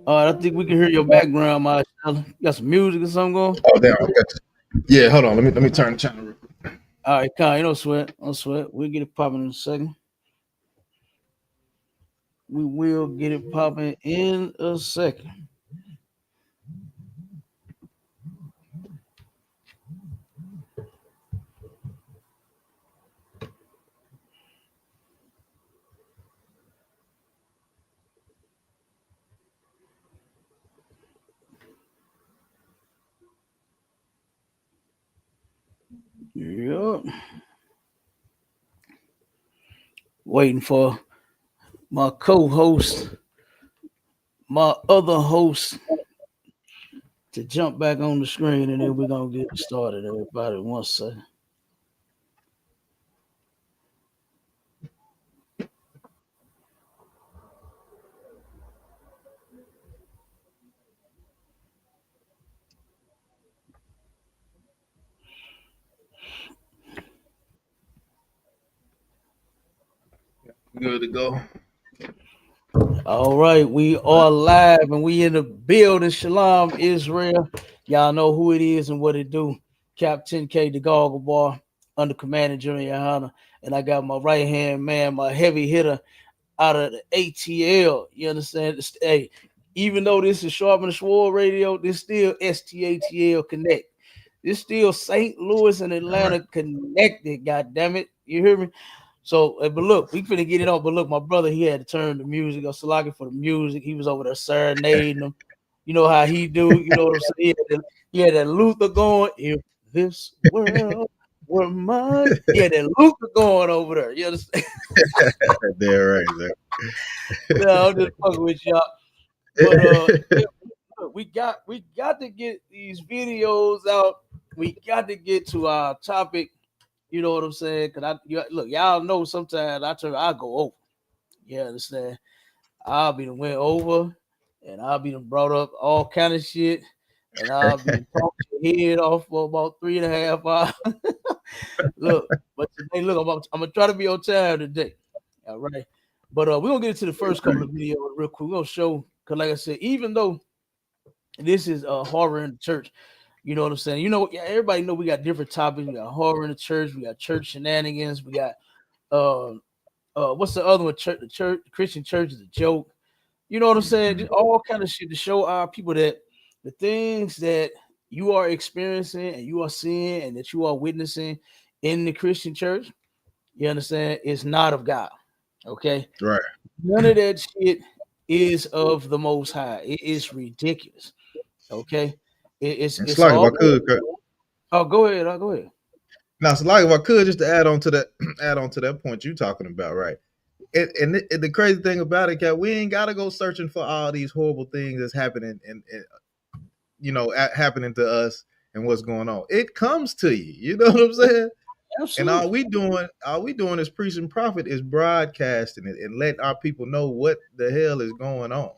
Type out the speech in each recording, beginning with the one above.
All right, I think we can hear your background, Marshall. You got some music or something going? Oh damn, I got you. Yeah, hold on. Let me turn the channel real quick. All right, Kyle, you don't sweat. Don't sweat. We'll get it popping in a second. We will get it popping in a second. Yep. Waiting for my co-host, my other host, to jump back on the screen, and then we're gonna get started. Everybody, one second. Good to go. All right, we are live and we in the building. Shalom, Israel. Y'all know who it is and what it do. Captain K, the Goggle Bar, under Commander General YAHANNA. And I got my right hand man, my heavy hitter out of the ATL. You understand? Hey, even though this is Sharp and Sword Radio, this still STATL Connect. This still St. Louis and Atlanta connected. God damn it. You hear me? So, but look, we finna get it on. But look, my brother, he had to turn the music. I was looking for the music. He was over there serenading them. You know how he do. You know what I'm saying? He had that Luther going. If this world were mine, he had that Luther going over there. You understand? There, right there. No, I'm just fucking with y'all. But yeah, look, we got to get these videos out. We got to get to our topic. You know what I'm saying? Cause look, y'all know sometimes I go over. You understand? I'll be the went over, and I'll be brought up all kind of shit, and I'll be talking your head off for about 3.5 hours. Look, but today, look, I'm gonna try to be on time today. All right, but we're gonna get into the first couple of videos real quick. We're gonna show, cause like I said, even though this is horror in the church. You know what I'm saying? You know, everybody know we got different topics. We got horror in the church. We got church shenanigans. We got what's the other one? Church, the church, Christian church is a joke. You know what I'm saying? Just all kind of shit to show our people that the things that you are experiencing and you are seeing and that you are witnessing in the Christian church, you understand, is not of God. Okay, Right. none of that shit is of the Most High. It is ridiculous. Okay, it's Like if I all. could. Oh, go ahead. I'll go ahead. Now, so like if I could just to add on to that, add on to that point you talking about, right? And the crazy thing about it, Cat, we ain't got to go searching for all these horrible things that's happening and happening to us and what's going on. It comes to you. You know what I'm saying? And Absolutely. all we doing is preaching prophet is broadcasting it and letting our people know what the hell is going on.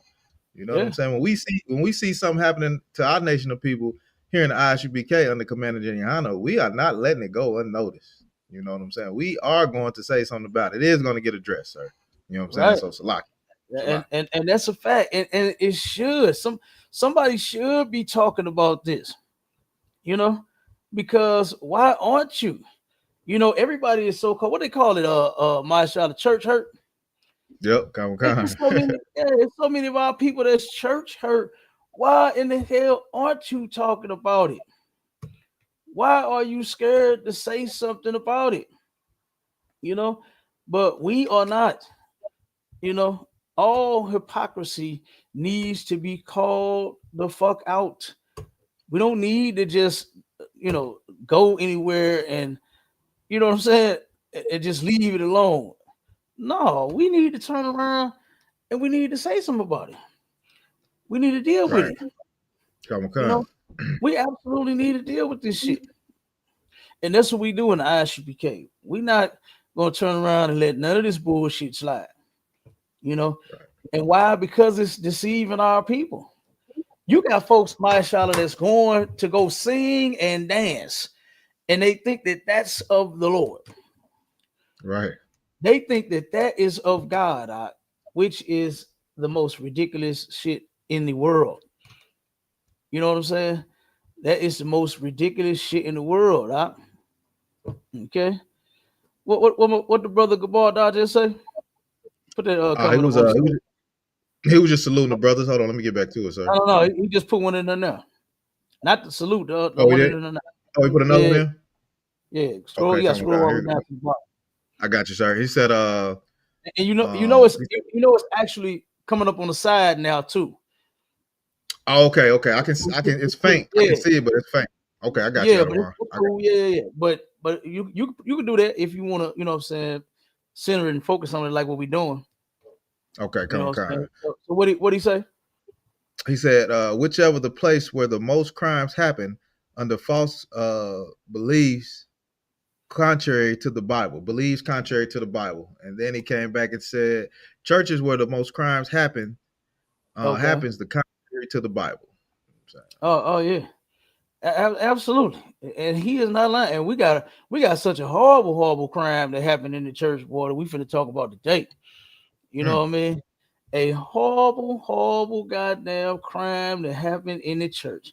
You know what I'm saying? When we see something happening to our nation of people here in the ISUPK under Commander General YAHANNA, we are not letting it go unnoticed. You know what I'm saying? We are going to say something about it. It is going to get addressed, sir. You know what I'm saying? So Salaki. And that's a fact. And it should. Somebody should be talking about this, you know, because why aren't you? You know, everybody is so called what they call it, my shot of church hurt. Yep, come It's so many of our people that's church hurt. Why in the hell aren't you talking about it? Why are you scared to say something about it? You know, but we are not. You know, all hypocrisy needs to be called the fuck out. We don't need to just, go anywhere and, you know what I'm saying, and just leave it alone. No, we need to turn around and we need to say something about it. We need to deal with right. it. Come You on. know, we absolutely need to deal with this shit. And that's what we do in the ISUPK. We're not going to turn around and let none of this bullshit slide. You know, and why? Because it's deceiving our people. You got folks, my Charlotte, that's going to go sing and dance, and they think that that's of the Lord. Right. They think that that is of God, which is the most ridiculous shit in the world. You know what I'm saying? That is the most ridiculous shit in the world. Huh? Okay. What the brother Gabar just say? Put that He comment up was on the screen. he was just saluting the brothers. Hold on, let me get back to it, sir. No. He just put one in there now. Not the salute, the Oh, he one did. in there now. Oh, he put another one in. Yeah. Okay, You got to come on scroll down all the here. way down to the bottom. I got you, sir. He said, And it's actually coming up on the side now too. oh, okay. I can. It's faint. I Yeah. can see it, but it's faint. Okay, I got you, Yeah, but Adamar. it's cool. Yeah. But you can do that if you want to, you know what I'm saying, center and focus on it like what we're doing. Okay, You know come what I'm on. saying? So what he say? He said, whichever the place where the most crimes happen under false beliefs contrary to the Bible, believes contrary to the Bible. And then he came back and said, churches where the most crimes Okay. happens the contrary to the Bible. Oh yeah. Absolutely, and he is not lying. And we got such a horrible crime that happened in the church, boy. That we finna talk about today. You know what I mean? A horrible goddamn crime that happened in the church,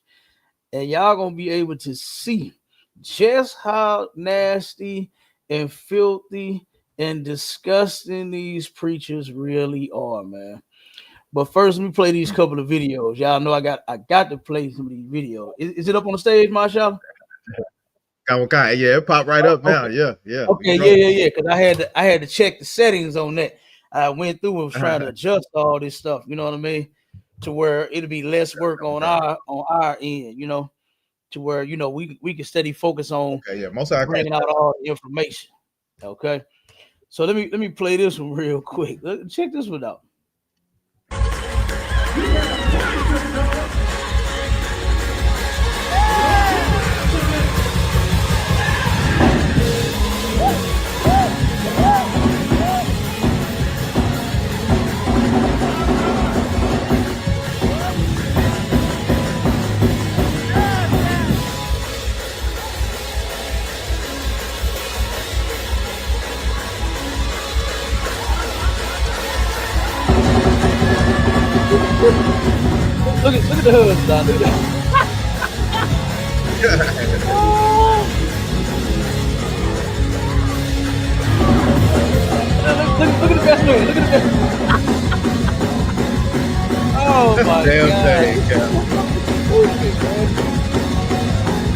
and y'all gonna be able to see just how nasty and filthy and disgusting these preachers really are, man. But first, let me play these couple of videos. Y'all know I got to play some of these videos. Is it up on the stage, Marshall? Yeah, it popped right up now. Okay. Yeah. Okay, yeah. Because I had to check the settings on that. I went through and was trying to adjust all this stuff. You know what I mean? To where it'll be less work on our end. You know, to where we can steady focus on bringing out all the information. Okay. So let me play this one real quick. Check this one out. Look at the hoods, Don. Look at that. Look at the best man. Look at the best. Oh my god.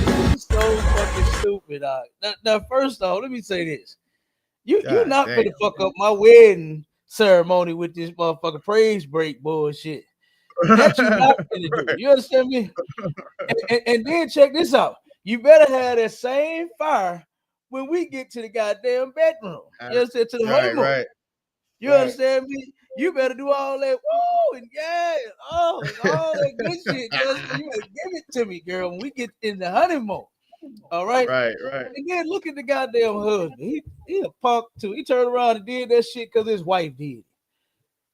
This is so fucking stupid. Now, first off, let me say this. You're not gonna fuck up my wedding ceremony with this motherfucking praise break bullshit. That you not gonna do. You understand me? And then check this out. You better have that same fire when we get to the goddamn bedroom. You understand? To the honeymoon. Right. You understand me? You better do all that woo and yeah, all that good shit. You better give it to me, girl, when we get in the honeymoon. All right. Right. And then look at the goddamn husband. He a punk too. He turned around and did that shit because his wife did.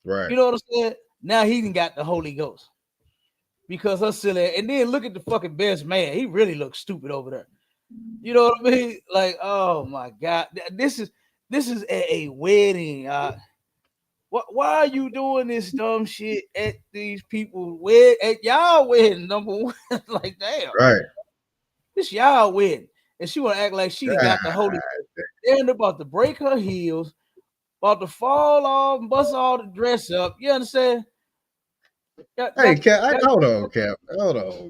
Right. You know what I'm saying? Now he done got the Holy Ghost. Because her silly, and then look at the fucking best man. He really looks stupid over there. You know what I mean? Like, oh my god, this is a wedding. Why are you doing this dumb shit at these people's wedding? At y'all wedding, number one? Like, damn, right. This y'all wedding, and she want to act like she got the Holy Ghost. They're about to break her heels, about to fall off, and bust all the dress up. You understand? Hey, Cap, hold on, Cap. Go ahead.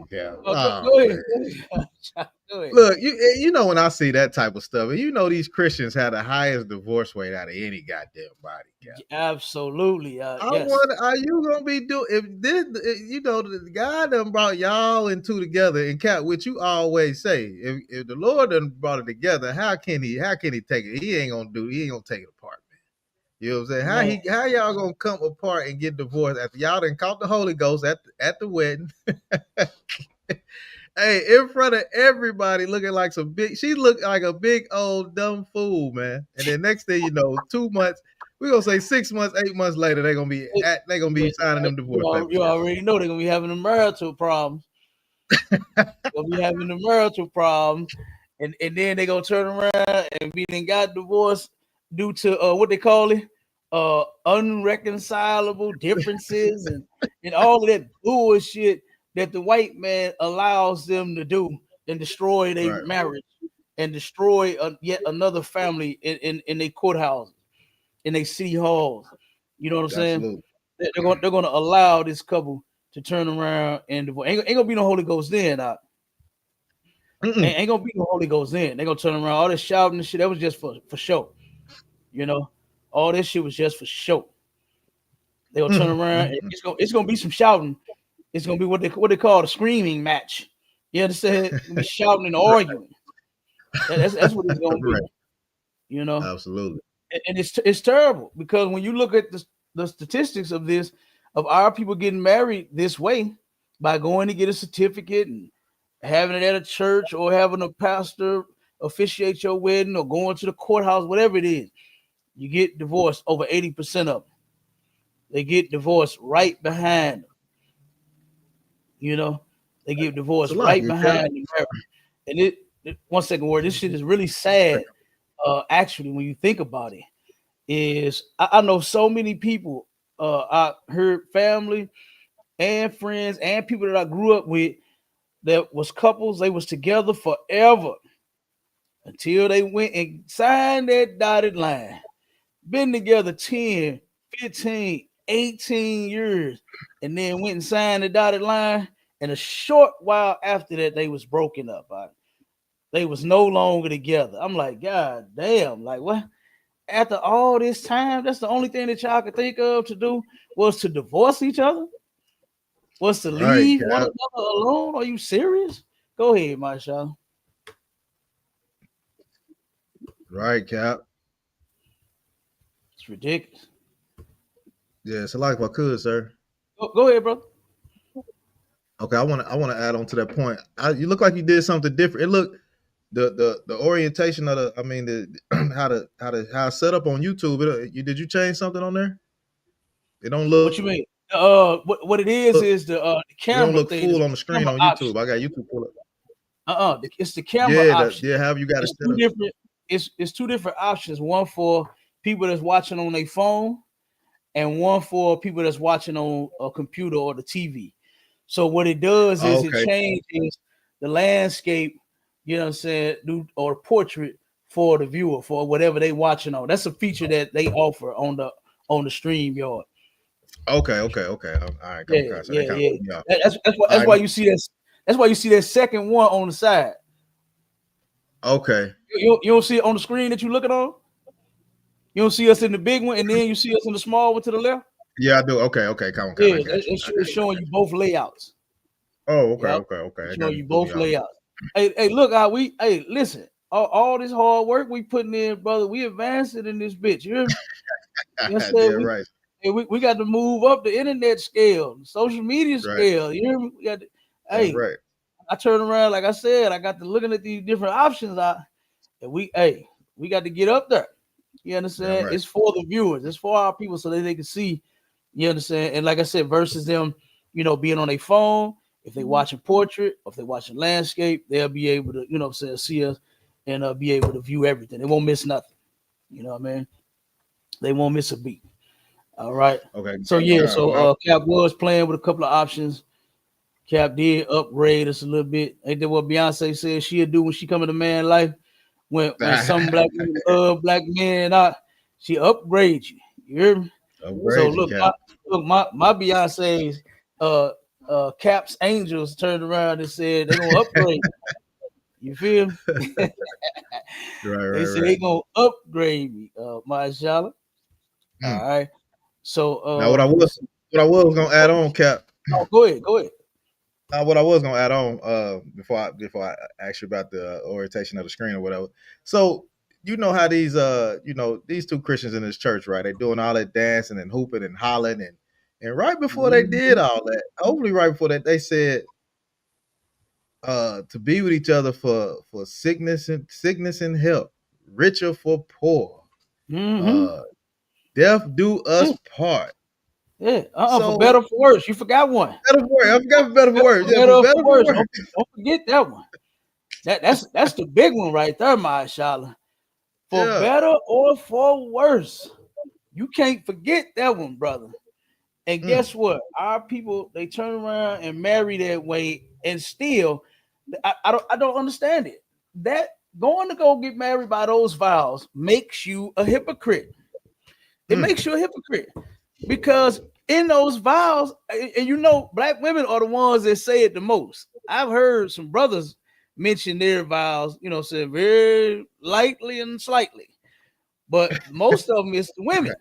Go ahead. Look, you know when I see that type of stuff, and you know these Christians have the highest divorce rate out of any goddamn body, Cap. Absolutely. I wonder, are you gonna be doing if this? You know, the God done brought y'all and two together, and Cap, which you always say, if the Lord done brought it together, how can he take it? He ain't gonna take it apart. You know what I'm saying? How y'all gonna come apart and get divorced after y'all done caught the Holy Ghost at the wedding? Hey, in front of everybody, looking like she looked like a big old dumb fool, man. And then next thing you know, 2 months, we're gonna say 6 months, 8 months later, they're gonna be signing them divorce papers. You already know they're gonna be having the marital problems. Gonna be having the marital problems, and then they're gonna turn around and be got divorced due to what they call it, unreconcilable differences and all of that bullshit that the white man allows them to do and destroy their Right. marriage and destroy yet another family in their courthouses, in their city halls. You know what I'm saying? Absolutely. They're going to allow this couple to turn around and divorce. Ain't gonna be no Holy Ghost then. Ain't gonna be no Holy Ghost then. They're gonna turn around all this shouting and shit. That was just for show. You know, all this shit was just for show. They're gonna turn around and it's gonna be some shouting. It's gonna be what they call a screaming match. You understand? It's gonna be shouting and arguing. That's what it's gonna be. Right. You know, Absolutely. and it's terrible because when you look at the statistics of this, of our people getting married this way by going to get a certificate and having it at a church or having a pastor officiate your wedding or going to the courthouse, whatever it is, you get divorced. Over 80% of them, they get divorced right behind them. You know, they get It's a divorced lot, right you Cap. behind the marriage. And it 1 second word, this shit is really sad. Actually, when you think about it, is I know so many people. I heard family and friends and people that I grew up with that was couples. They was together forever until they went and signed that dotted line. Been together 10, 15, 18 years, and then went and signed the dotted line. And a short while after that, they was broken up. They was no longer together. I'm like, God damn, like what? After all this time, that's the only thing that y'all could think of to do was to divorce each other, was to Right, leave one Cap. another alone. Are you serious? Go ahead, Marshall. Right, Cap. It's ridiculous. Yeah, it's a lot if I could, sir. Go ahead, bro. Okay, I want to add on to that point. You look like you did something different. It looked the orientation of the how it's set up on YouTube. Did you change something on there? It don't What look you mean? What it is the it don't camera look thing. It's full on the the screen camera on option. YouTube. I got YouTube pull up. It's the camera Yeah, option. however you got it It's set two up. different. It's two different options. One for people that's watching on their phone, and one for people that's watching on a computer or the TV. So what it does Oh, is it okay. changes the landscape, you know what I'm saying, or portrait for the viewer for whatever they watching on. That's a feature that they offer on the stream yard. Okay. All right, come Yeah, across. So yeah, they kind of yeah. put me off. All That's right. why you see that. That's why you see that second one on the side. Okay. You don't see it on the screen that you're looking on. You don't see us in the big one, and then you see us in the small one to the left. Yeah, I do. Okay. Come on. Yeah, I got you. it's showing you both layouts. Oh, Yep, okay. it's That showing kind you of put me both off. layouts. Hey, look how listen. All this hard work we putting in, brother. We advancing in this bitch. You hear me? You know what I'm Yeah, saying? right. We got to move up the internet scale, the social media Right. scale. You hear me? We got to, That's hey, right. I turn around, like I said, I got to looking at these different options out, and we got to get up there. You Damn understand? right. It's for the viewers, it's for our people so that they can see. You understand? And like I said, versus them, being on their phone, if they watching portrait, or if they watching landscape, they'll be able to, what I'm saying, see us and be able to view everything. They won't miss nothing. You know what I mean? They won't miss a beat. All right. Okay. So yeah, All right. Cap was playing with a couple of options. Cap did upgrade us a little bit. Ain't that what Beyonce said she'll do when she come into man life? When some black women love black men, she upgrades you. You hear me? So Upgrade you, look, Cap. my Beyonce's Cap's Angels turned around and said they're gonna upgrade. You feel me? They said Right. they gonna upgrade me, Mashallah. Hmm. All right. So Now, let's see. what I was gonna add on, Cap. Oh, go ahead. What I was gonna add on, before I ask you about the orientation of the screen or whatever. So you know how these two Christians in this church, right? They doing all that dancing and hooping and hollering and right before they did all that, hopefully right before that, they said to be with each other for sickness and health, richer for poor, Mm-hmm. uh, death do us part. Yeah. For So better for worse. You forgot one. better for worse. I forgot for better for worse. For Yeah, for better better for for worse. worse. Don't forget that one. That's the big one right there, Mashallah. For Yeah. better or for worse. You can't forget that one, brother. And guess what? Our people, they turn around and marry that way, and still, I don't understand it. That going to go get married by those vows makes you a hypocrite. It makes you a hypocrite because in those vows, and you know, black women are the ones that say it the most. I've heard some brothers mention their vows, you know, said very lightly and slightly, but most of them is the women.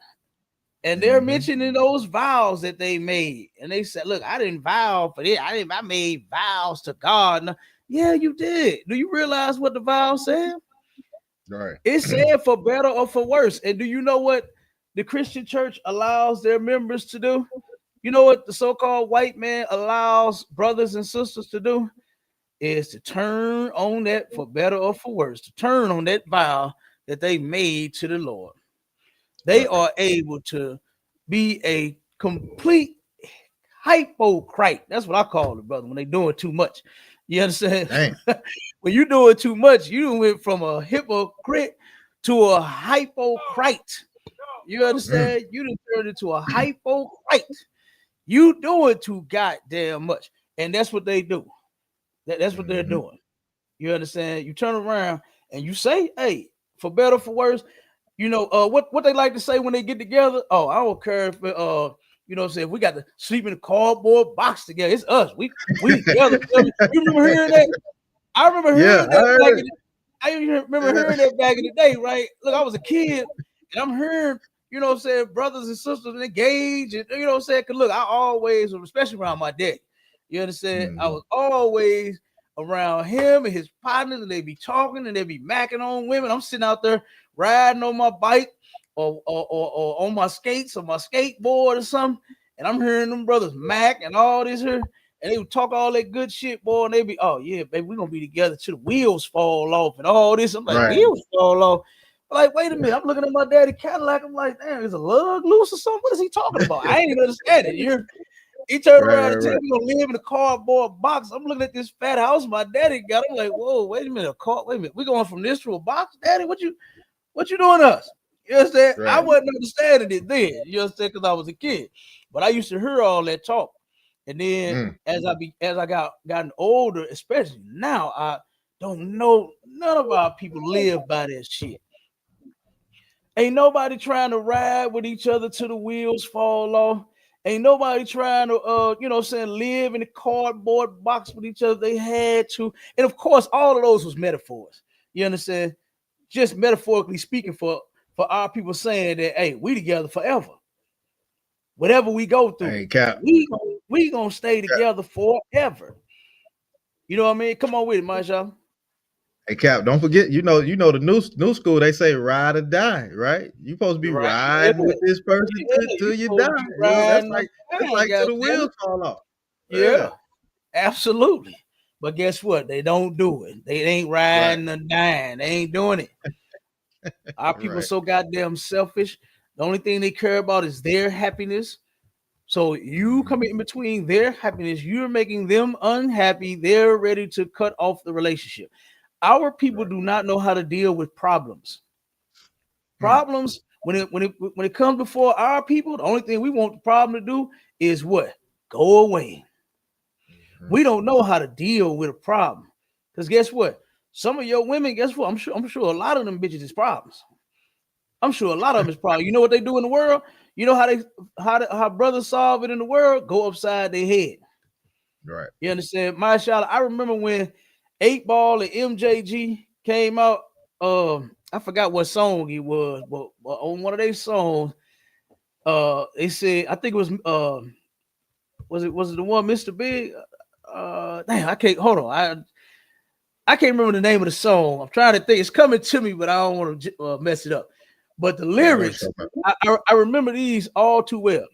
And they're mentioning those vows that they made. And they said, look, I didn't vow for this. I made vows to God. No, yeah, you did. Do you realize what the vow said? Right. It said for better or for worse. And do you know what the Christian church allows their members to do? You know what the so-called white man allows brothers and sisters to do? Is to turn on that for better or for worse, to turn on that vow that they made to the Lord. They are able to be a complete hypocrite. That's what I call it, brother, when they doing too much. You understand? When you doing too much, you went from a hypocrite to a hypocrite. You understand? You done turned into a hypocrite. You doing too goddamn much. And that's what they do. That's what they're doing. You understand? You turn around and you say, hey, for better, for worse, you know, what they like to say when they get together. Oh, I don't care if you know what I'm saying, we got to sleep in a cardboard box together. It's us. We together. You remember hearing that? I remember hearing that remember hearing that back in the day, right? Look, I was a kid and I'm hearing, you know what I'm saying, brothers and sisters engaged, and you know what I'm saying? Cause look, I always, especially around my dad, you understand, I was always around him and his partners, and they be talking and they be macking on women. I'm sitting out there riding on my bike or on my skates or my skateboard or something, and I'm hearing them brothers mac and all this here, and they would talk all that good shit, boy, and they be, oh yeah, baby, we're gonna be together till the wheels fall off and all this. I'm like, wheels fall off. I'm like, wait a minute, I'm looking at my daddy Cadillac. I'm like, damn, is a lug loose or something? What is he talking about? I ain't even understand it. He turned around and said, we're gonna live in a cardboard box. I'm looking at this fat house my daddy got. I'm like, whoa, wait a minute, wait a minute. We're going from this to a box, daddy. What you doing to us? You understand? I wasn't understanding it then, you understand, because I was a kid. But I used to hear all that talk. And then as I gotten older, especially now, I don't know, none of our people live by that shit. Ain't nobody trying to ride with each other till the wheels fall off. Ain't nobody trying to, you know what I'm saying, live in a cardboard box with each other. They had to. And of course, all of those was metaphors. You understand? Just metaphorically speaking for our people saying that, hey, we together forever. Whatever we go through, we gonna stay together forever. You know what I mean? Come on with it, Marshall. Hey Cap, don't forget, you know the new school, they say ride or die, right? You supposed to be riding with this person till you die. You know, that's like till the wheels fall off. Yeah, absolutely. But guess what? They don't do it. They ain't riding or dying. They ain't doing it. Our people are so goddamn selfish. The only thing they care about is their happiness. So you come in between their happiness, you're making them unhappy. They're ready to cut off the relationship. Our people do not know how to deal with problems. Problems, when it comes before our people, the only thing we want the problem to do is what? Go away. We don't know how to deal with a problem. Because guess what? Some of your women, guess what? I'm sure a lot of them bitches is problems. I'm sure a lot of them is problems. You know what they do in the world? You know how brothers solve it in the world? Go upside their head. Right. You understand? Mashallah, I remember when 8 Ball and MJG came out. I forgot what song it was, but on one of their songs, they said, I think it was it the one Mr. Big? Damn, I can't hold on. I can't remember the name of the song. I'm trying to think. It's coming to me, but I don't want to mess it up. But the lyrics, I remember these all too well.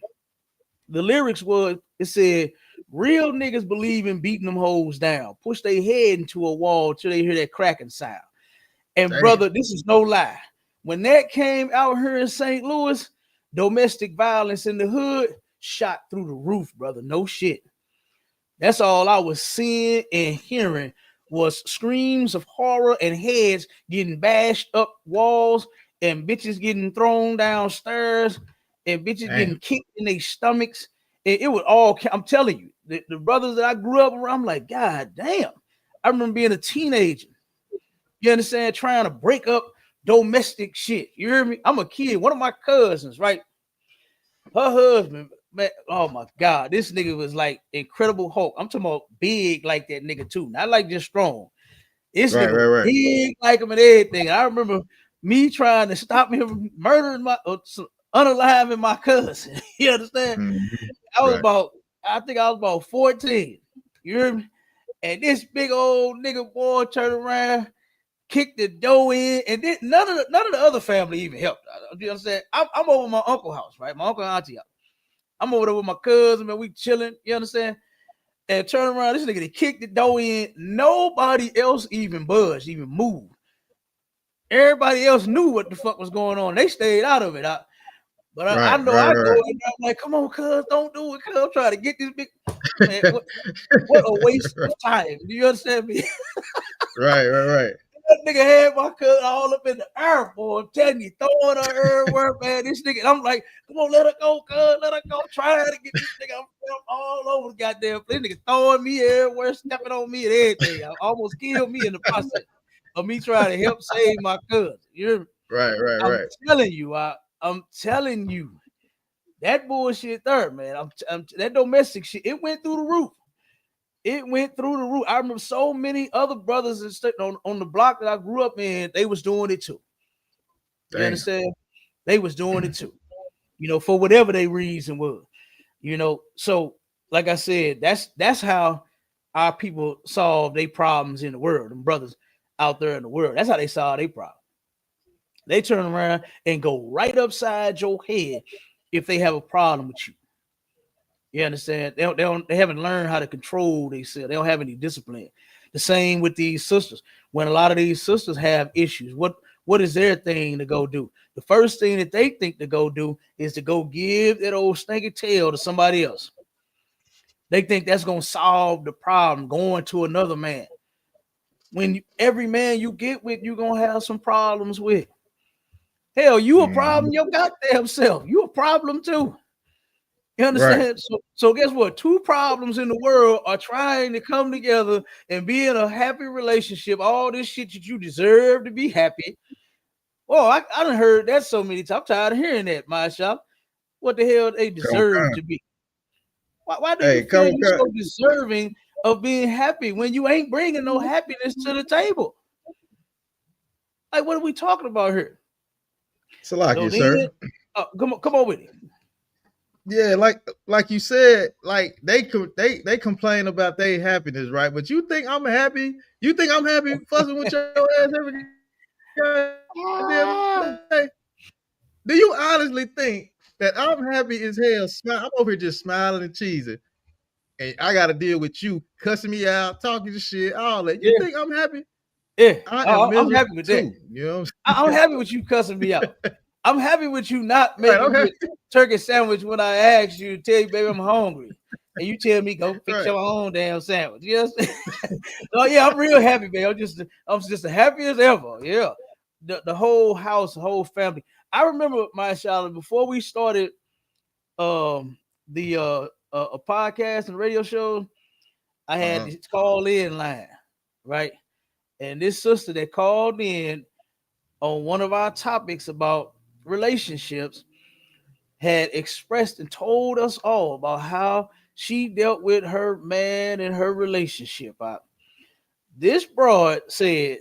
The lyrics was, it said, real niggas believe in beating them hoes down, push their head into a wall till they hear that cracking sound. And brother, this is no lie. When that came out here in St. Louis, domestic violence in the hood shot through the roof, brother. No shit. That's all I was seeing and hearing was screams of horror and heads getting bashed up walls and bitches getting thrown downstairs, and bitches Damn. getting kicked in their stomachs. It was all, I'm telling you, the brothers that I grew up around, I'm like, God damn. I remember being a teenager. You understand? Trying to break up domestic shit. You hear me? I'm a kid. One of my cousins, right? Her husband, man, oh my God, this nigga was like Incredible Hulk. I'm talking about big like that nigga too, not like just strong. This Right, nigga right, was right. big like him and everything. I remember me trying to stop him from murdering unaliving my cousin. You understand? Mm-hmm. I was Right. about, I think I was about 14. You hear me? And this big old nigga boy turned around, kicked the door in, and then none of the other family even helped. You understand? I'm over my uncle's house, right? My uncle and auntie house. I'm over there with my cousin, man. We chilling. You understand? And turn around, this nigga they kicked the door in. Nobody else even budged, even moved. Everybody else knew what the fuck was going on. They stayed out of it. But I Right, know right, I go right, and I'm like, come on, cuz, don't do it, cuz. I'm trying to get this big man. What a waste right. of time. Do you understand me? Right, right, right. That nigga had my cousin all up in the air, boy. I'm telling you, throwing her everywhere, man. This nigga, I'm like, come on, let her go, cuz, let her go. Trying to get this nigga all over the goddamn place. This nigga throwing me everywhere, stepping on me and everything. I almost killed me in the process of me trying to help save my cousin. Right, right, I'm right. telling you, I'm telling you, that bullshit there, man. That domestic shit, it went through the roof. It went through the roof. I remember so many other brothers on the block that I grew up in, they was doing it too. You Damn. understand? They was doing it too. For whatever their reason was. So like I said, that's how our people solve their problems in the world. Them brothers out there in the world. That's how they solve their problem. They turn around and go right upside your head if they have a problem with you. You understand? They haven't learned how to control themselves. They don't have any discipline. The same with these sisters. When a lot of these sisters have issues, what is their thing to go do? The first thing that they think to go do is to go give that old stinky tail to somebody else. They think that's gonna solve the problem going to another man. When every man you get with, you're gonna have some problems with. Hell, you a Mm-hmm. problem your goddamn self. You a problem too. You Right. understand? So guess what? Two problems in the world are trying to come together and be in a happy relationship. All this shit that you deserve to be happy. Oh, I done heard that so many times. I'm tired of hearing that, my shop. What the hell they Come deserve on. to be? Why do you Hey, feel come you on. so deserving of being happy when you ain't bringing no happiness to the table? Like, what are we talking about here? So Salaki, then, sir. come on with it. Yeah, like you said, like they complain about their happiness, right? But you think I'm happy? You think I'm happy fussing with your ass every goddamn day? Do you honestly think that I'm happy as hell? I'm over here just smiling and cheesing, and I got to deal with you cussing me out, talking shit, all that. You Yeah, think I'm happy? yeah. I am I'm miserable happy with that. too. You know what I'm happy with you cussing me out. I'm happy with you not I'm saying? making me Right? a turkey sandwich when I ask you to tell you, baby, I'm hungry. And you tell me go fix Right. your own damn sandwich. Yes. Oh yeah, I'm real happy, man. I'm just the happiest ever. Yeah. The whole house, the whole family. I remember my Charlotte before we started the a podcast and radio show, I had Uh-huh. this call in line, right? And this sister that called in on one of our topics about relationships had expressed and told us all about how she dealt with her man and her relationship. This broad said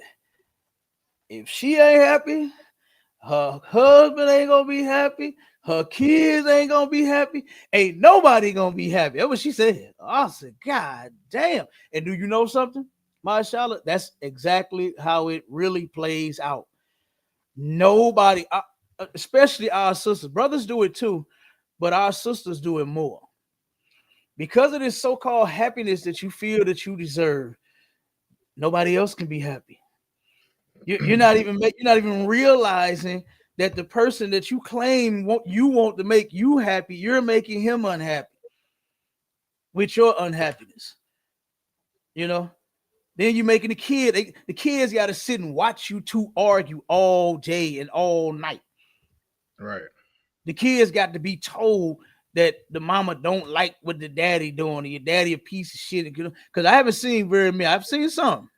if she ain't happy, her husband ain't gonna be happy, her kids ain't gonna be happy, ain't nobody gonna be happy. That's what she said. I said, God damn. And do you know something, my Charlotte? That's exactly how it really plays out. Nobody, especially our sisters, brothers do it too, but our sisters do it more because of this so-called happiness that you feel that you deserve. Nobody else can be happy. You're not even realizing that the person that you claim you want to make you happy, you're making him unhappy with your unhappiness. You know, Then you making the kids got to sit and watch you two argue all day and all night. Right. The kids got to be told that the mama don't like what the daddy doing, or your daddy a piece of shit. Because I haven't seen very many. I've seen some.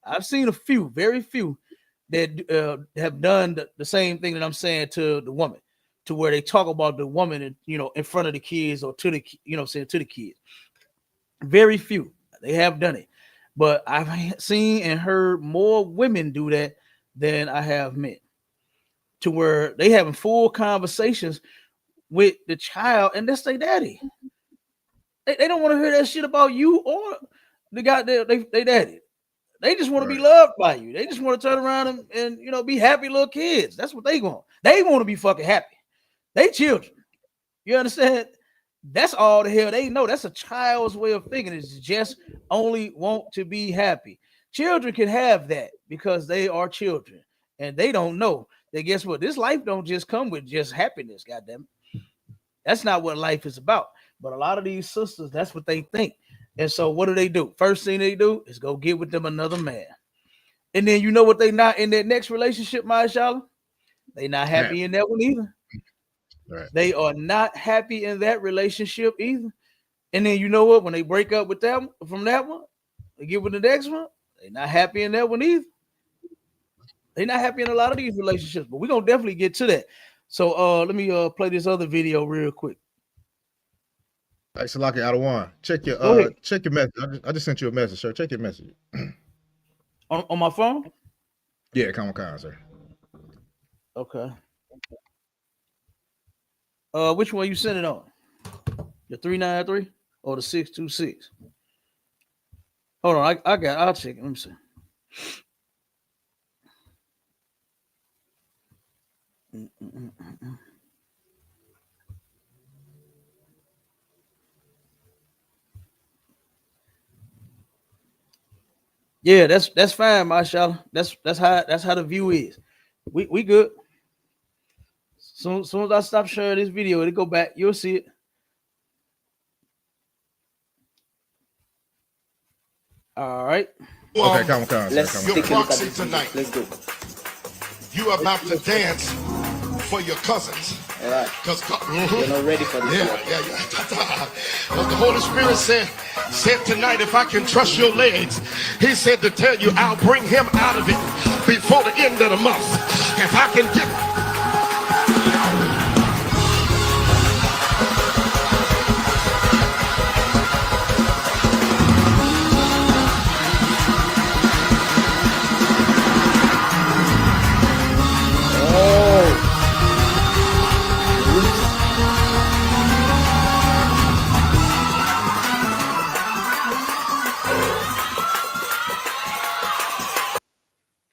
I've seen a few, very few, that have done the same thing that I'm saying to the woman, to where they talk about the woman, and in front of the kids, or to the saying to the kids. Very few. They have done it. But I've seen and heard more women do that than I have men, to where they having full conversations with the child, and that's their daddy. They don't want to hear that shit about you or the guy they daddy. They just want to be loved by you. They just want to turn around and be happy little kids. That's what they want. They want to be fucking happy. They children. You understand? That's all the hell they know. That's a child's way of thinking. It's just only want to be happy. Children can have that because they are children, and they don't know that. Guess what? This life don't just come with just happiness. Goddamn it, that's not what life is about. But a lot of these sisters, that's what they think. And so, what do? First thing they do is go get with them another man, and then you know what? They not in that next relationship, mashallah. They not happy in that one either. Right. They are not happy in that relationship either. And then you know what? When they break up with that from that one, they get with the next one. They're not happy in that one either. They're not happy in a lot of these relationships, but we're gonna definitely get to that. So let me play this other video real quick. Hey, Salaki out of one. Check your message. I just sent you a message, sir. Check your message. on my phone? Yeah, come on, sir. Okay. Which one you sent it on? The 393 or the 626? Hold on, I'll check it. Let me see. Yeah, that's fine, mashallah. That's how the view is. We good. Soon as I stop sharing this video, it'll go back. You'll see it. All right. Okay, come on. Let's take a look at it tonight. Let's go. You are about to dance for your cousins. All right. Because you're not ready for this. Yeah. But the Holy Spirit said tonight, if I can trust your legs, he said to tell you, I'll bring him out of it before the end of the month. If I can get...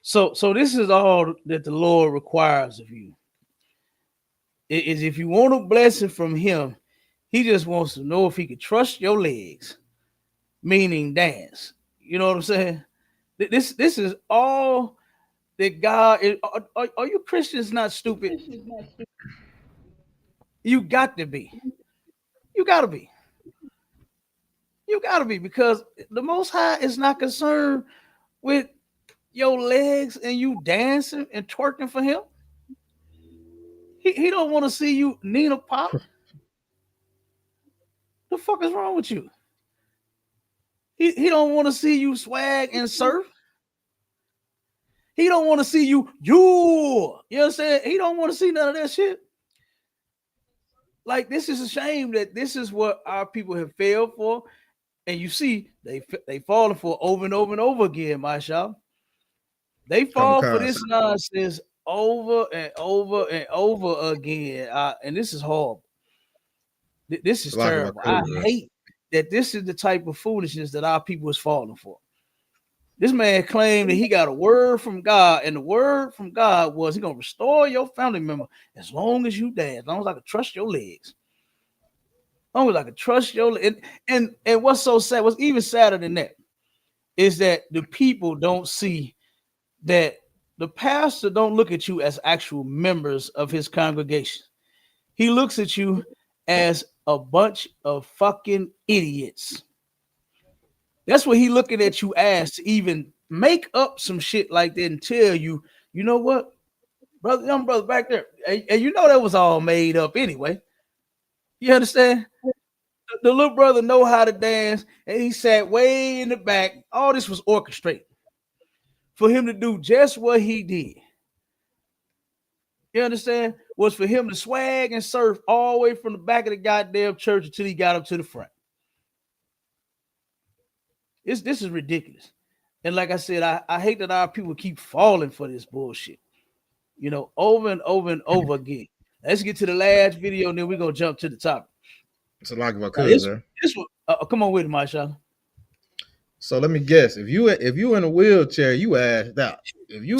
So this is all that the Lord requires of you. Is if you want a blessing from him, he just wants to know if he can trust your legs, meaning dance. You know what I'm saying? This is all that God is. Are you Christians not stupid? You got to be. You got to be. You got to be, because the Most High is not concerned with your legs and you dancing and twerking for him. He don't want to see you Nina pop. The fuck is wrong with you? He don't want to see you swag and surf. He don't want to see you. You know what I'm saying? He don't want to see none of that shit. Like, this is a shame that this is what our people have failed for. And you see, they falling for over and over and over again, mashallah. They fall for this nonsense over and over and over again. And this is horrible. This is terrible. I hate that this is the type of foolishness that our people is falling for. This man claimed that he got a word from God, and the word from God was he's going to restore your family member as long as you dance, as long as I can trust your legs. As long as I can trust your legs. And what's so sad, what's even sadder than that, is that the people don't see that the pastor don't look at you as actual members of his congregation. He looks at you as a bunch of fucking idiots. That's what he looking at you as to even make up some shit like that and tell you, you know what, brother, young brother back there, and you know that was all made up anyway. You understand? The little brother know how to dance, and he sat way in the back. All this was orchestrated for him to do just what he did. You understand? Was for him to swag and surf all the way from the back of the goddamn church until he got up to the front. This is ridiculous. And like I said, I hate that our people keep falling for this bullshit. You know, over and over and over again. Let's get to the last video, and then we're gonna jump to the topic. It's a lot of could, sir. This one, come on with it, Marshawn. So let me guess. If you in a wheelchair, you asked out. If you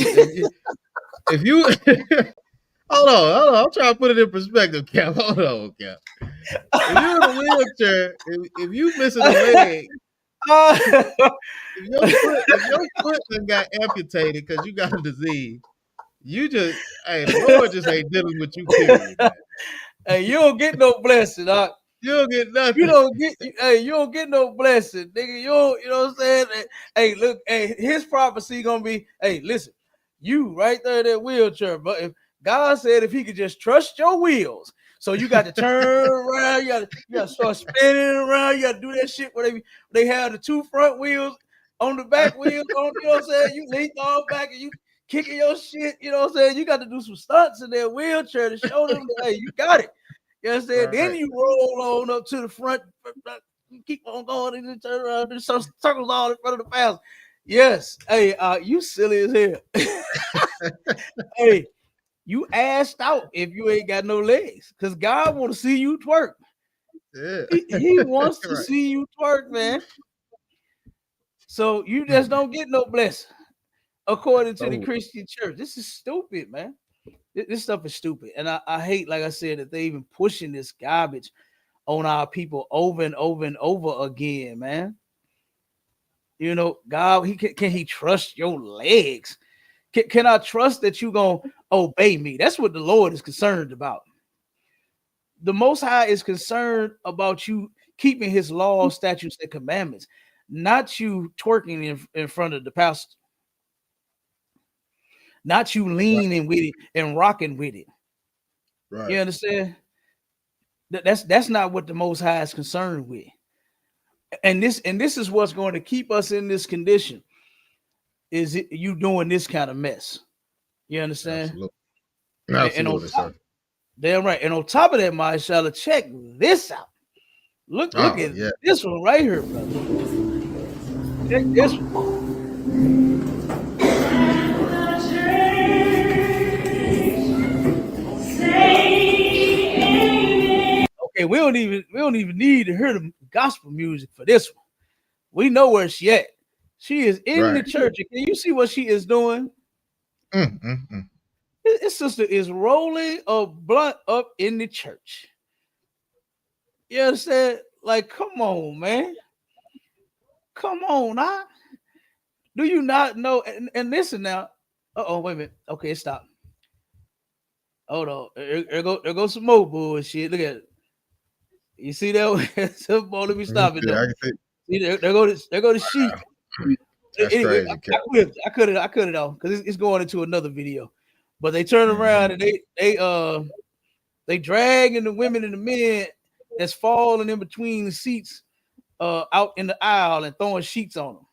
hold on. I'm trying to put it in perspective, Cap. Hold on, Cap. If you're in a wheelchair, if you missing a leg, if your foot got amputated because you got a disease, you just, hey, the Lord just ain't dealing with you, period, man. Hey, you don't get no blessing, dog. You don't get nothing. You don't get no blessing, nigga. You know what I'm saying? Hey, look, hey, his prophecy gonna be, hey, listen, you right there in that wheelchair, but if God said if he could just trust your wheels, so you got to turn around, you gotta start spinning around, you gotta do that shit where they have the two front wheels on the back wheels, on, you know what I'm saying? You lean on back and you kicking your shit, you know what I'm saying? You got to do some stunts in their wheelchair to show them that, hey, you got it. You know what I'm saying? Right. Then you roll on up to the front, you keep on going and then turn around, do some circles all in front of the fast. Yes. Hey, you silly as hell. Hey, you asked out if you ain't got no legs, because God want to see you twerk. Yeah. He wants to see you twerk, man. So you just don't get no blessing according to the Christian church. This is stupid, man. This stuff is stupid. And I hate, like I said, that they even pushing this garbage on our people over and over and over again, man. You know, God, can he trust your legs? Can I trust that you gonna obey me? That's what the Lord is concerned about. The Most High is concerned about you keeping his laws, statutes, and commandments, not you twerking in front of the pastor. Not you leaning with it and rocking with it. Right. You understand? That's not what the Most High is concerned with. And this is what's going to keep us in this condition. Is it you doing this kind of mess? You understand? Absolutely, sir. Damn right. And on top of that, Mashallah, check this out. Look at this one right here, brother. Check this one. Okay, we don't even need to hear the gospel music for this one. We know where she at. She is in the church. Can you see what she is doing? His sister is rolling a blunt up in the church. You understand? Like, come on, man. Come on, now. Do you not know? And listen now. Wait a minute. Okay, stop. Hold on. There goes some more bullshit. Look at it. You see that? Boy, let me stop it. See, there go the sheep. Anyway, crazy, I cut it off because it's going into another video. But they turn around and they dragging the women and the men that's falling in between the seats out in the aisle and throwing sheets on them.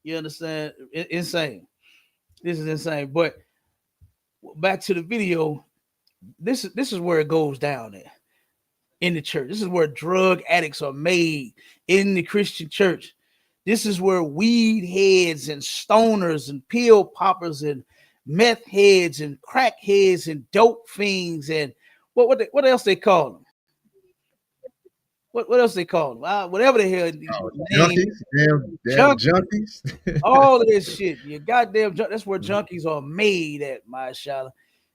You understand? Insane. This is insane. But back to the video. This is where it goes down there in the church. This is where drug addicts are made in the Christian church. This is where weed heads and stoners and pill poppers and meth heads and crack heads and dope fiends and what else they call them? What else they call them? Whatever the hell. Junkies. All of this shit. You goddamn junk. That's where junkies are made at, Mashallah,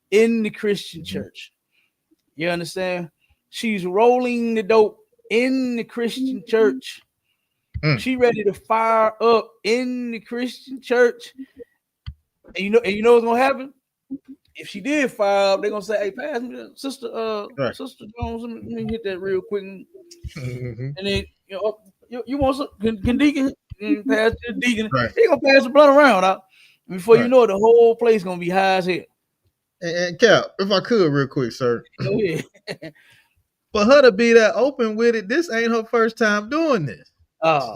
in the Christian church. You understand? She's rolling the dope in the Christian church. She ready to fire up in the Christian church. And you know what's gonna happen? If she did fire up, they're gonna say, "Hey, pass me that, Sister Jones. Let me hit that real quick." And then you want some can Deacon pass the deacon. Right. He gonna pass the blunt around out. Before you Right. know it, the whole place gonna be high as hell. And Cap, if I could, real quick, sir. Go ahead. For her to be that open with it, this ain't her first time doing this.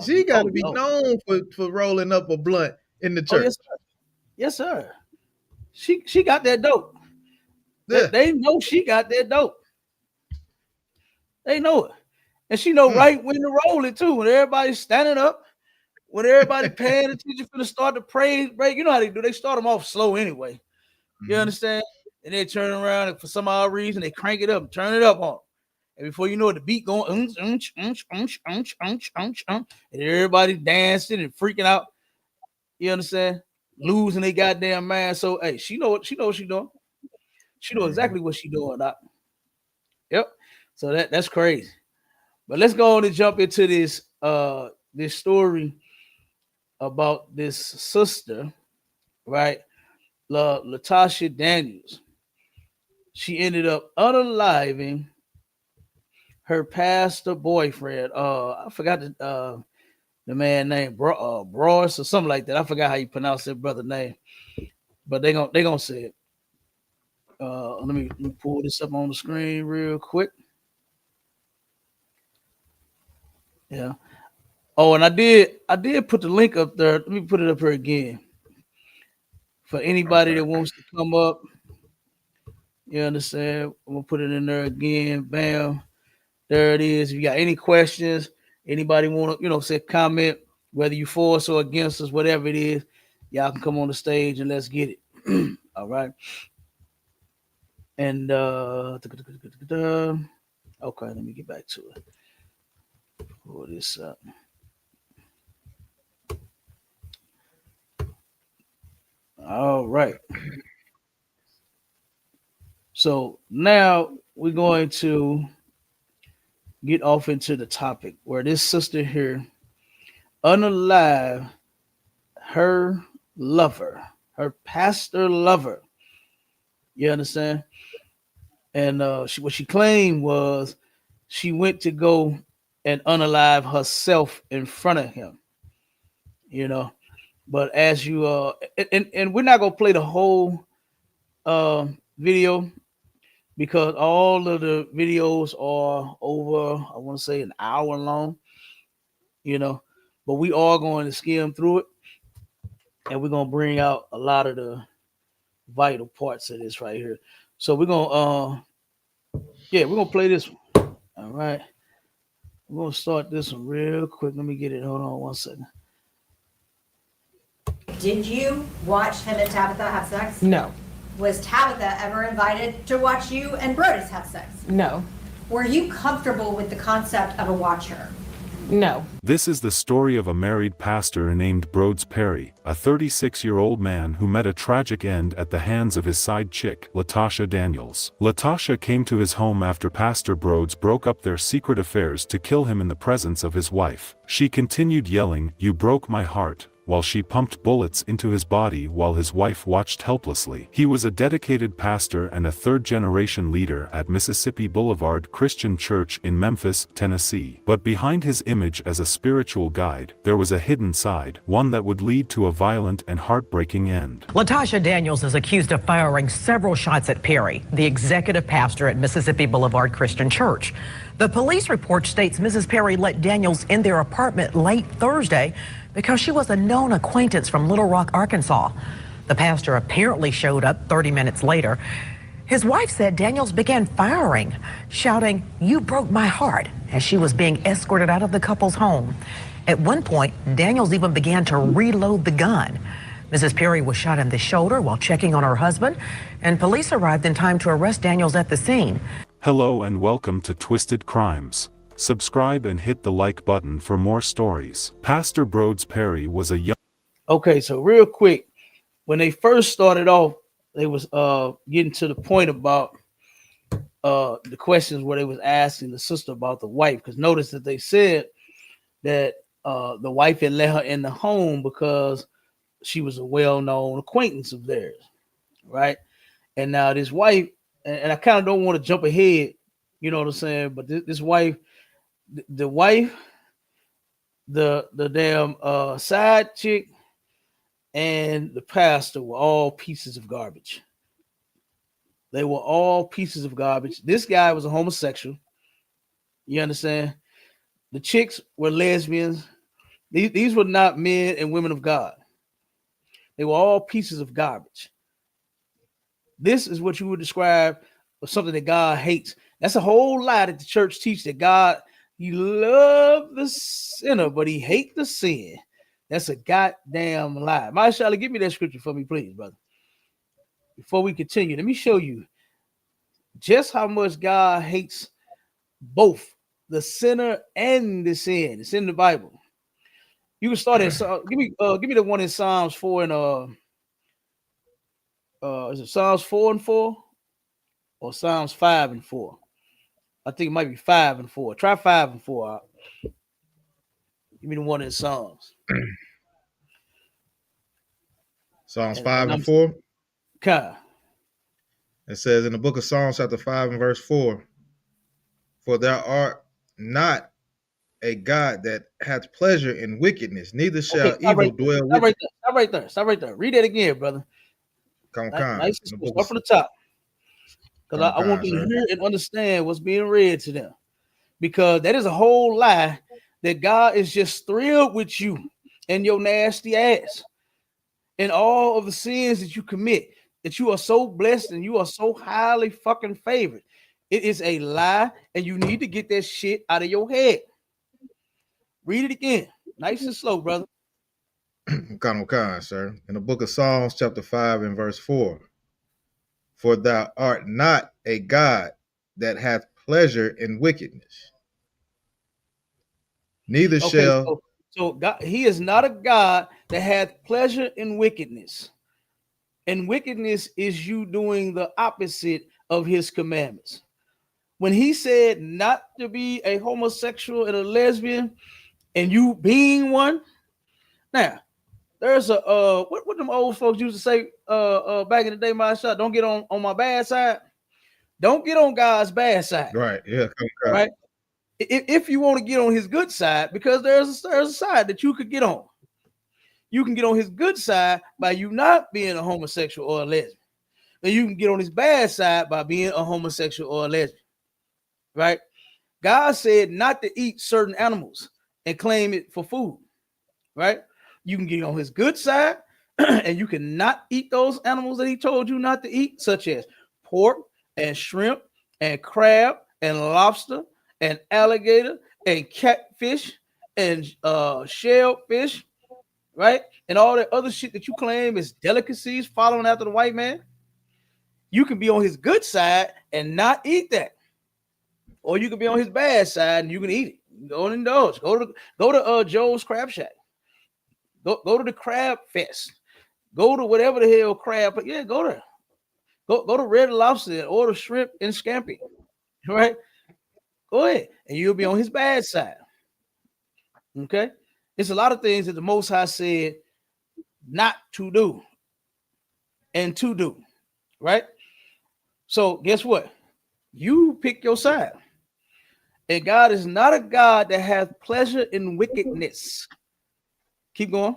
She got to be no. known for rolling up a blunt in the Oh, church. yes, sir. She got that dope. Yeah. They know she got that dope. They know it. And she know right when to roll it too. When everybody's standing up, when everybody paying attention for the start the praise break. You know how they do. They start them off slow anyway. You understand? And they turn around and for some odd reason they crank it up and turn it up on. And before you know it, the beat going and everybody dancing and freaking out. You understand? Losing their goddamn mind. So hey, she know what she's doing. She know exactly what she's doing. Yep. So that's crazy. But let's go on and jump into this story about this sister, right? Latasha Daniels. She ended up unaliving her pastor boyfriend. I forgot the man name, Bross or something like that. I forgot how you pronounce that brother name, but they gonna say it. Let me pull this up on the screen real quick. Yeah. Oh, and I did put the link up there. Let me put it up here again for anybody that wants to come up. You understand? I'm gonna put it in there again. Bam. There it is. If you got any questions, anybody want to, say comment, whether you for us or against us, whatever it is, y'all can come on the stage and let's get it. All right. And okay, let me get back to it. Pull this up. All right. So now we're going to get off into the topic where this sister here unalive her lover, her pastor lover. You understand? And what she claimed was she went to go and unalive herself in front of him. But as you and we're not gonna play the whole video because all of the videos are over, I want to say an hour long, but we are going to skim through it and we're going to bring out a lot of the vital parts of this right here. So we're going to play this one. All right. We're going to start this one real quick. Let me get it. Hold on one second. Did you watch him and Tabitha have sex? No. Was Tabitha ever invited to watch you and Brodus have sex? No. Were you comfortable with the concept of a watcher? No. This is the story of a married pastor named Brodus Perry, a 36-year-old man who met a tragic end at the hands of his side chick, Latasha Daniels. Latasha came to his home after Pastor Brodus broke up their secret affairs to kill him in the presence of his wife. She continued yelling, "You broke my heart," while she pumped bullets into his body while his wife watched helplessly. He was a dedicated pastor and a third-generation leader at Mississippi Boulevard Christian Church in Memphis, Tennessee. But behind his image as a spiritual guide, there was a hidden side, one that would lead to a violent and heartbreaking end. Latasha Daniels is accused of firing several shots at Perry, the executive pastor at Mississippi Boulevard Christian Church. The police report states Mrs. Perry let Daniels in their apartment late Thursday because she was a known acquaintance from Little Rock, Arkansas. The pastor apparently showed up 30 minutes later. His wife said Daniels began firing, shouting, "You broke my heart," as she was being escorted out of the couple's home. At one point, Daniels even began to reload the gun. Mrs. Perry was shot in the shoulder while checking on her husband, and police arrived in time to arrest Daniels at the scene. Hello and welcome to Twisted Crimes. Subscribe and hit the like button for more stories. Pastor Brodus Perry was a young... Okay, so real quick, when they first started off, they was getting to the point about the questions where they was asking the sister about the wife, because notice that they said that the wife had let her in the home because she was a well-known acquaintance of theirs, right? And now this wife, and I kind of don't want to jump ahead, you know what I'm saying? But this wife, the wife the damn side chick and the pastor were all pieces of garbage. They were all pieces of garbage. This guy was a homosexual. You understand? The chicks were lesbians. These were not men and women of God. They were all pieces of garbage. This is what you would describe as something that God hates. That's a whole lie that the church teaches, that God, he loves the sinner, but he hates the sin. That's a goddamn lie. Mashallah, give me that scripture for me, please, brother. Before we continue, let me show you just how much God hates both the sinner and the sin. It's in the Bible. You can start at give me the one in Psalms 4 and is it Psalms 4 and 4 or Psalms 5 and 4? I think it might be 5 and 4. Try 5 and 4 out. Give me the one in Psalms. Psalms 5 and 4. Okay. It says in the book of Psalms, chapter 5 and verse 4, for thou art not a God that hath pleasure in wickedness, neither shall evil dwell with thee. Stop right there. Read that again, brother. Nice. Start from the top. Because I want them to hear and understand what's being read to them. Because that is a whole lie that God is just thrilled with you and your nasty ass and all of the sins that you commit, that you are so blessed and you are so highly fucking favored. It is a lie, and you need to get that shit out of your head. Read it again. Nice and slow, brother. Sir. In the book of Psalms, chapter 5 and verse 4, for thou art not a God that hath pleasure in wickedness, neither shall. So God, he is not a God that hath pleasure in wickedness. And wickedness is you doing the opposite of his commandments. When he said not to be a homosexual and a lesbian, and you being one, now there's a what them old folks used to say back in the day, my shot, don't get on my bad side. Don't get on God's bad side. Right. Yeah. Right. If you want to get on his good side, because there's a side that you could get on. You can get on his good side by you not being a homosexual or a lesbian. And you can get on his bad side by being a homosexual or a lesbian. Right? God said not to eat certain animals and claim it for food. Right? You can get on his good side and you cannot eat those animals that he told you not to eat, such as pork and shrimp and crab and lobster and alligator and catfish and shellfish, right? And all that other shit that you claim is delicacies following after the white man. You can be on his good side and not eat that. Or you can be on his bad side and you can eat it. Go and indulge. Go to Joe's Crab Shack. Go to the Crab Fest. Go to whatever the hell crab. But yeah, go there. Go to Red Lobster and order shrimp and scampi. Right? Go ahead. And you'll be on his bad side. Okay? It's a lot of things that the Most High said not to do and to do. Right? So guess what? You pick your side. And God is not a God that has pleasure in wickedness. Keep going.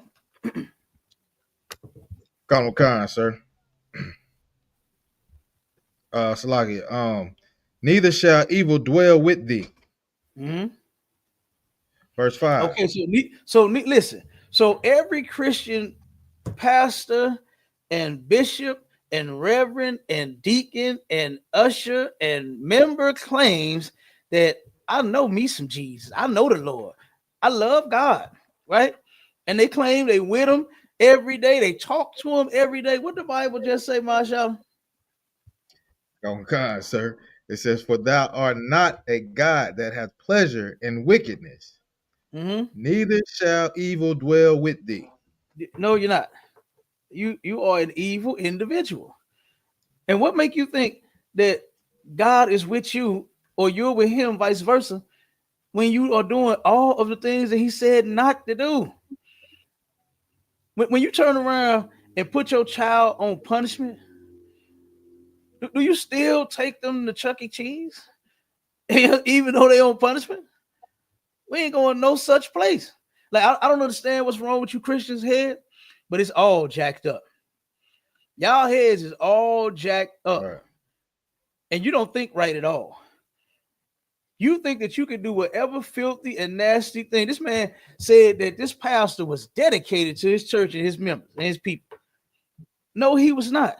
Sir. Salaki, neither shall evil dwell with thee. Mm-hmm. Verse 5. Okay, so listen. So every Christian pastor and bishop and reverend and deacon and usher and member claims that I know me some Jesus. I know the Lord. I love God, right? And they claim they with him every day. They talk to him every day. What the Bible just say, Mashallah? Sir. It says, for thou art not a God that hath pleasure in wickedness, neither shall evil dwell with thee. No, you're not. You are an evil individual. And what make you think that God is with you or you're with him, vice versa, when you are doing all of the things that he said not to do? When you turn around and put your child on punishment, do you still take them to Chuck E. Cheese? Even though they're on punishment? We ain't going no such place. Like, I don't understand what's wrong with you Christians' head, but it's all jacked up. Y'all heads is all jacked up. Right. And you don't think right at all. You think that you can do whatever filthy and nasty thing. This man said that this pastor was dedicated to his church and his members and his people. No, he was not.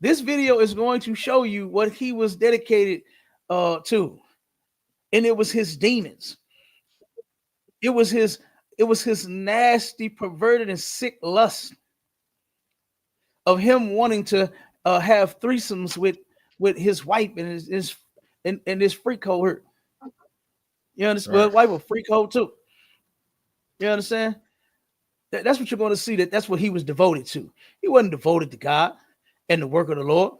This video is going to show you what he was dedicated to. And it was his demons. It was his nasty, perverted, and sick lust of him wanting to have threesomes with his wife and his freak cohort. You understand? Right. Wife a freak hoe too. You understand? That's what you're going to see. That's what he was devoted to. He wasn't devoted to God and the work of the Lord.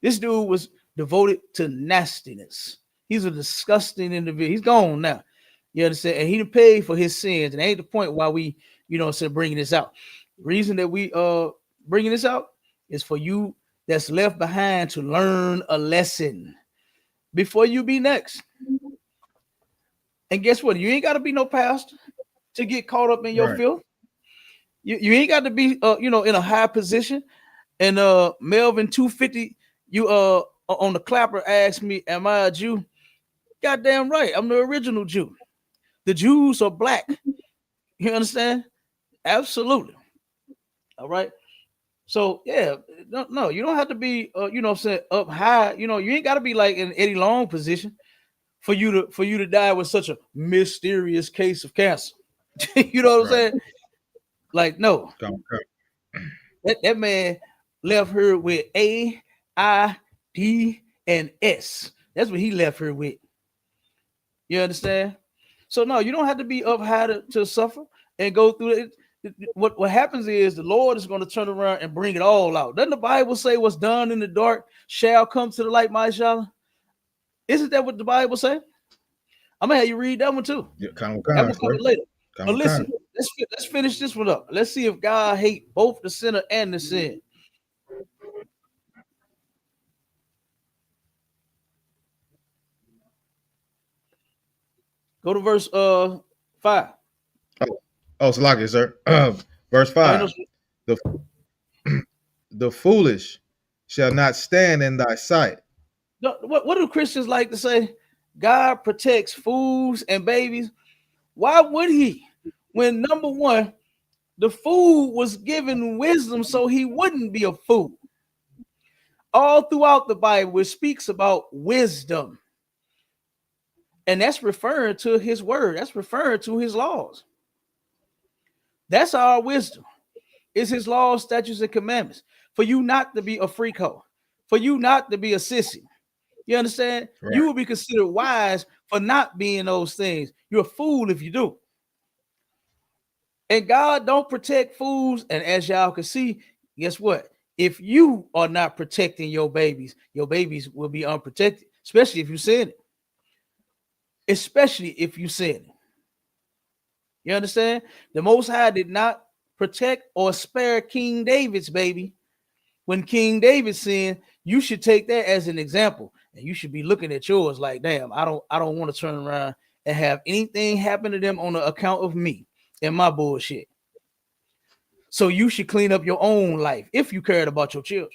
This dude was devoted to nastiness. He's a disgusting individual. He's gone now. You understand? And he didn't pay for his sins. And ain't the point why we, bringing this out. The reason that we bringing this out is for you that's left behind to learn a lesson before you be next. And guess what? You ain't got to be no pastor to get caught up in your filth. You ain't got to be in a high position. And Melvin 250, you on the clapper asked me, am I a Jew? Goddamn right, I'm the original Jew. The Jews are black. You understand? Absolutely. All right. So yeah, no, you don't have to be up high. You ain't got to be like in Eddie Long position for you to die with such a mysterious case of cancer. You know what I'm saying? Like, no. That man left her with A, I, D, and S. That's what he left her with. You understand? So no, you don't have to be up high to suffer and go through it. What happens is the Lord is going to turn around and bring it all out. Doesn't the Bible say what's done in the dark shall come to the light, my child? Isn't that what the Bible say? I'm gonna have you read that one too. Yeah, come later. But listen, let's finish this one up. Let's see if God hate both the sinner and the sin. Go to verse 5. Oh, Salaki, sir. Verse 5. The foolish shall not stand in thy sight. What do Christians like to say? God protects fools and babies. Why would he? When number one, the fool was given wisdom so he wouldn't be a fool. All throughout the Bible, it speaks about wisdom. And that's referring to his word. That's referring to his laws. That's our wisdom. It's his laws, statutes, and commandments. For you not to be a freak hoe. For you not to be a sissy. You understand? Right. You will be considered wise for not being those things. You're a fool if you do. And God don't protect fools. And as y'all can see, guess what? If you are not protecting your babies will be unprotected, especially if you sin it. Especially if you sin it. You understand? The Most High did not protect or spare King David's baby. When King David sinned, you should take that as an example. And you should be looking at yours like, damn, I don't want to turn around and have anything happen to them on the account of me and my bullshit. So you should clean up your own life if you cared about your children.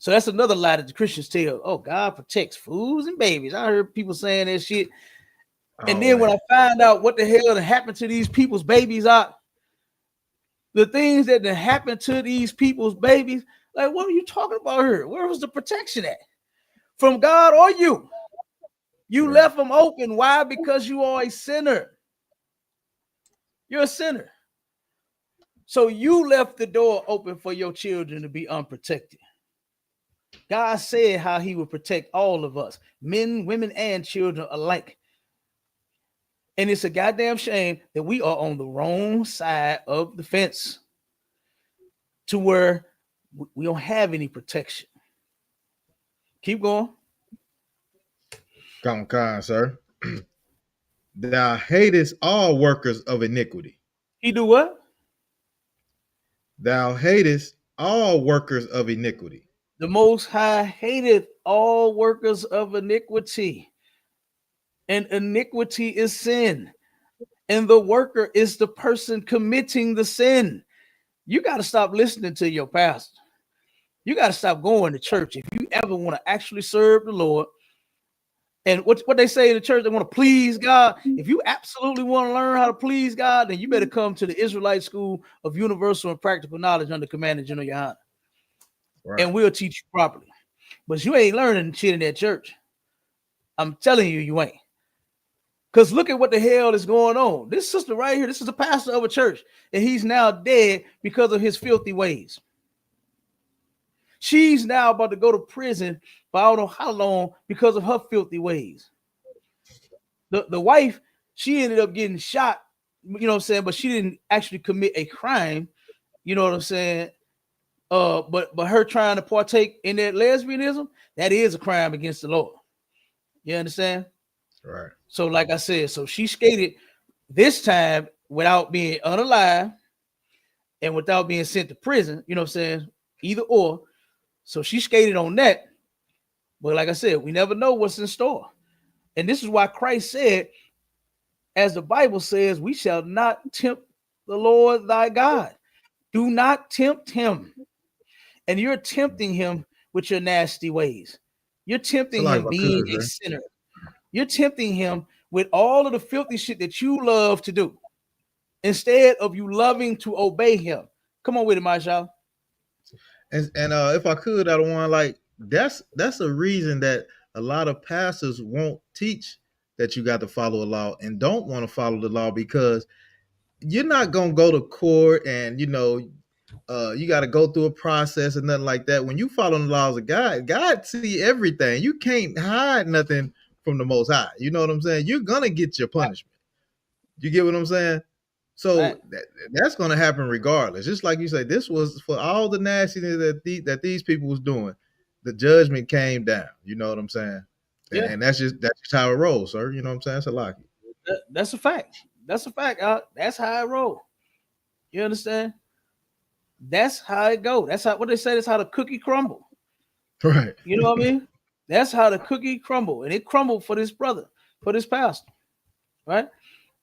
So that's another lie that the Christians tell. Oh, God protects fools and babies. I heard people saying that shit. And then when I find out what the hell happened to these people's babies, the things that happened to these people's babies, like, what are you talking about here? Where was the protection at? From God or you? You left them open. Why? Because you are a sinner. You're a sinner. So you left the door open for your children to be unprotected. God said how he would protect all of us, men, women, and children alike. And it's a goddamn shame that we are on the wrong side of the fence to where we don't have any protection. Keep going. Come on, sir. Thou hatest all workers of iniquity. He do what? Thou hatest all workers of iniquity. The Most High hated all workers of iniquity. And iniquity is sin. and the worker is the person committing the sin. You got to stop listening to your pastor. You got to stop going to church if you ever want to actually serve the Lord. And what they say in the church, they want to please God. If you absolutely want to learn how to please God, then you better come to the Israelite School of Universal and Practical Knowledge under Commander General YAHANNA. Right. And we'll teach you properly. But you ain't learning shit in that church. I'm telling you, you ain't. Because look at what the hell is going on. This sister right here, this is a pastor of a church, and he's now dead because of his filthy ways. She's now about to go to prison for I don't know how long because of her filthy ways. The wife, she ended up getting shot, you know what I'm saying, but she didn't actually commit a crime, you know what I'm saying? But her trying to partake in that lesbianism, that is a crime against the Lord. You understand? Right. So like I said, so she skated this time without being unalive and without being sent to prison, you know what I'm saying? Either or. So she skated on that. But like I said, we never know what's in store. And this is why Christ said, as the Bible says, we shall not tempt the Lord thy God. Do not tempt him. And you're tempting him with your nasty ways. You're tempting him being a sinner. You're tempting him with all of the filthy shit that you love to do instead of you loving to obey him. Come on with it, Marshall. And if I could, I don't want like that's a reason that a lot of pastors won't teach that you got to follow the law and don't want to follow the law because you're not gonna go to court and you got to go through a process and nothing like that. When you follow the laws of God, God see everything. You can't hide nothing from the Most High. You know what I'm saying? You're gonna get your punishment. You get what I'm saying? So that's going to happen regardless. Just like you say, this was for all the nastiness that these people was doing. The judgment came down. You know what I'm saying? Yeah. And that's just how it rolls, sir. You know what I'm saying? That's a lock. That's a fact. That's a fact. That's how it rolls. You understand? That's how it goes. That's how what they say. That's how the cookie crumble. Right. You know what I mean? That's how the cookie crumble, and it crumbled for this brother, for this pastor, right?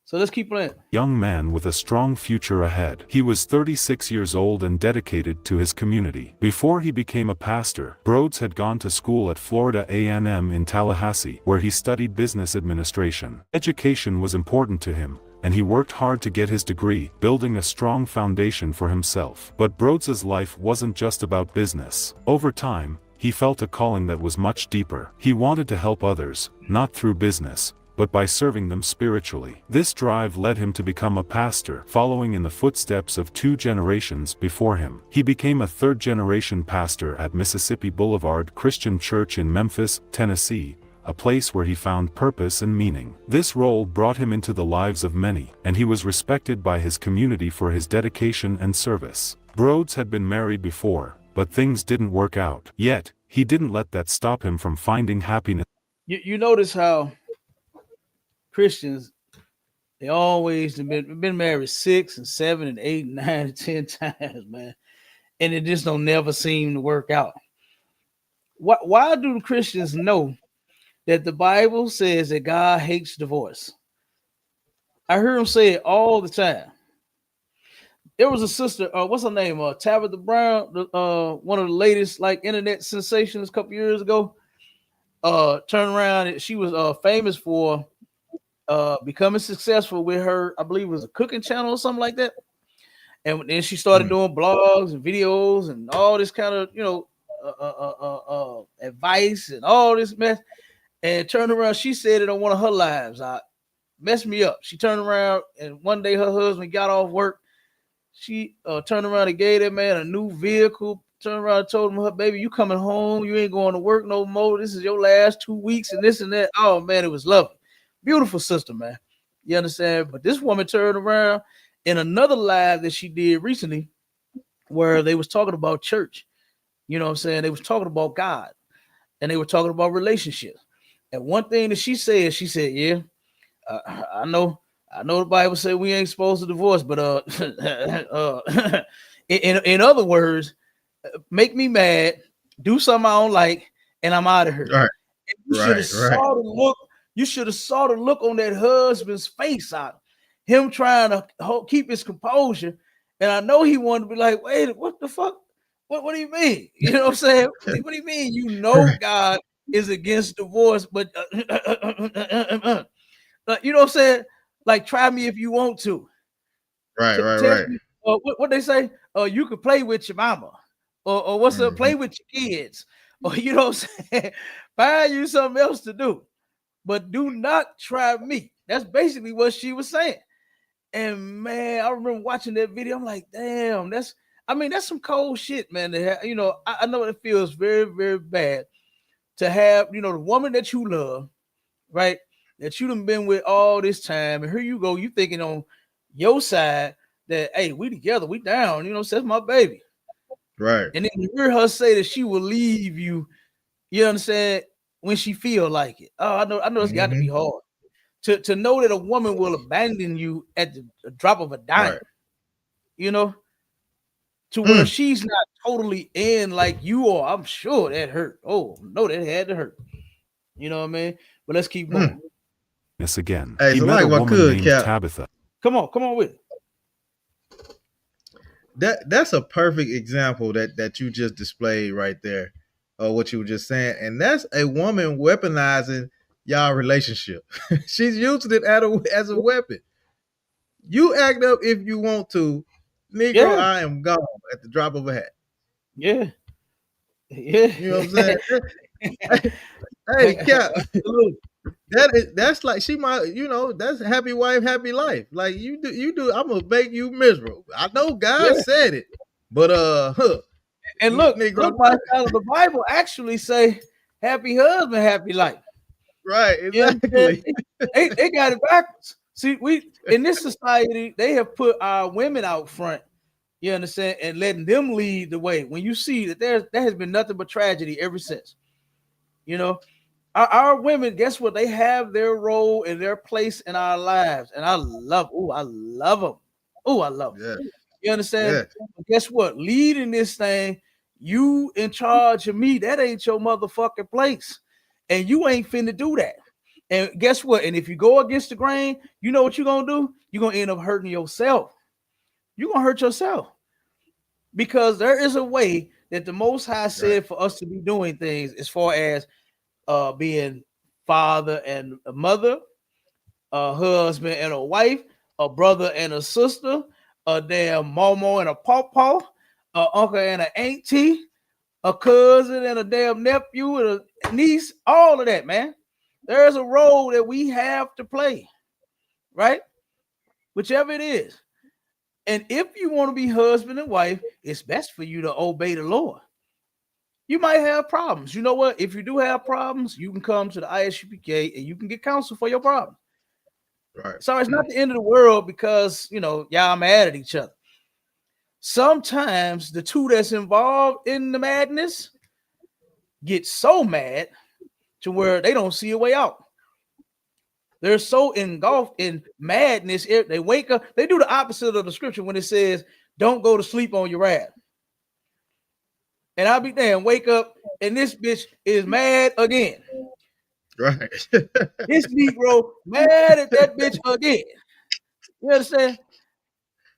So let's keep playing. Young man with a strong future ahead. He was 36 years old and dedicated to his community. Before he became a pastor, Broads had gone to school at Florida A&M in Tallahassee, where he studied business administration. Education was important to him, and he worked hard to get his degree, building a strong foundation for himself. But Broads's life wasn't just about business. Over time, he felt a calling that was much deeper. He wanted to help others, not through business, but by serving them spiritually. This drive led him to become a pastor, following in the footsteps of 2 generations before him. He became a 3rd-generation pastor at Mississippi Boulevard Christian Church in Memphis, Tennessee, a place where he found purpose and meaning. This role brought him into the lives of many, and he was respected by his community for his dedication and service. Broads had been married before, but things didn't work out. Yet, he didn't let that stop him from finding happiness. You notice how Christians, they always been married 6 and 7 and 8 and 9 and 10 times, man, and it just don't never seem to work out. Why do the Christians know that the Bible says that God hates divorce? I hear them say it all the time. There was a sister, what's her name? Tabitha Brown, one of the latest like internet sensations a couple years ago. Turned around, she was famous for becoming successful with her, I believe it was a cooking channel or something like that. And then she started doing blogs and videos and all this kind of, advice and all this mess. And turned around, she said it on one of her lives. Messed me up. She turned around and one day her husband got off work. She turned around and gave that man a new vehicle. Turned around and told him, her baby, you coming home. You ain't going to work no more. This is your last 2 weeks and this and that. Oh, man, it was lovely. Beautiful sister, man. You understand? But this woman turned around in another live that she did recently where they was talking about church. You know what I'm saying? They was talking about God and they were talking about relationships. And one thing that she said, yeah, I know the Bible said we ain't supposed to divorce, but in other words, make me mad, do something I don't like, and I'm out of here. Right. You should have saw the look. You should have saw the look on that husband's face out. him trying to keep his composure. And I know he wanted to be like, wait, what the fuck? What do you mean? You know what I'm saying? What do you mean? You know God is against divorce, but you know what I'm saying? Like, try me if you want to. Right. Me, what they say? You could play with your mama, or what's up? Play with your kids, or you know what I'm saying? Find you something else to do, but do not try me. That's basically what she was saying. And man, I remember watching that video. I'm like, damn, that's some cold shit, man. To have, you know, I know it feels very, very bad to have, you know, the woman that you love, right? That you done been with all this time, and here you go, you thinking on your side that, hey, we together, we down, you know, that's my baby. Right. And then you hear her say that she will leave you, you understand, when she feel like it. Oh, I know it's got to be hard. To know that a woman will abandon you at the drop of a dime, right. You know, to where she's not totally in like you are. I'm sure that hurt. Oh, no, that had to hurt. You know what I mean? But let's keep going. Yes, again. Hey, he so met like a woman named Tabitha. Come on with it. That's a perfect example that you just displayed right there, of what you were just saying. And that's a woman weaponizing y'all relationship. She's using it as a weapon. You act up if you want to, Negro. Yeah. I am gone at the drop of a hat. Yeah. You know what I'm saying? Hey, Cap. That's like she might, you know, that's happy wife, happy life. Like you do. I'm gonna make you miserable. I know God said it, but and look, my side of the Bible actually say happy husband, happy life. Right, exactly. They got it backwards. See, we in this society, they have put our women out front, you understand, and letting them lead the way. When you see that there has been nothing but tragedy ever since. You know, our women, guess what? They have their role and their place in our lives. And I love them. Oh, I love them. Yeah. You understand? Yeah. Guess what? Leading this thing, you in charge of me, that ain't your motherfucking place. And you ain't finna do that. And guess what? And if you go against the grain, you know what you're gonna do? You're gonna end up hurting yourself. You're gonna hurt yourself. Because there is a way that the Most High said for us to be doing things, as far as being father and a mother, a husband and a wife, a brother and a sister, a damn momo and a pawpaw, a uncle and an auntie, a cousin and a damn nephew and a niece, all of that, man. There's a role that we have to play, right? Whichever it is. And if you want to be husband and wife, it's best for you to obey the Lord. You might have problems. You know what? If you do have problems, you can come to the ISUPK and you can get counsel for your problem. Right. So it's not the end of the world because, you know, y'all mad at each other. Sometimes the two that's involved in the madness get so mad to where they don't see a way out. They're so engulfed in madness. They wake up. They do the opposite of the scripture when it says, don't go to sleep on your wrath. And I'll be damn, wake up, and this bitch is mad again. Right. This Negro mad at that bitch again. You understand?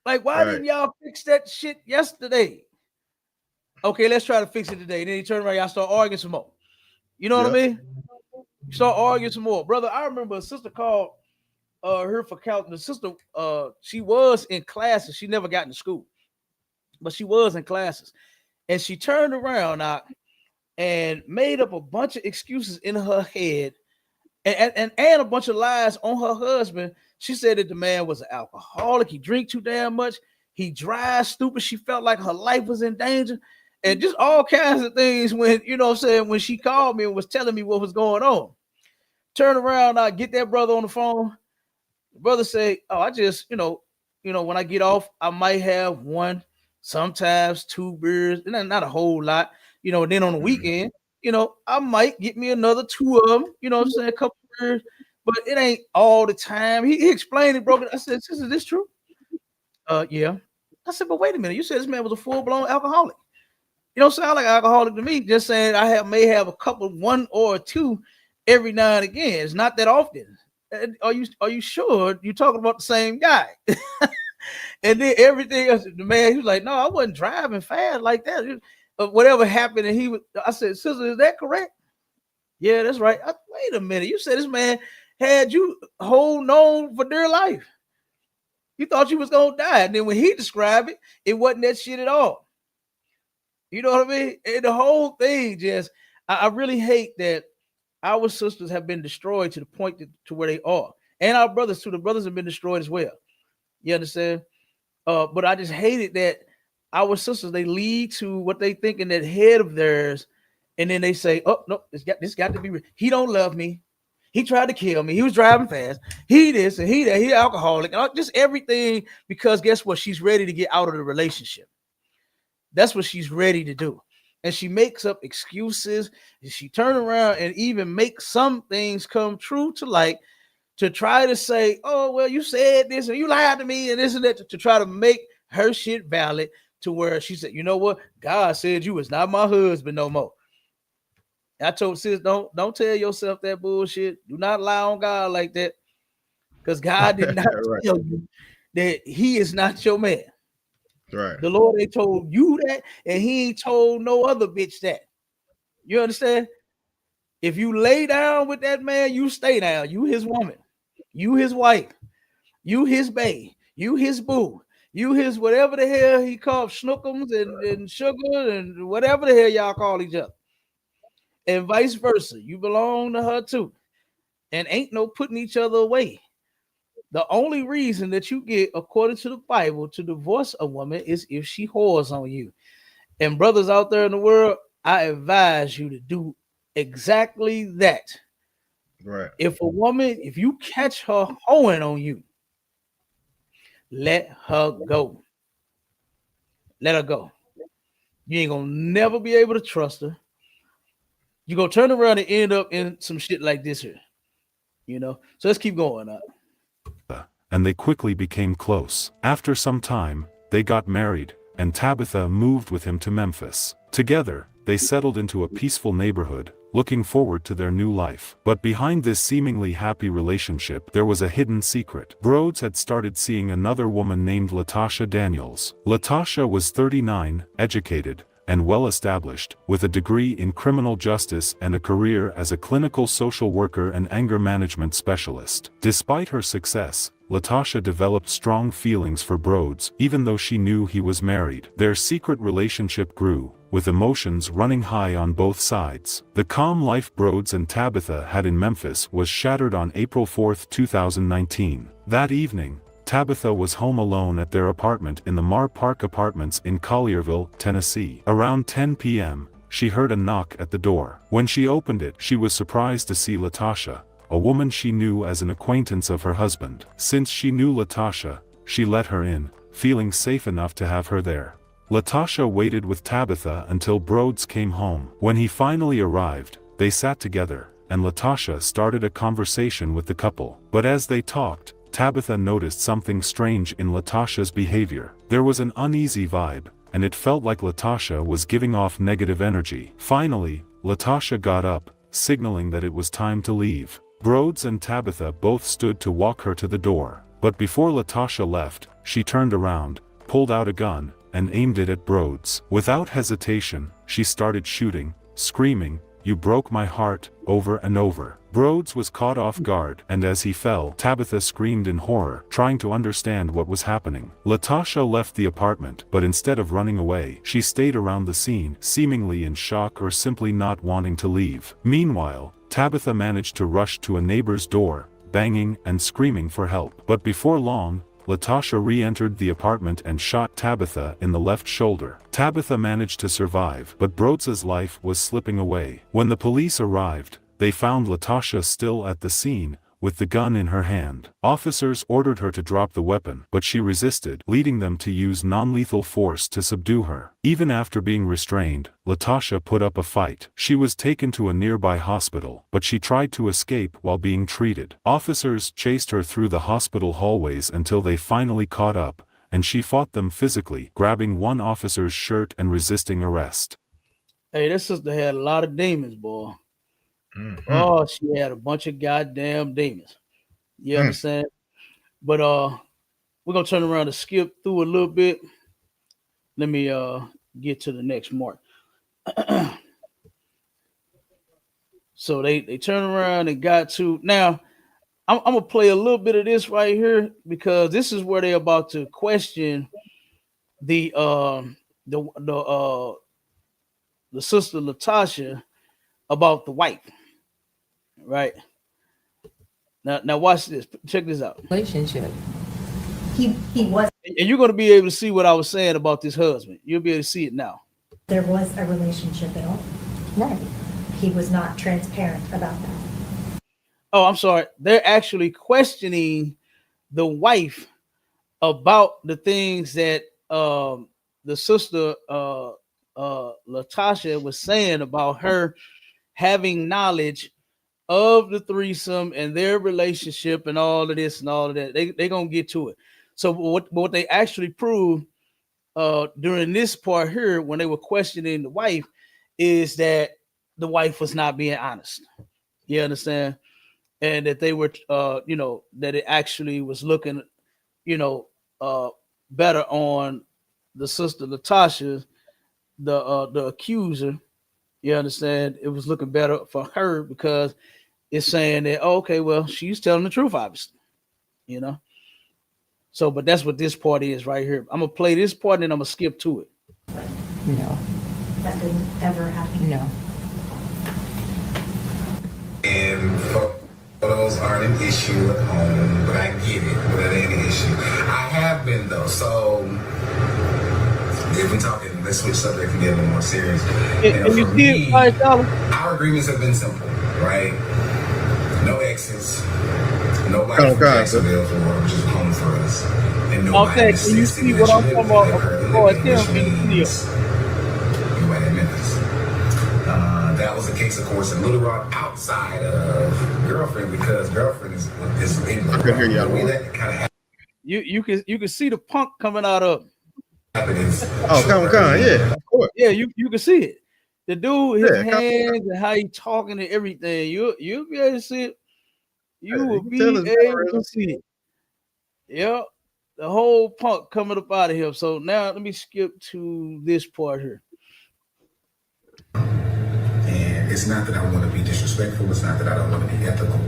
Like, why didn't y'all fix that shit yesterday? Okay, let's try to fix it today. Then you turn around, y'all start arguing some more. You know what I mean? You start arguing some more. Brother, I remember a sister called her for counting. The sister, she was in classes. She never got into school, but she was in classes. And she turned around now and made up a bunch of excuses in her head and a bunch of lies on her husband. She said that the man was an alcoholic. He drank too damn much. He drives stupid. She felt like her life was in danger. And just all kinds of things when, you know what I'm saying, when she called me and was telling me what was going on. Turn around, I get that brother on the phone. The brother say, oh, I just, you know, when I get off, I might have one, sometimes two beers, and not a whole lot, you know, and then on the weekend, you know, I might get me another two of them, you know what I'm saying, a couple beers, but it ain't all the time. He explained it, broken. I said, is this true? Yeah. I said, but wait a minute, you said this man was a full-blown alcoholic. You don't sound like an alcoholic to me. Just saying I may have a couple, one or two every now and again. It's not that often. Are you sure you talking about the same guy? And then everything else, the man, he was like, no, I wasn't driving fast like that. Whatever happened, and I said, sister, is that correct? Yeah, that's right. Wait a minute. You said this man had you holding on for dear life. You thought you was gonna die. And then when he described it, it wasn't that shit at all. You know what I mean? And the whole thing just, I really hate that our sisters have been destroyed to the point to where they are. And our brothers too. The brothers have been destroyed as well. You understand? But I just hated that our sisters, they lead to what they think in that head of theirs, and then they say, oh no, this got to be real. He don't love me. He tried to kill me. He was driving fast. He this and he that. He alcoholic. Just everything, because guess what? She's ready to get out of the relationship. That's what she's ready to do. And she makes up excuses. And she turn around and even makes some things come true to light, to try to say, oh, well, you said this and you lied to me and this and that, to try to make her shit valid, to where she said, you know what? God said you was not my husband no more. I told sis, don't tell yourself that bullshit. Do not lie on God like that, because God did not Right. tell you that he is not your man. Right. The Lord ain't told you that, and he ain't told no other bitch that. You understand? If you lay down with that man, you stay down. You his woman. You his wife. You his bae. You his boo. You his whatever the hell he called schnookums and sugar and whatever the hell y'all call each other. And vice versa. You belong to her too. And ain't no putting each other away. The only reason that you get, according to the Bible, to divorce a woman is if she whores on you. And brothers out there in the world, I advise you to do exactly that. Right. If you catch her hoeing on you, let her go. Let her go. You ain't gonna never be able to trust her. You're gonna turn around and end up in some shit like this here. You know? So let's keep going up. And they quickly became close. After some time, they got married, and Tabitha moved with him to Memphis. Together, they settled into a peaceful neighborhood, looking forward to their new life. But behind this seemingly happy relationship, there was a hidden secret. Rhodes had started seeing another woman named Latasha Daniels. Latasha was 39, educated, and well-established, with a degree in criminal justice and a career as a clinical social worker and anger management specialist. Despite her success, Latasha developed strong feelings for Rhodes, even though she knew he was married. Their secret relationship grew, with emotions running high on both sides. The calm life Rhodes and Tabitha had in Memphis was shattered on April 4, 2019. That evening, Tabitha was home alone at their apartment in the Mar Park Apartments in Collierville, Tennessee. Around 10 p.m., she heard a knock at the door. When she opened it, she was surprised to see Latasha, a woman she knew as an acquaintance of her husband. Since she knew Latasha, she let her in, feeling safe enough to have her there. Latasha waited with Tabitha until Rhodes came home. When he finally arrived, they sat together, and Latasha started a conversation with the couple. But as they talked, Tabitha noticed something strange in Latasha's behavior. There was an uneasy vibe, and it felt like Latasha was giving off negative energy. Finally, Latasha got up, signaling that it was time to leave. Rhodes and Tabitha both stood to walk her to the door. But before Latasha left, she turned around, pulled out a gun, and aimed it at Rhodes. Without hesitation, she started shooting, screaming, "You broke my heart," over and over. Rhodes was caught off guard, and as he fell, Tabitha screamed in horror, trying to understand what was happening. Latasha left the apartment, but instead of running away, she stayed around the scene, seemingly in shock or simply not wanting to leave. Meanwhile, Tabitha managed to rush to a neighbor's door, banging and screaming for help. But before long, Latasha re-entered the apartment and shot Tabitha in the left shoulder. Tabitha managed to survive, but Rhodes's life was slipping away. When the police arrived, they found Latasha still at the scene, with the gun in her hand. Officers ordered her to drop the weapon, but she resisted, leading them to use non-lethal force to subdue her. Even after being restrained, Latasha put up a fight. She was taken to a nearby hospital, but she tried to escape while being treated. Officers chased her through the hospital hallways until they finally caught up, and she fought them physically, grabbing one officer's shirt and resisting arrest. Hey, this sister had a lot of demons, boy. Mm-hmm. Oh, she had a bunch of goddamn demons. You understand? But we're gonna turn around and skip through a little bit. Let me get to the next mark. So they turn around and got to now. I'm gonna play a little bit of this right here because this is where they're about to question the the sister Latasha about the wife. Right now, watch this. Check this out. Relationship. He was. And you're gonna be able to see what I was saying about this husband. You'll be able to see it now. There was a relationship at all. Right. He was not transparent about that. Oh, I'm sorry. They're actually questioning the wife about the things that the sister Latasha was saying about her having knowledge of the threesome and their relationship and all of this and all of that. They're gonna get to it. So what they actually proved during this part here when they were questioning the wife is that the wife was not being honest. You understand? And that they were that it actually was looking better on the sister Latasha, the accuser. You understand? It was looking better for her because it's saying that, oh, okay, well, she's telling the truth, obviously. So, but that's what this part is right here. I'm gonna play this part and then I'm gonna skip to it. No. That didn't ever happen. No. And photos aren't an issue at home, but I get it, but it ain't an issue. I have been though, so if we're talking, let's switch subject and get a little more serious. For me, our agreements have been simple, right? No exes, nobody from Jacksonville for work, which is home for us. And nobody in the can you see what I'm talking about? That was the case, of course, in Little Rock, outside of girlfriend, because girlfriend is in Little Rock. We let it kind of happen. You can see the punk coming out of. Oh, come on, yeah, of course. Yeah, you can see it. The dude, his hands and how he talking and everything. You'll be able to see it. You will be able to see it. Yep, the whole punk coming up out of here. So now let me skip to this part here. It's not that I want to be disrespectful. It's not that I don't want to be ethical,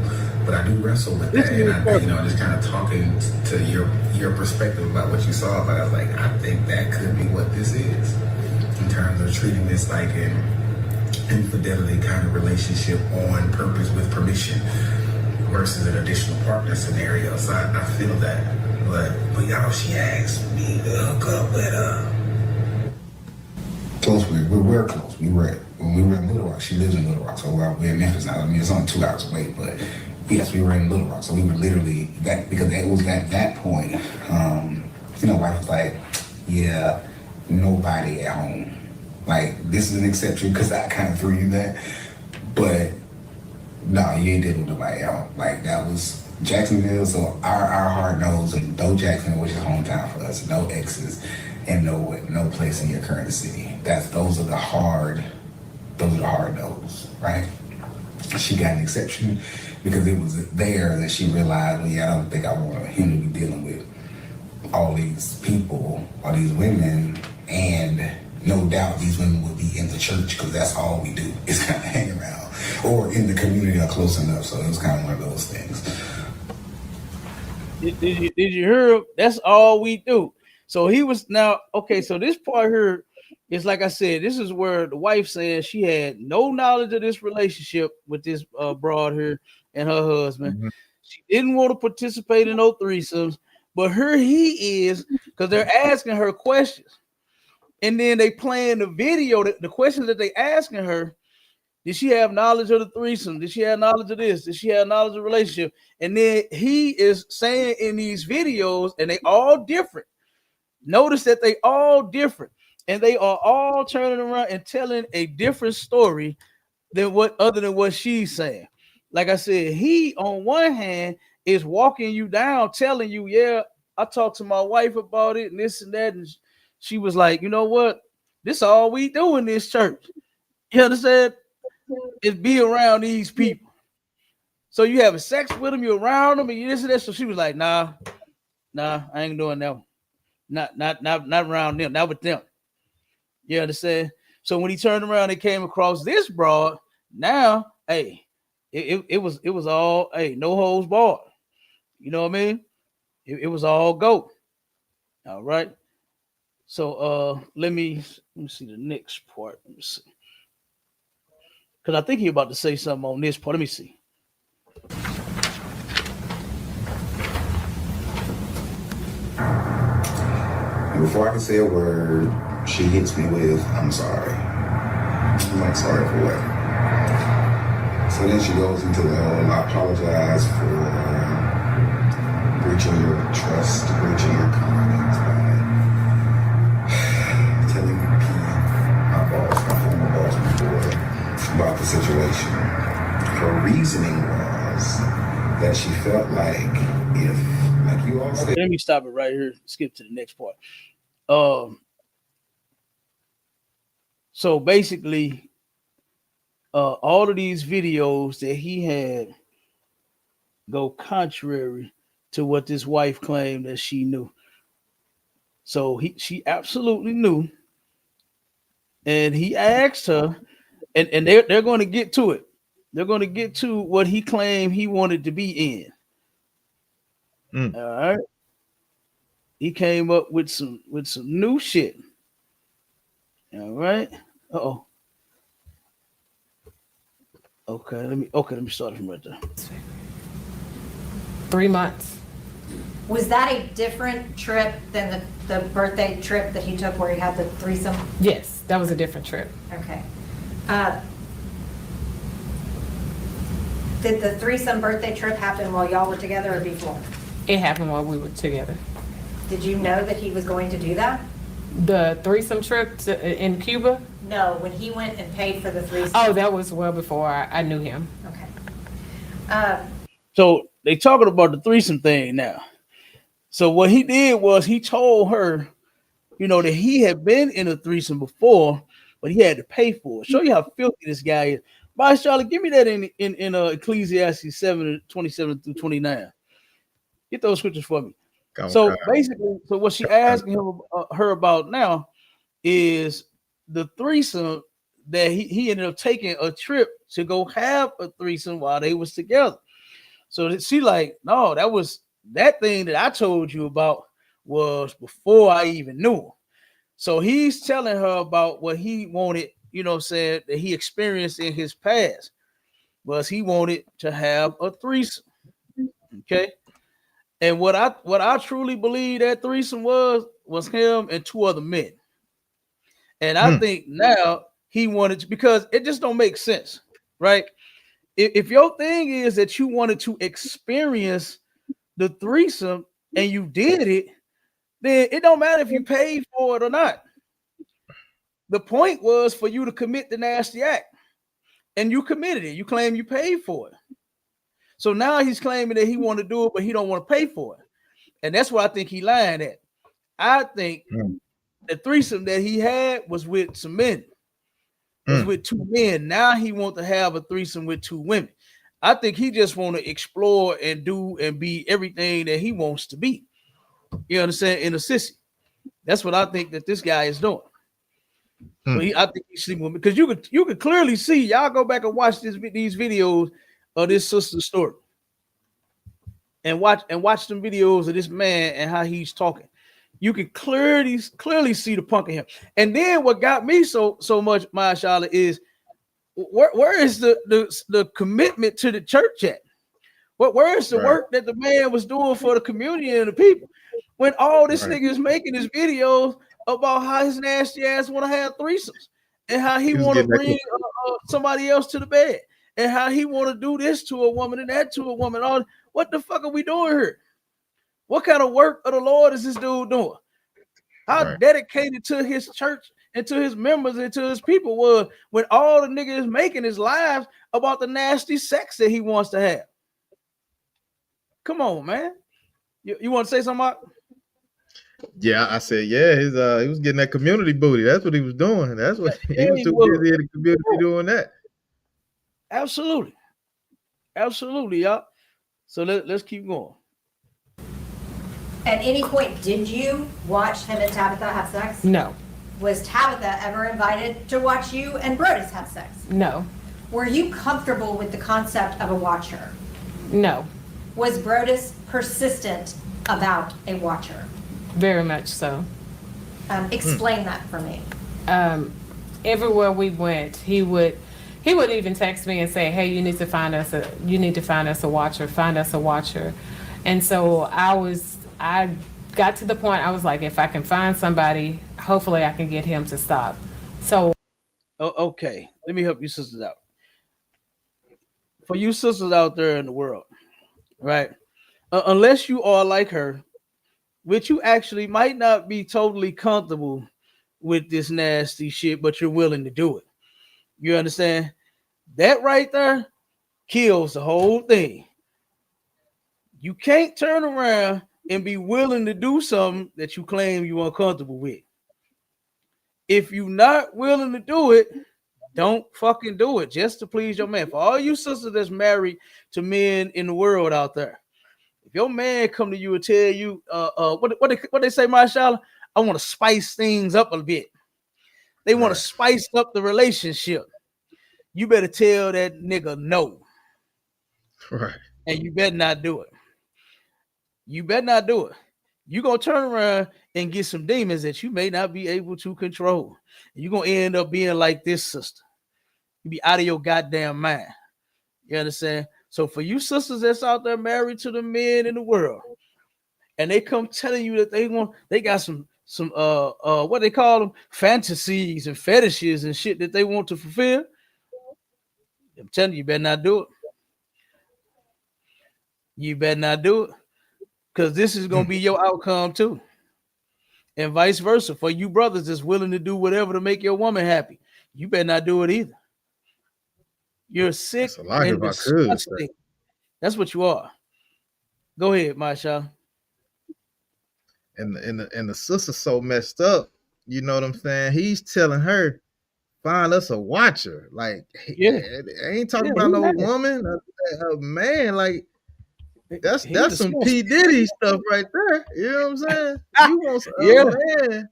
but I do wrestle with that. And I just kind of talking to your perspective about what you saw. But I was like, I think that could be what this is in terms of treating this like an infidelity kind of relationship on purpose with permission versus an additional partner scenario. So I feel that. But y'all, she asked me to hook up with close. We're close. When we were in Little Rock, she lives in Little Rock, so we're in Memphis now. I mean, it's only 2 hours away, but yes, we were in Little Rock, so we were literally because it was at that point. Wife was like, "Yeah, nobody at home. Like this is an exception because I kind of threw you that, but no, you ain't dealing with nobody at home. Like that was Jacksonville, so our heart knows, and though Jacksonville, which is hometown for us, no exes, and no place in your current city. Those are the hard no's, right? She got an exception because it was there that she realized, well, yeah, I don't think I want him to be dealing with all these people, all these women, and no doubt these women would be in the church because that's all we do is kind of hang around, or in the community or close enough. So it was kind of one of those things. Did you hear? That's all we do. So he was now okay. So this part here is like I said. This is where the wife saying she had no knowledge of this relationship with this broad here and her husband. Mm-hmm. She didn't want to participate in no threesomes, but here he is because they're asking her questions, and then they playing the video. The questions that they asking her. Did she have knowledge of the threesome? Did she have knowledge of this? Did she have knowledge of the relationship? And then he is saying in these videos, and they all different. Notice that they all different, and they are all turning around and telling a different story than what she's saying. Like I said, he on one hand is walking you down, telling you, yeah, I talked to my wife about it and this and that, and she was like, you know what? This all we do in this church. You understand? Is be around these people. So you having sex with him, you around him, and you this and that. So she was like, nah, I ain't doing that one. Not around them, not with them. You understand? So when he turned around and came across this broad, now, hey, it was all, hey, no holds barred. You know what I mean? It was all go. All right. So let me see the next part. Let me see. Because I think he's about to say something on this part. Let me see. Before I can say a word, she hits me with, I'm sorry. I'm like, sorry for what? So then she goes into the whole, I apologize for breaching your trust, breaching your confidence by telling my boss, my former boss before, about the situation. Her reasoning was that she felt like if, like you all said. Okay, let me stop it right here. Skip to the next part. So basically, all of these videos that he had go contrary to what this wife claimed that she knew. So she absolutely knew, and he asked her, and they're going to get to it. They're going to get to what he claimed he wanted to be in. All right. He came up with some new shit. All right. Uh-oh. Okay, let me start from right there. 3 months. Was that a different trip than the birthday trip that he took where he had the threesome? Yes, that was a different trip. Okay. Did the threesome birthday trip happen while y'all were together or before? It happened while we were together. Did you know that he was going to do that? The threesome trip in Cuba? No, when he went and paid for the threesome. Oh, that was well before I knew him. Okay. So they talking about the threesome thing now. So what he did was he told her, that he had been in a threesome before, but he had to pay for it. Show you how filthy this guy is. Bye, Charlotte, give me that in Ecclesiastes 7:27-29. Get those scriptures for me. So basically, what she asking her about now is the threesome that he ended up taking a trip to go have a threesome while they was together. So she like, no, that thing that I told you about was before I even knew him. So he's telling her about what he wanted, said that he experienced in his past was he wanted to have a threesome. Okay. And what I truly believe that threesome was him and two other men. And I think now he wanted to, because it just don't make sense, right? If your thing is that you wanted to experience the threesome and you did it, then it don't matter if you paid for it or not. The point was for you to commit the nasty act, and you committed it. You claim you paid for it. So now he's claiming that he want to do it, but he don't want to pay for it. And that's what I think he lying at. I think the threesome that he had was with some men. Was with two men. Now he wants to have a threesome with two women. I think he just want to explore and do and be everything that he wants to be. You understand? In a sissy. That's what I think that this guy is doing. So I think he's sleeping with me, because you could clearly see. Y'all go back and watch these videos of this sister's story, and watch them videos of this man and how he's talking. You can clearly see the punk in him. And then what got me so much, my Charlotte, is where is the commitment to the church at? Where is the work that the man was doing for the community and the people? When all this nigga is making his videos about how his nasty ass want to have threesomes and how he want to bring somebody else to the bed and how he want to do this to a woman and that to a woman. All what the fuck are we doing here? What kind of work of the Lord is this dude doing? How dedicated to his church and to his members and to his people was when all the nigga is making his lives about the nasty sex that he wants to have. Come on, man. You want to say something, Mark? Yeah, I said, he was getting that community booty. That's what he was doing. That's what he was too busy in the community doing that. Absolutely. Absolutely, y'all. So let's keep going. At any point, did you watch him and Tabitha have sex? No. Was Tabitha ever invited to watch you and Brodus have sex? No. Were you comfortable with the concept of a watcher? No. Was Brodus persistent about a watcher? Very much so. Explain that for me. Everywhere we went, he would even text me and say, "Hey, you need to find us a watcher. Find us a watcher." And so I got to the point I was like, if I can find somebody, hopefully I can get him to stop. So okay, let me help you sisters out. For you sisters out there in the world, right? Unless you are like her, which you actually might not be totally comfortable with this nasty shit, but you're willing to do it. You understand? That right there kills the whole thing. You can't turn around and be willing to do something that you claim you're uncomfortable with. If you're not willing to do it, don't fucking do it just to please your man. For all you sisters that's married to men in the world out there, if your man come to you and tell you, what they say, Mashallah, I want to spice things up a bit. They want to spice up the relationship. You better tell that nigga no. Right. And you better not do it. You better not do it. You're going to turn around and get some demons that you may not be able to control. You're going to end up being like this sister. You be out of your goddamn mind. You understand? So for you sisters that's out there married to the men in the world, and they come telling you that they got some what they call them, fantasies and fetishes and shit that they want to fulfill, I'm telling you, you better not do it. You better not do it. Because this is going to be your outcome too. And vice versa. For you brothers that's willing to do whatever to make your woman happy, you better not do it either. You're sick and disgusting. That's what you are. Go ahead, Masha. And the sister's so messed up. You know what I'm saying? He's telling her, find us a watcher. Like, yeah, I ain't talking about no woman, a man. Like, that's some P. Diddy stuff right there. You know what I'm saying? You want a man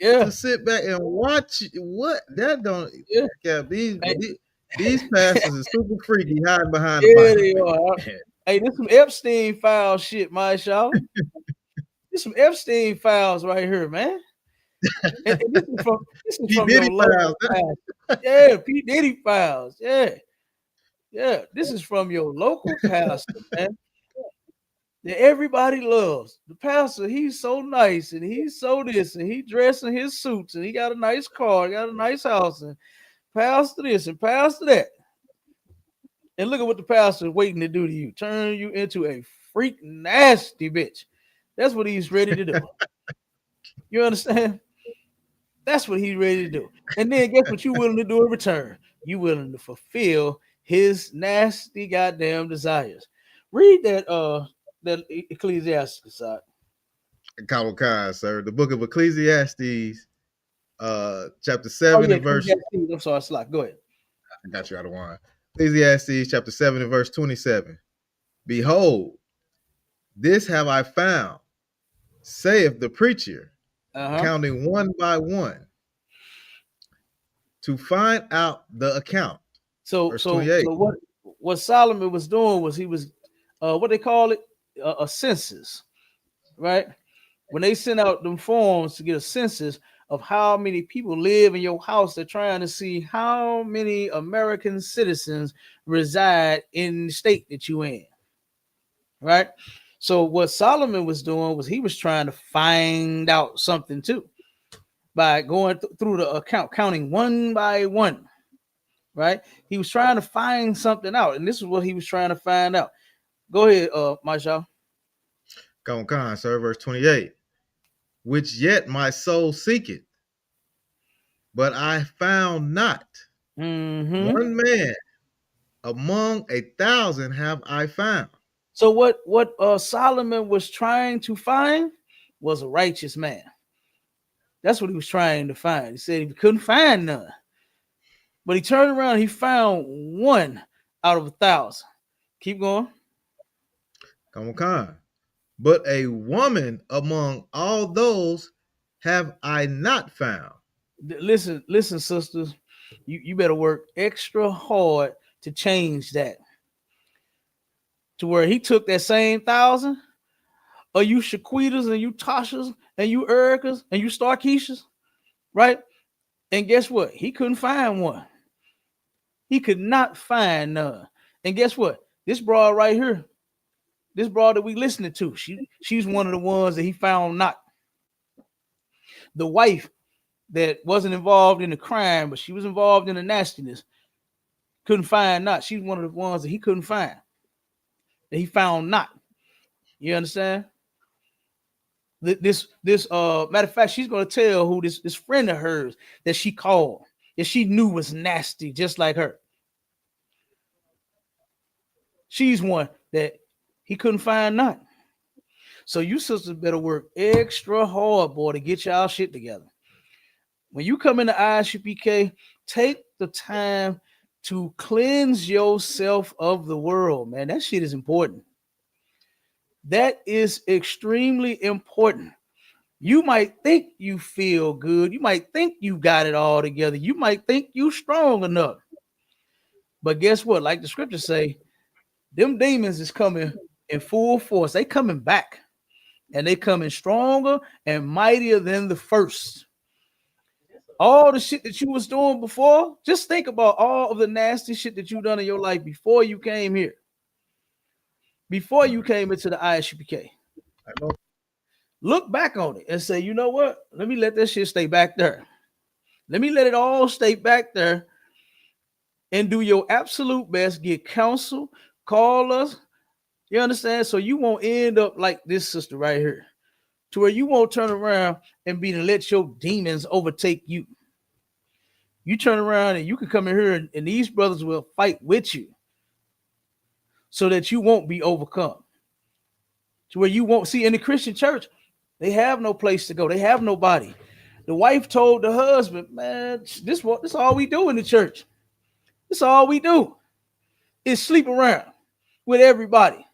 to sit back and watch what that don't. Yeah, these pastors are super freaky, hiding behind the Bible. They are. Hey, this some Epstein file shit, Masha. This some Epstein files right here, man. And this is from your local files. Yeah, P. Diddy files. Yeah. This is from your local pastor, man. That everybody loves. The pastor, he's so nice and he's so this and he dressed in his suits and he got a nice car, got a nice house, and pastor this and pastor that. And look at what the pastor is waiting to do to you. Turn you into a freak nasty bitch. That's what he's ready to do. You understand? That's what he's ready to do. And then guess what you willing to do in return? You willing to fulfill his nasty goddamn desires. Read that Ecclesiastes side. Kawakai, sir. The book of Ecclesiastes, chapter 7 and verse. I'm sorry, Slack. Go ahead. I got you out of line. Ecclesiastes chapter 7 and verse 27. Behold, this have I found, saith the preacher, counting one by one, to find out the account. So what Solomon was doing was he was what they call it, a census, right? When they send out them forms to get a census of how many people live in your house, they're trying to see how many American citizens reside in the state that you in, right? So what Solomon was doing was he was trying to find out something too by going through the account, counting one by one, right? He was trying to find something out, and this is what he was trying to find out. Go ahead, Masha. Go on, sir. Verse 28. Which yet my soul seeketh, but I found not. One man among 1,000 have I found. So what Solomon was trying to find was a righteous man. That's what he was trying to find. He said he couldn't find none. But he turned around, he found one out of 1,000. Keep going. Come on. But a woman among all those have I not found. Listen, sisters. You better work extra hard to change that. To where he took that same 1,000, or you Shaquitas and you Tashas and you Ericas and you Starkeishas, right? And guess what? He couldn't find one. He could not find none. And guess what? This broad right here, this broad that we listening to, she's one of the ones that he found not. The wife that wasn't involved in the crime, but she was involved in the nastiness, couldn't find not. She's one of the ones that he couldn't find, that he found not. You understand? This matter of fact, she's gonna tell who this friend of hers that she called, that she knew was nasty, just like her. She's one that he couldn't find not. So you sisters better work extra hard, boy, to get y'all shit together. When you come into ISUPK, take the time to cleanse yourself of the world, man. That shit is important. That is extremely important. You might think you feel good. You might think you got it all together. You might think you strong enough. But guess what? Like the scriptures say, them demons is coming in full force. They coming back. And they coming stronger and mightier than the first. All the shit that you was doing before, just think about all of the nasty shit that you done in your life before you came here. Before you came into the ISUPK. Look back on it and say, you know what? Let me let that shit stay back there. Let me let it all stay back there and do your absolute best. Get counsel, call us. You understand? So you won't end up like this sister right here, to where you won't turn around and be to let your demons overtake you. You turn around and you can come in here and these brothers will fight with you so that you won't be overcome. To where you won't see in the Christian church, they have no place to go. They have nobody. The wife told the husband, man, this all we do in the church. This all we do is sleep around with everybody.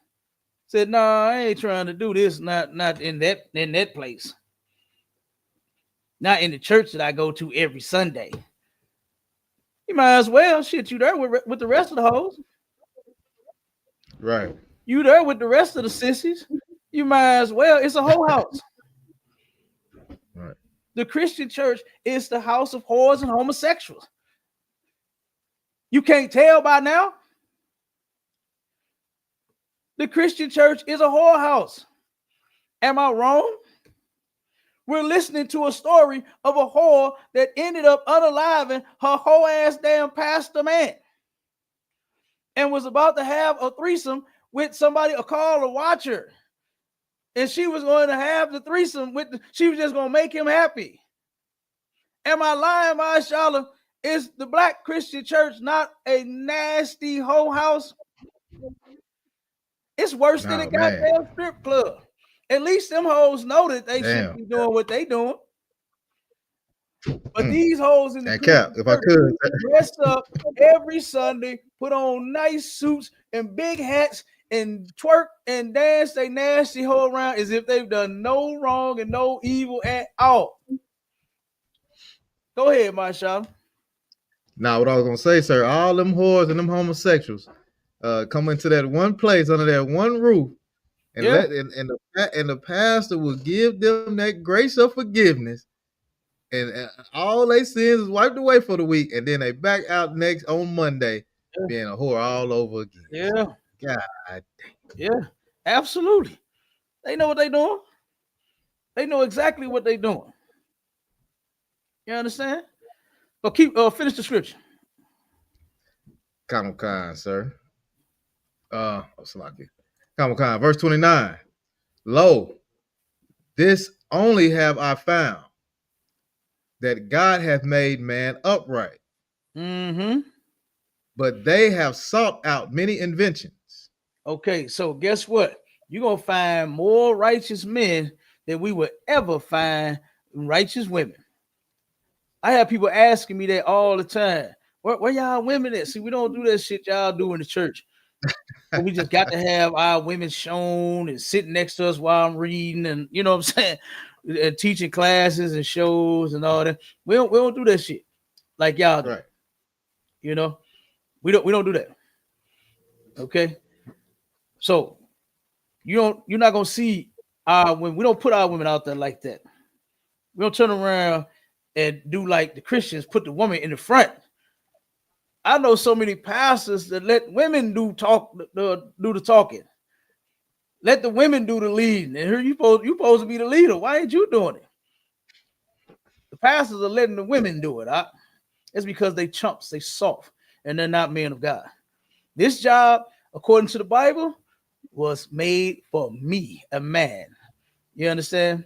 Said, no, I ain't trying to do this. Not in that place. Not in the church that I go to every Sunday. You might as well shit you there with the rest of the hoes. Right. You there with the rest of the sissies. You might as well. It's a whole house. Right. The Christian church is the house of whores and homosexuals. You can't tell by now. The Christian church is a whorehouse. Am I wrong? We're listening to a story of a whore that ended up unaliving her whole ass damn pastor man and was about to have a threesome with somebody, a caller watcher. And she was going to have the threesome she was just going to make him happy. Am I lying, my Shala? Is the Black Christian church not a nasty hoe house? It's worse than a goddamn strip club. At least them hoes know that they shouldn't be doing what they doing. But these hoes in the Cap, if I could, dress up every Sunday, put on nice suits and big hats and twerk and dance they nasty hoe around as if they've done no wrong and no evil at all. Go ahead, my shop. Now, what I was gonna say, sir, all them whores and them homosexuals come into that one place under that one roof, and the pastor will give them that grace of forgiveness, and all they sins is wiped away for the week, and then they back out next on Monday, being a whore all over again. Yeah. God damn. Yeah, absolutely. They know what they doing. They know exactly what they doing. You understand? But finish the scripture. Khan, sir. Salaki. Khan, verse 29. Lo, this only have I found, that God hath made man upright. Mm-hmm. But they have sought out many inventions. Okay, so guess what? You're going to find more righteous men than we would ever find righteous women. I have people asking me that all the time. Where y'all women at? See, we don't do that shit y'all do in the church. But we just got to have our women shown and sitting next to us while I'm reading, and you know what I'm saying, and teaching classes and shows and all that. We don't do that shit like y'all do. Right. You know, we don't do that. Okay, so you're not gonna see when we don't put our women out there like that. We don't turn around and do like the Christians, put the woman in the front. I know so many pastors that let women do the talking. Let the women do the leading. And here you supposed to be the leader. Why ain't you doing it? The pastors are letting the women do it. It's because they chumps, they soft, and they're not men of God. This job, according to the Bible, was made for me, a man. You understand?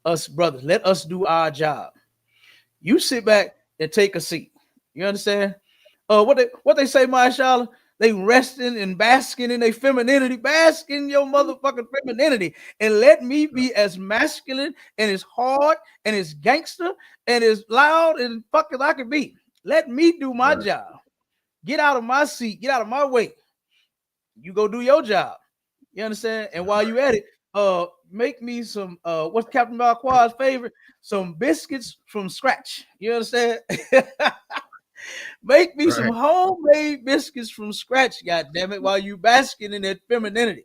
Us brothers, let us do our job. You sit back and take a seat. You understand? What they say, Mashallah, they resting and basking in their femininity, basking your motherfucking femininity, and let me be as masculine and as hard and as gangster and as loud and fucking I can be. Let me do my job. Get out of my seat. Get out of my way. You go do your job. You understand? And while you at it, make me some what's Captain Malqua's favorite? Some biscuits from scratch. You understand? Make me some homemade biscuits from scratch, goddamn it, while you basking in that femininity.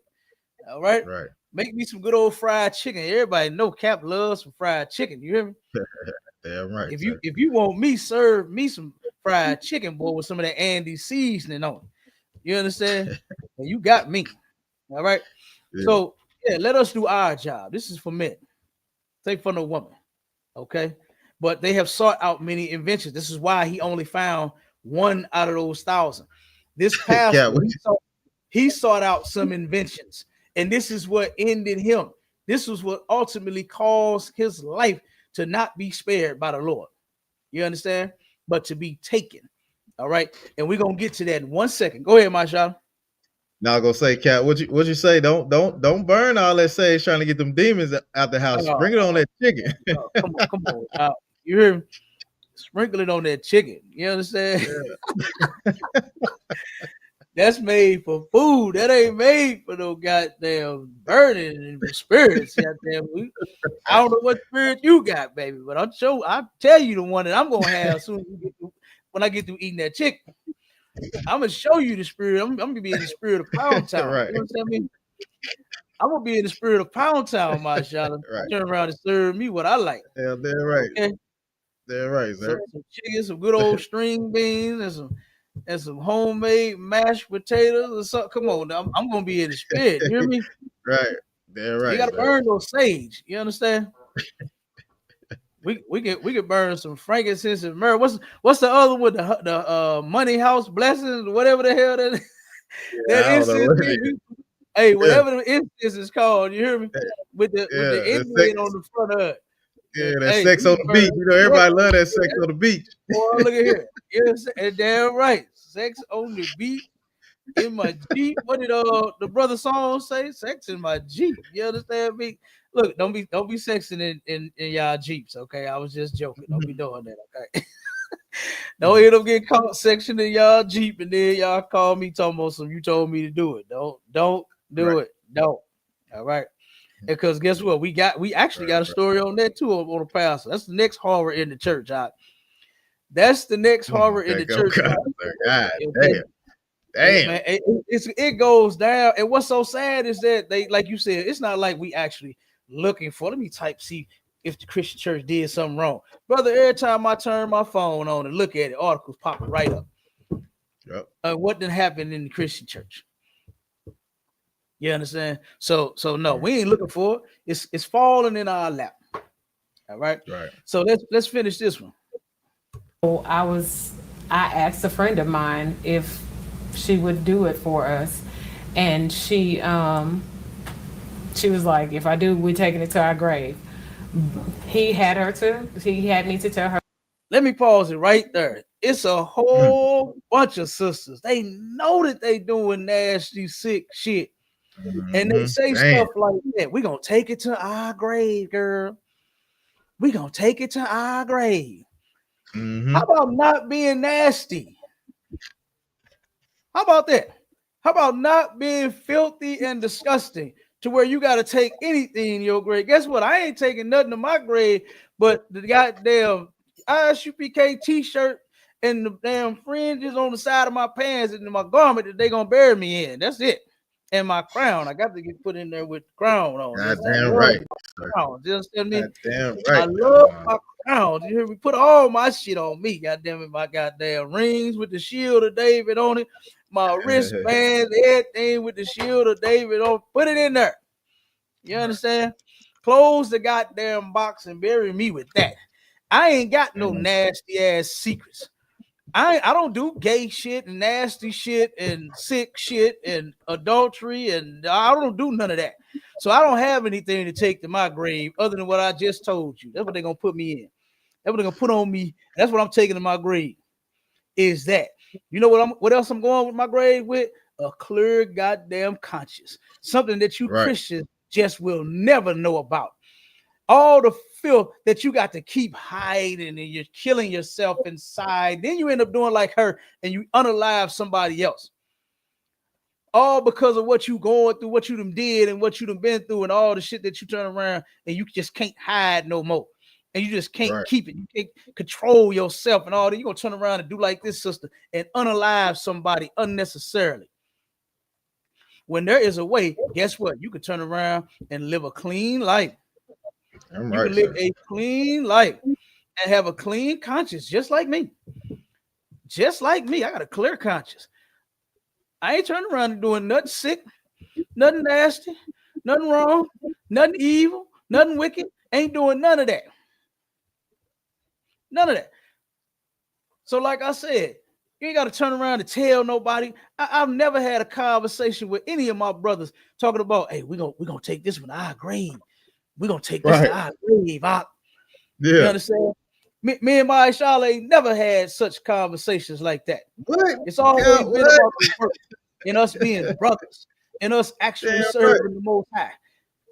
All right? Right. Make me some good old fried chicken. Everybody know Cap loves some fried chicken. You hear me? Damn right. If you want me, serve me some fried chicken, boy, with some of that Andy seasoning on it. You understand? And you got me. All right. Yeah. So yeah, let us do our job. This is for men. Take for no woman. Okay. But they have sought out many inventions. This is why he only found one out of those 1,000. This pastor, he sought out some inventions, and this is what ended him. This was what ultimately caused his life to not be spared by the Lord. You understand? But to be taken. All right. And we're gonna get to that in 1 second. Go ahead, Masha. Now I'm gonna say, Cat, what you say? Don't burn all that sage trying to get them demons out the house. Bring it on that chicken. Come on. You hear me? Sprinkle it on that chicken. You understand? Yeah. That's made for food. That ain't made for no goddamn burning and spirits. Goddamn. I don't know what spirit you got, baby, but I'll tell you the one that I'm gonna have soon when I get through eating that chicken. I'm gonna show you the spirit. I'm gonna be in the spirit of Pound Town. Right. You know what I mean? I'm gonna be in the spirit of Pound Town, my shot. Right. Turn around and serve me what I like. Yeah, they're right. Okay? They're right, sir. Some chicken, some good old string beans, and some homemade mashed potatoes or something. Come on, I'm gonna be in the spirit. You hear me? Right. They're right. You gotta burn those sage. You understand? We could burn some frankincense and myrrh. What's the other one? The money house blessings, whatever the hell that incense. Hey, whatever the incense is called, you hear me? With the Indian on the front of it. Yeah, that sex on the beach. You know, everybody love that sex on the beach. Boy, look at here. Yes, damn right. Sex on the beach in my Jeep. What did the brother song say? Sex in my Jeep. You understand me? Look, don't be sexing in y'all Jeeps, okay? I was just joking. Don't be doing that, okay? Don't end up getting caught sexing in y'all Jeep and then y'all call me talking about some you told me to do it. Don't do it. Don't. All right. Because guess what? We actually got a story on that too on the pastor. That's the next horror in the church. That's the next horror in the church. God damn. Man, it goes down. And what's so sad is that they, like you said, it's not like we actually looking for. Let me see if the Christian church did something wrong, brother. Every time I turn my phone on and look at it, articles popping right up. Yep. What did happen in the Christian church? You understand? So no, we ain't looking for it. It's falling in our lap. All right. Right. So let's finish this one. I asked a friend of mine if she would do it for us, and she was like, if I do, we're taking it to our grave. He had me to tell her. Let me pause it right there. It's a whole bunch of sisters. They know that they doing nasty, sick shit. And they say stuff like that. We're going to take it to our grave, girl. We're going to take it to our grave. How about not being nasty? How about that? How about not being filthy and disgusting to where you got to take anything in your grave? Guess what? I ain't taking nothing to my grave but the goddamn ISUPK t-shirt and the damn fringes on the side of my pants and my garment that they gonna bury me in. That's it. And my crown. I got to get put in there with the crown on. Goddamn right. Crown. You understand me? Goddamn I right. love my crown. You hear me? Put all my shit on me. Goddamn it, my goddamn rings with the shield of David on it, my wristbands, everything with the shield of David on. Put it in there. You understand? Close the goddamn box and bury me with that. I ain't got no nasty ass secrets. I don't do gay shit and nasty shit and sick shit and adultery, and I don't do none of that. So I don't have anything to take to my grave other than what I just told you. That's what they're gonna put me in. That's what they're gonna put on me. That's what I'm taking to my grave. Is that, you know what else I'm going with my grave with? A clear goddamn conscience. Something that you Christians just will never know about. All the filth that you got to keep hiding and you're killing yourself inside. Then you end up doing like her and you unalive somebody else. All because of what you going through, what you done did and what you done been through and all the shit that you turn around and you just can't hide no more. And you just can't keep it. You can't control yourself and all that. You're going to turn around and do like this, sister, and unalive somebody unnecessarily. When there is a way, guess what? You can turn around and live a clean life. You can live a clean life and have a clean conscience, just like me. Just like me. I got a clear conscience. I ain't turning around and doing nothing sick, nothing nasty, nothing wrong, nothing evil, nothing wicked. Ain't doing none of that. None of that. So like I said, you ain't got to turn around and tell nobody. I've never had a conversation with any of my brothers talking about, hey, we're gonna take this one to our grave. We're gonna take this to our grave. You understand? Me and my Shale ain't never had such conversations like that. It's always been about the work and us being brothers and us actually serving the Most High.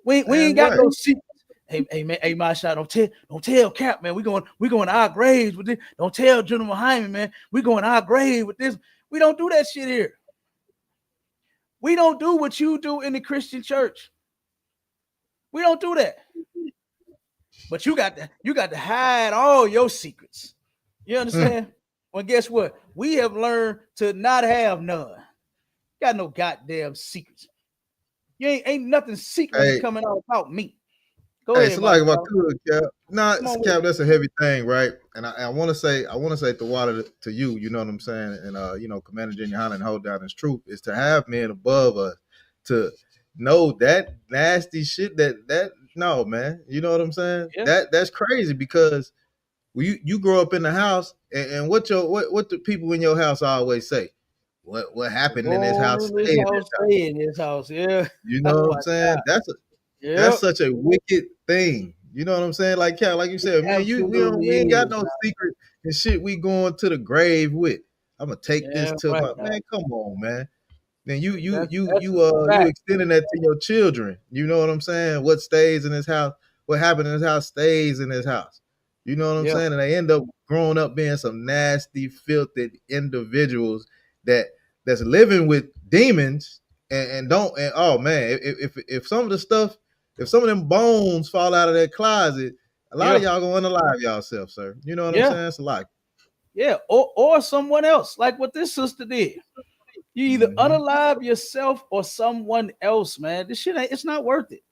We ain't got no secrets. Hey man, hey my shot. Don't tell Cap, man. We going to our graves with this. Don't tell General Hyman, man. We going to our grave with this. We don't do that shit here. We don't do what you do in the Christian church. We don't do that. But you got to hide all your secrets. You understand? Well, guess what? We have learned to not have none. Got no goddamn secrets. You ain't nothing secretly coming out about me. Go ahead. So like if I could, Cap. Cap, that's a heavy thing, right? And I want to say the water to you, you know what I'm saying? And you know, Commander Junior Yohanan and hold down his truth is to have men above us to know that nasty shit that no, man. You know what I'm saying? Yeah. That's crazy because you grow up in the house and what the people in your house always say? What happened in this house? Stay in this house. Yeah. You know what I'm saying? That's such a wicked thing. You know what I'm saying? Like Cal, like you said, man, we ain't got no secret and shit we going to the grave with. I'm gonna take this to my man. Come on, man. Then you extending that to your children. You know what I'm saying? What stays in this house, what happened in this house stays in this house. You know what I'm saying? And they end up growing up being some nasty, filthy individuals that's living with demons and oh man, if some of the stuff, if some of them bones fall out of that closet, a lot of y'all gonna unalive yourself, sir. You know what I'm saying? It's a lot. Yeah, or someone else, like what this sister did. You either unalive yourself or someone else, man. This shit it's not worth it.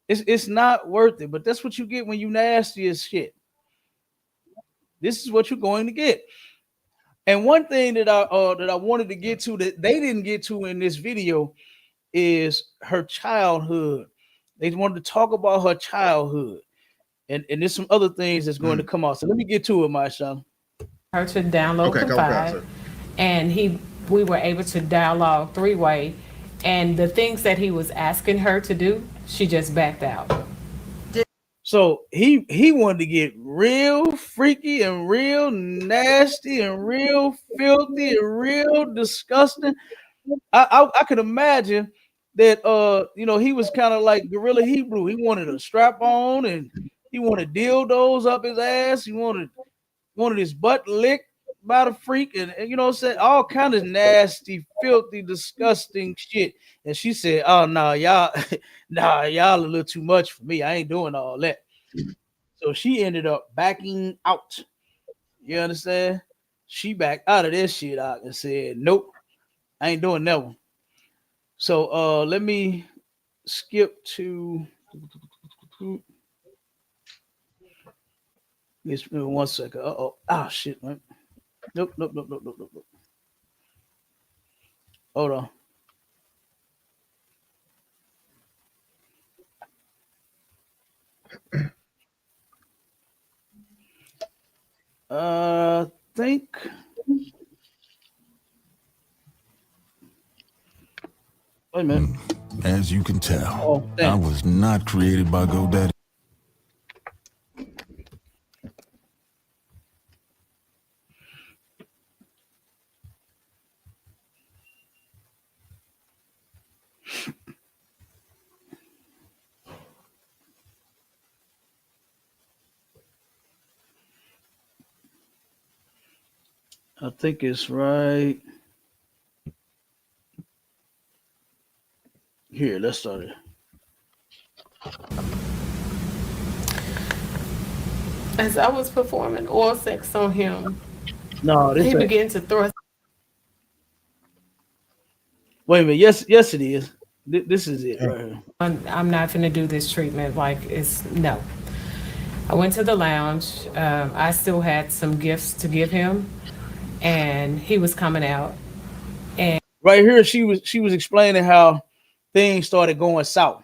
It's not worth it, but that's what you get when you nasty as shit. This is what you're going to get. And one thing that I wanted to get to that they didn't get to in this video is her childhood. They wanted to talk about her childhood. And there's some other things that's going to come out. So let me get to it, Marshawn. Her to download Confide, and we were able to dialogue three-way, and the things that he was asking her to do, she just backed out. So he wanted to get real freaky and real nasty and real filthy and real disgusting. I could imagine that he was kind of like Gorilla Hebrew. He wanted a strap on and he wanted dildos up his ass. He wanted his butt licked by the freak, and you know what I'm saying, all kind of nasty, filthy, disgusting shit. And she said, "Oh no, y'all, nah, y'all a little too much for me. I ain't doing all that." So she ended up backing out. You understand? She backed out of this shit out and said, "Nope, I ain't doing that one." So let me skip to this 1 second. Oh shit, man. Nope. Hold on. Think. Wait a minute. As you can tell, Oh, I was not created by GoDaddy. I think it's right here. Let's start it. As I was performing oral sex on him, No, this he ain't. began to thrust. Wait a minute. Yes, it is. This is it right here. I'm not going to do this treatment. Like, it's no. I went to the lounge. I still had some gifts to give him, and he was coming out. And Right here, she was explaining how things started going south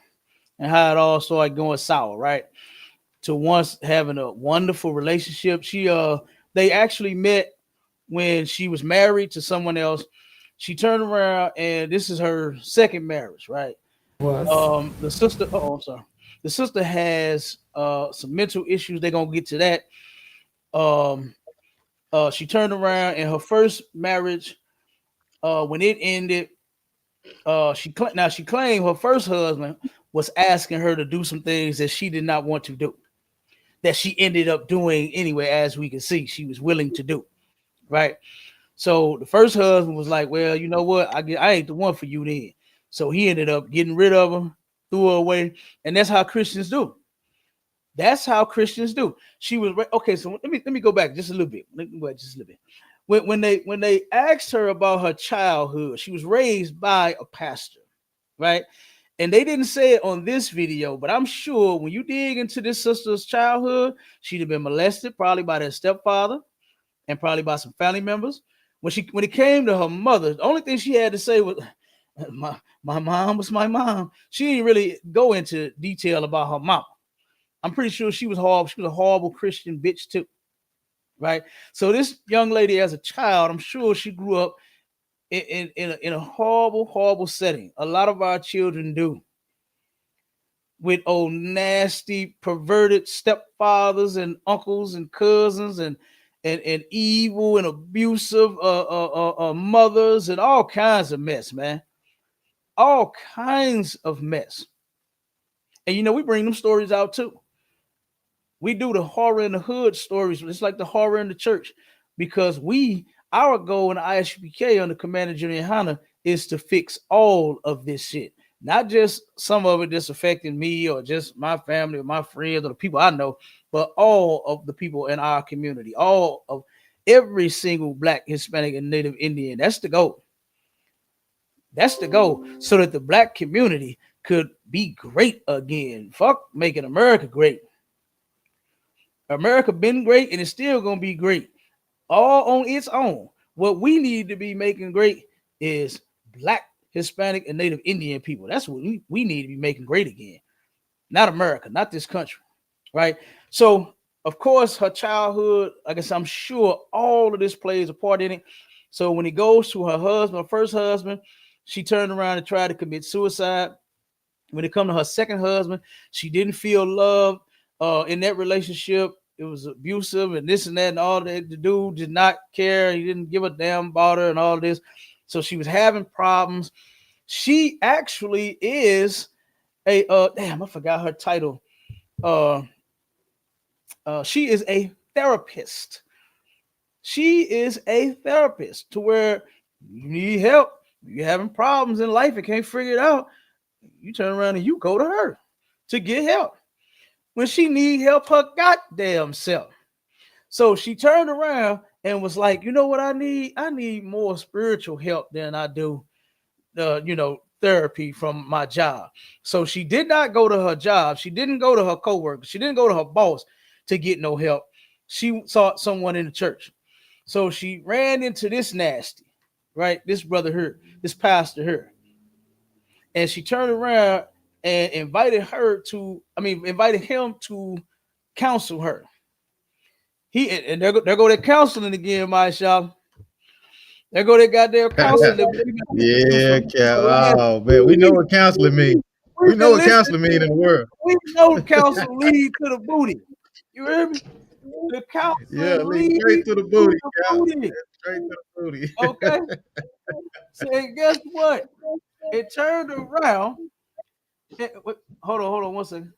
and how it all started going sour. Right, to once having a wonderful relationship. They actually met when she was married to someone else. She turned around, and this is her second marriage. Right. The sister. Oh, I'm sorry. The sister has some mental issues. They're gonna get to that. Um, she turned around in her first marriage. When it ended, she claimed her first husband was asking her to do some things that she did not want to do. That she ended up doing anyway, as we can see, she was willing to do. Right. So the first husband was like, "Well, you know what? I ain't the one for you then." So he ended up getting rid of her, threw her away, and that's how Christians do. That's how Christians do. She was okay. So let me go back just a little bit. Let me go back just a little bit. When they asked her about her childhood, she was raised by a pastor, right? And they didn't say it on this video, but I'm sure when you dig into this sister's childhood, she'd have been molested probably by their stepfather and probably by some family members. When it came to her mother, the only thing she had to say was my mom was my mom. She didn't really go into detail about her mom. I'm pretty sure she was horrible. She was a horrible Christian bitch too, right? So this young lady, as a child, I'm sure she grew up in a horrible setting. A lot of our children do, with old nasty, perverted stepfathers and uncles and cousins and evil and abusive mothers and all kinds of mess, man. All kinds of mess. And we bring them stories out too. We do the horror in the hood stories. It's like the horror in the church, because our goal in the ISUPK under Commander Junior YAHANNA is to fix all of this shit, not just some of it that's affecting me or just my family or my friends or the people I know, but all of the people in our community, all of every single Black, Hispanic, and Native Indian. That's the goal. That's the goal, so that the Black community could be great again. Fuck making America great. America been great and it's still gonna be great, all on its own. What we need to be making great is Black, Hispanic, and Native Indian people. That's what we need to be making great again. Not America, not this country, right? So, of course, her childhood, I guess I'm sure all of this plays a part in it. So when it goes to her husband, her first husband, she turned around and tried to commit suicide. When it comes to her second husband, she didn't feel love in that relationship. It was abusive and this and that and all that. The dude did not care. He didn't give a damn about her and all this. So she was having problems. She actually is a damn, I forgot her title. She is a therapist. She is a therapist to where you need help, you're having problems in life and can't figure it out. You turn around and you go to her to get help when she need help her goddamn self. So she turned around and was like, you know what I need? I need more spiritual help than I do, therapy from my job. So she did not go to her job. She didn't go to her coworker. She didn't go to her boss to get no help. She sought someone in the church. So she ran into this nasty, right? This brother here, this pastor here. And she turned around and invited him to counsel her. And there go that counseling again, my shop. There go that goddamn counseling. Yeah, oh man, we know what counseling means. We know what counseling means in the world. We know counsel lead to the booty. You hear me? The counseling lead straight to the booty. Straight to the booty. Okay. So guess what? It turned around. Hold on 1 second.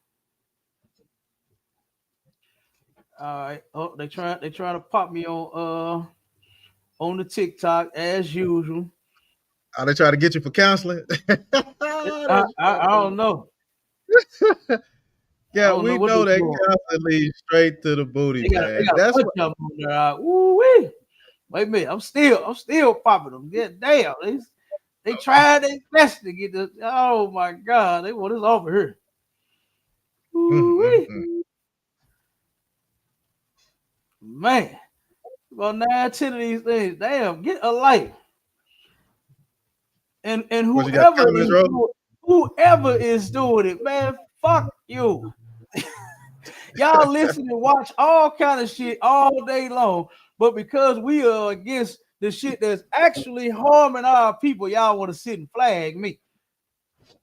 All right. Oh, they trying to pop me on the TikTok as usual. Are they trying to get you for counseling? I don't know. Yeah, we know that counseling leads straight to the booty, man. That's what up on there. Wait a minute. I'm still popping them. Yeah, damn. They tried their best to get this. Oh my God, they want us over here. Man, about 9, 10 of these things. Damn, get a life. And whoever is doing it, man, fuck you. Y'all listen and watch all kind of shit all day long, but because we are against the shit that's actually harming our people, y'all want to sit and flag me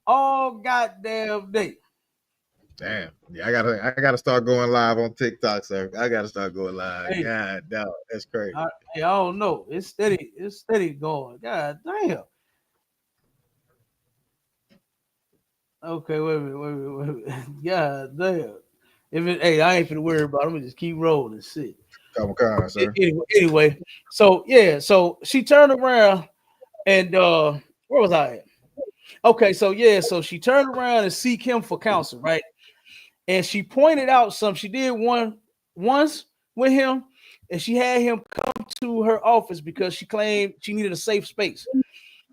all goddamn day. Damn. Yeah, I gotta start going live on TikTok, sir. I gotta start going live. Hey, God, no, that's crazy. I don't know. It's steady going. God damn. Okay, wait a minute. God damn. I ain't finna worry about it. I'm gonna just keep rolling. Shit. Come on, sir. Anyway, so she turned around and where was I at? Okay, so she turned around and seek him for counsel, right? And she pointed out something. She did once with him, and she had him come to her office because she claimed she needed a safe space.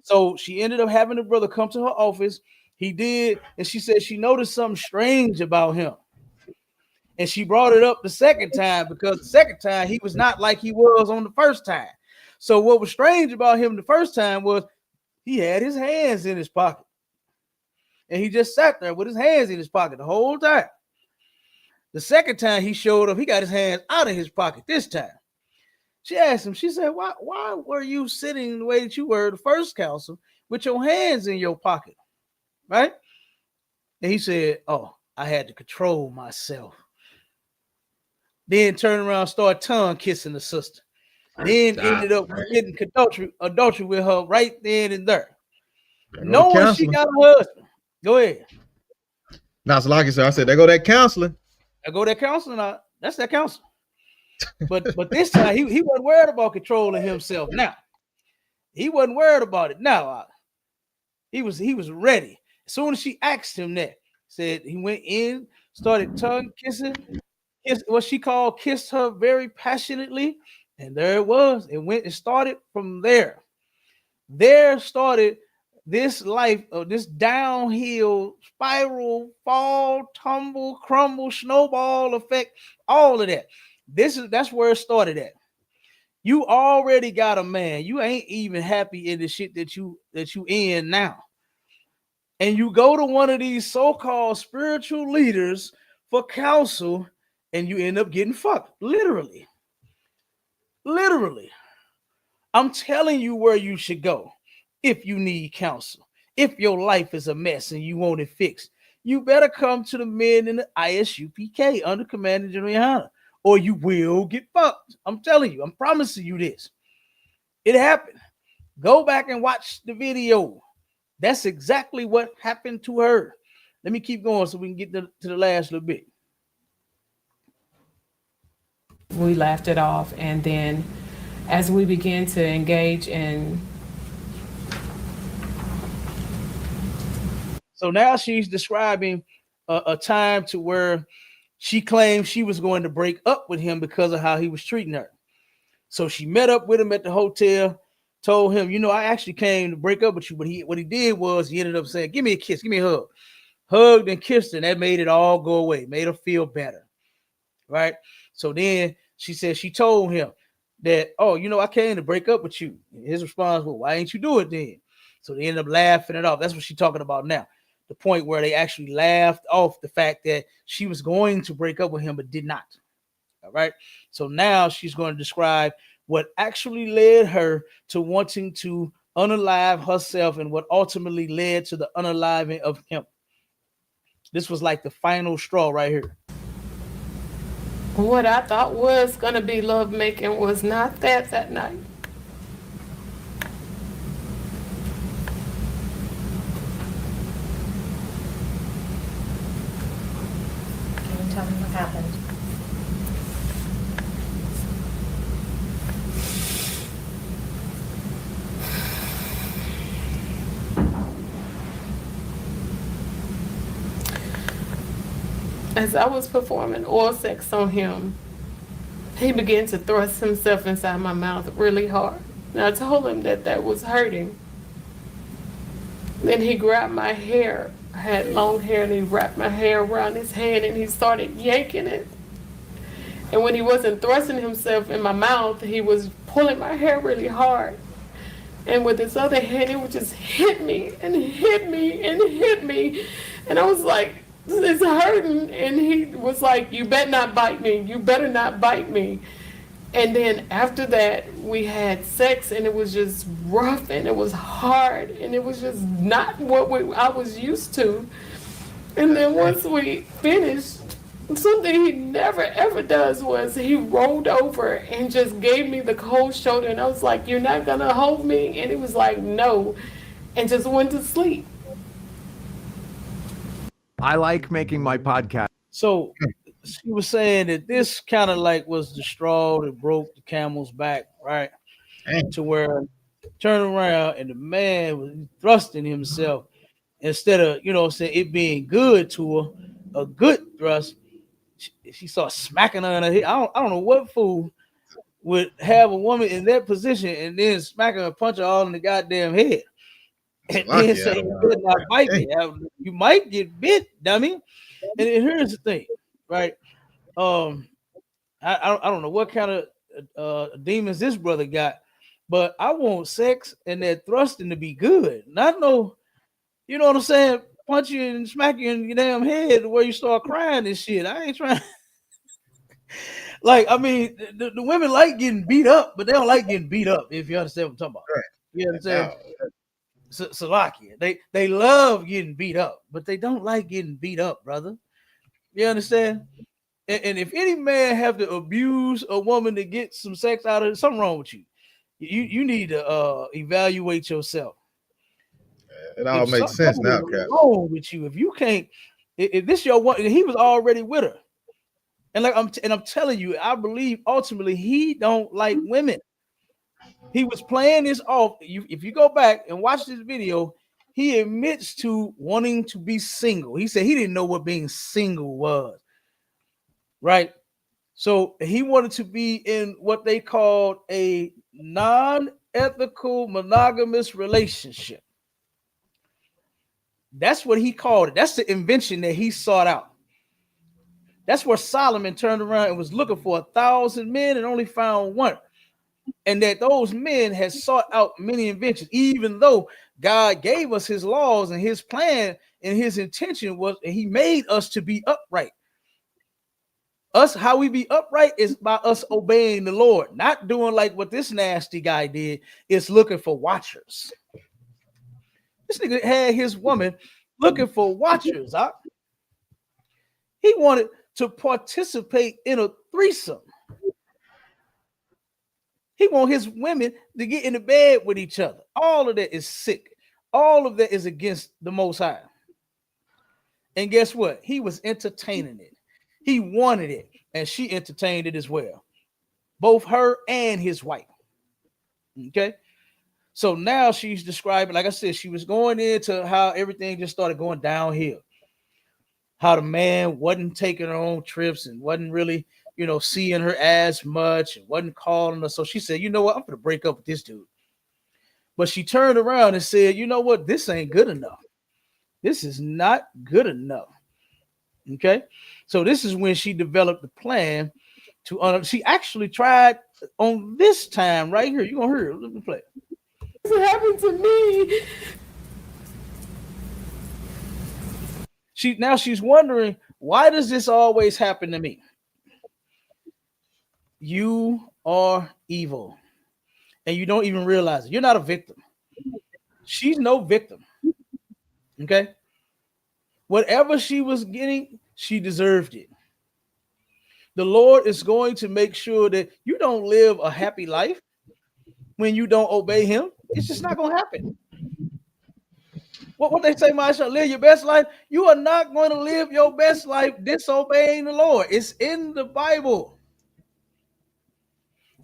So she ended up having the brother come to her office. He did, and she said she noticed something strange about him. And she brought it up the second time because the second time he was not like he was on the first time. So what was strange about him the first time was he had his hands in his pocket. And he just sat there with his hands in his pocket the whole time. The second time he showed up, he got his hands out of his pocket this time. She asked him, she said, why were you sitting the way that you were the first counsel with your hands in your pocket? Right? And he said, oh, I had to control myself. Then turned around, started tongue kissing the sister. Then ended up getting adultery with her right then and there. Knowing she got a husband. Go ahead. Now, so like I said, there go that counseling. That's that counseling. But this time he wasn't worried about controlling himself. Now he wasn't worried about it. Now he was ready. As soon as she asked him that, said he went in, started tongue kissing. What she called kissed her very passionately, and there it was. It started from there. There started this life of this downhill spiral, fall, tumble, crumble, snowball effect, all of that. That's where it started at. You already got a man. You ain't even happy in the shit that you in now. And you go to one of these so-called spiritual leaders for counsel, and you end up getting fucked. Literally. I'm telling you where you should go if you need counsel. If your life is a mess and you want it fixed, you better come to the men in the ISUPK under Commander General YAHANNA, or you will get fucked. I'm telling you. I'm promising you this. It happened. Go back and watch the video. That's exactly what happened to her. Let me keep going so we can get to the last little bit. We laughed it off, and then as we begin to engage in. So now she's describing a time to where she claimed she was going to break up with him because of how he was treating her. So she met up with him at the hotel, told him, you know, I actually came to break up with you. But what he did was he ended up saying, give me a kiss, give me a hug. Hugged and kissed her, and that made it all go away, made her feel better. Right? So then she said she told him that, oh, you know, I came to break up with you. His response was, why ain't you do it then? So they ended up laughing it off. That's what she's talking about now. The point where they actually laughed off the fact that she was going to break up with him, but did not. All right. So now she's going to describe what actually led her to wanting to unalive herself and what ultimately led to the unaliving of him. This was like the final straw right here. What I thought was going to be lovemaking was not that night. Can you tell me what happened? As I was performing oral sex on him, he began to thrust himself inside my mouth really hard. And I told him that that was hurting. Then he grabbed my hair. I had long hair, and he wrapped my hair around his hand and he started yanking it. And when he wasn't thrusting himself in my mouth, he was pulling my hair really hard. And with his other hand, he would just hit me and hit me and hit me. And I was like, it's hurting. And he was like, you better not bite me. You better not bite me. And then after that, we had sex, and it was just rough, and it was hard, and it was just not what I was used to. And then once we finished, something he never ever does was he rolled over and just gave me the cold shoulder, and I was like, you're not gonna hold me? And he was like, no, and just went to sleep. I like making my podcast. So she was saying that this kind of like was the straw that broke the camel's back, right? To where turn around and the man was thrusting himself instead of, you know, saying it being good to her, a good thrust. She started smacking her in her head. I don't know what fool would have a woman in that position and then smack her and punch her all in the goddamn head. And then say, you better not bite me. You might get bit, dummy. And here's the thing, right? I don't know what kind of demons this brother got, but I want sex and that thrusting to be good. Not no, you know what I'm saying? Punch you and smack you in your damn head where you start crying and shit. I ain't trying. Like, I mean, the women like getting beat up, but they don't like getting beat up, if you understand what I'm talking about. Right. You understand? Salakia. They love getting beat up, but they don't like getting beat up, brother. You understand? And if any man have to abuse a woman to get some sex out of it, something wrong with you. You need to evaluate yourself. It all makes sense now, Cap. Wrong with you if you can't. If this your one, he was already with her, and like I'm telling you, I believe ultimately he don't like women. He was playing this off. If you go back and watch this video, he admits to wanting to be single. He said he didn't know what being single was. Right. So he wanted to be in what they called a non-ethical monogamous relationship. That's what he called it. That's the invention that he sought out. That's where Solomon turned around and was looking for 1,000 men and only found one. And that those men had sought out many inventions, even though God gave us his laws and his plan and his intention was, and he made us to be upright. Us, how we be upright is by us obeying the Lord, not doing like what this nasty guy did, is looking for watchers. This nigga had his woman looking for watchers. Huh? He wanted to participate in a threesome. He want his women to get in the bed with each other. All of that is sick. All of that is against the Most High. And guess what? He was entertaining it. He wanted it, and she entertained it as well. Both her and his wife. Okay. So now she's describing, like I said, she was going into how everything just started going downhill. How the man wasn't taking her on trips and wasn't really, seeing her as much and wasn't calling her. So she said, you know what? I'm going to break up with this dude. But she turned around and said, you know what? This ain't good enough. This is not good enough. Okay. So this is when she developed the plan to, she actually tried on this time right here. You're going to hear it. Let me play it. This happened to me. She's wondering, why does this always happen to me? You are evil. And you don't even realize it. You're not a victim. She's no victim. Okay. Whatever she was getting, she deserved it. The Lord is going to make sure that you don't live a happy life when you don't obey him. It's just not going to happen. What they say, Marsha, live your best life. You are not going to live your best life disobeying the Lord. It's in the Bible.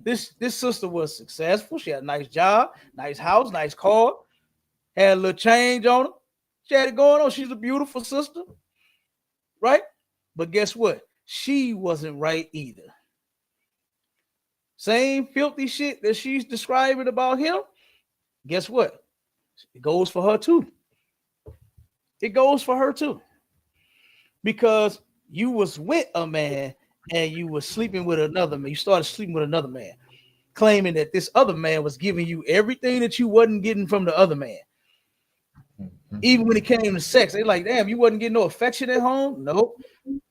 This sister was successful. She had a nice job, nice house, nice car, had a little change on her. She had it going on. She's a beautiful sister, right? But guess what? She wasn't right either. Same filthy shit that she's describing about him. Guess what? It goes for her too. It goes for her too. Because you was with a man and you were sleeping with another man. You started sleeping with another man, claiming that this other man was giving you everything that you wasn't getting from the other man. Even when it came to sex, they like, damn, you wasn't getting no affection at home? Nope.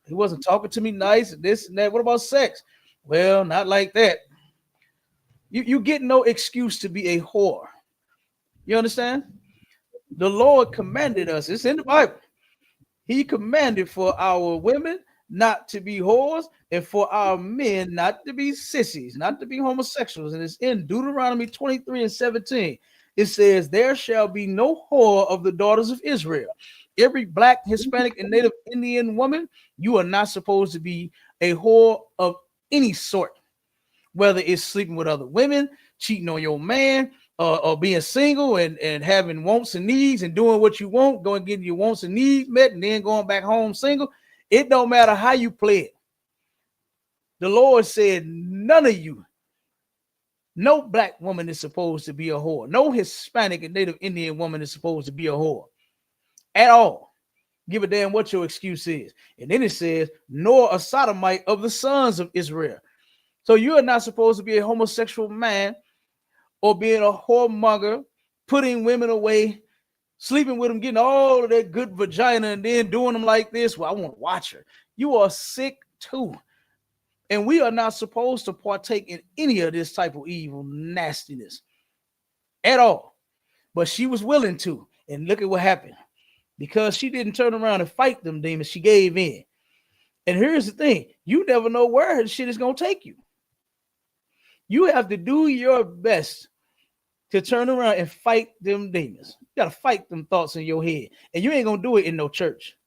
He wasn't talking to me nice, this and that. What about sex? Well, not like that. You get no excuse to be a whore. You understand? The Lord commanded us. It's in the Bible. He commanded for our women not to be whores and for our men not to be sissies, not to be homosexuals. And it's in Deuteronomy 23:17. It says, there shall be no whore of the daughters of Israel. Every black, Hispanic, and Native Indian woman, you are not supposed to be a whore of any sort, whether it's sleeping with other women, cheating on your man, or being single and having wants and needs and doing what you want, going and getting your wants and needs met, and then going back home single. It don't matter how you play it. The Lord said, none of you, no black woman is supposed to be a whore. No Hispanic and Native Indian woman is supposed to be a whore at all. Give a damn what your excuse is. And then it says, nor a sodomite of the sons of Israel. So you are not supposed to be a homosexual man or being a whoremonger, putting women away, sleeping with them, getting all of that good vagina, and then doing them like this. Well, I want to watch her. You are sick too. And we are not supposed to partake in any of this type of evil nastiness at all. But she was willing to. And look at what happened. Because she didn't turn around and fight them demons, she gave in. And here's the thing. You never know where her shit is going to take you. You have to do your best to turn around and fight them demons. You got to fight them thoughts in your head. And you ain't going to do it in no church.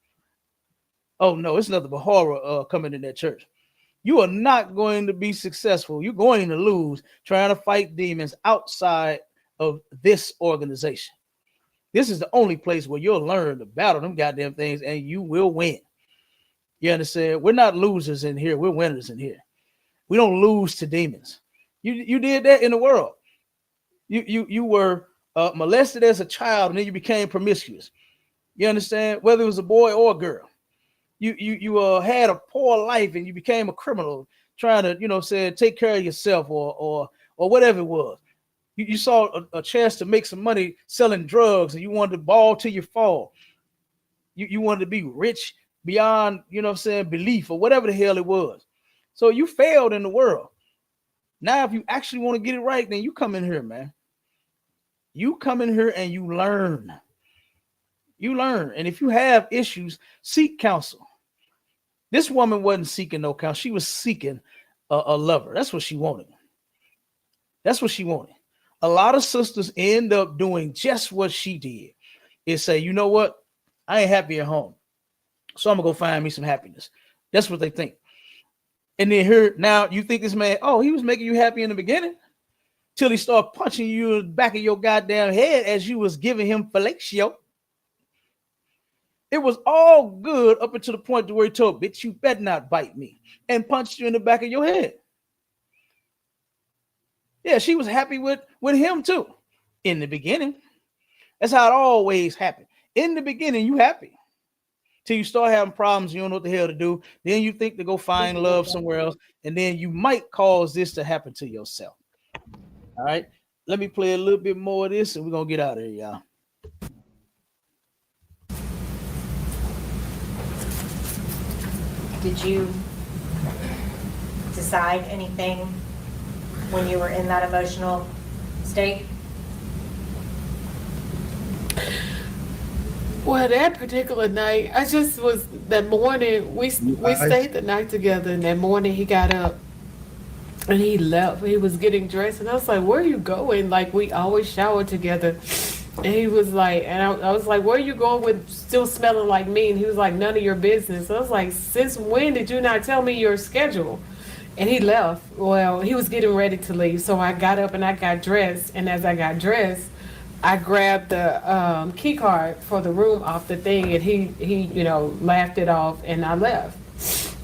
Oh, no, it's nothing but horror coming in that church. You are not going to be successful. You're going to lose trying to fight demons outside of this organization. This is the only place where you'll learn to battle them goddamn things and you will win. You understand? We're not losers in here. We're winners in here. We don't lose to demons. You did that in the world. You were molested as a child and then you became promiscuous. You understand? Whether it was a boy or a girl. You had a poor life and you became a criminal trying to, take care of yourself or whatever it was. You saw a chance to make some money selling drugs and you wanted to ball till you fall. You wanted to be rich beyond, belief or whatever the hell it was. So you failed in the world. Now, if you actually want to get it right, then you come in here, man. You come in here and you learn. You learn. And if you have issues, seek counsel. This woman wasn't seeking no counsel. She was seeking a lover. That's what she wanted. That's what she wanted. A lot of sisters end up doing just what she did. Is say, you know what? I ain't happy at home. So I'm going to go find me some happiness. That's what they think. And then here, now you think this man, oh, he was making you happy in the beginning. till he started punching you in the back of your goddamn head as you was giving him fellatio. It was all good up until the point to where he told, bitch, you better not bite me, and punched you in the back of your head. Yeah, she was happy with him too. In the beginning. That's how it always happened. In the beginning, you happy. Till you start having problems, you don't know what the hell to do. Then you think to go find love somewhere else, and then you might cause this to happen to yourself. All right. Let me play a little bit more of this, and we're gonna get out of here, y'all. Did you decide anything when you were in that emotional state? Well, that particular night, I just was, that morning, we stayed the night together, and that morning he got up and he left. He was getting dressed, and I was like, where are you going? Like, we always shower together. And he was like, and I was like, where are you going with still smelling like me? And he was like, none of your business. I was like, since when did you not tell me your schedule? And he left. Well, he was getting ready to leave. So I got up and I got dressed. And as I got dressed, I grabbed the key card for the room off the thing. And he laughed it off, and I left.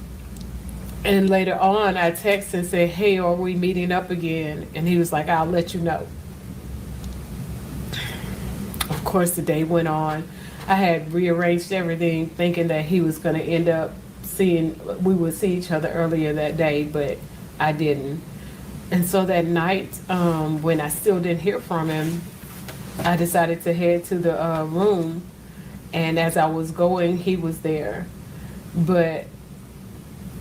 And later on, I texted and said, hey, are we meeting up again? And he was like, I'll let you know. Of course, the day went on. I had rearranged everything, thinking that he was going to end up we would see each other earlier that day, but I didn't. And so that night, when I still didn't hear from him, I decided to head to the room. And as I was going, he was there. But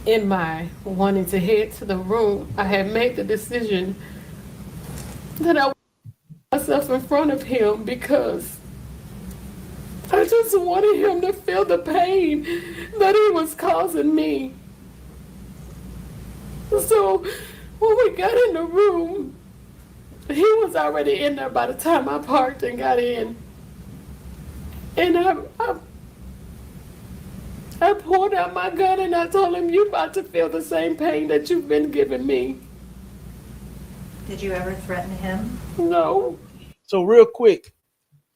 in my wanting to head to the room, I had made the decision that I would put myself in front of him, because I just wanted him to feel the pain that he was causing me. So when we got in the room, he was already in there by the time I parked and got in. And I pulled out my gun and I told him, you about to feel the same pain that you've been giving me. Did you ever threaten him? No. So real quick,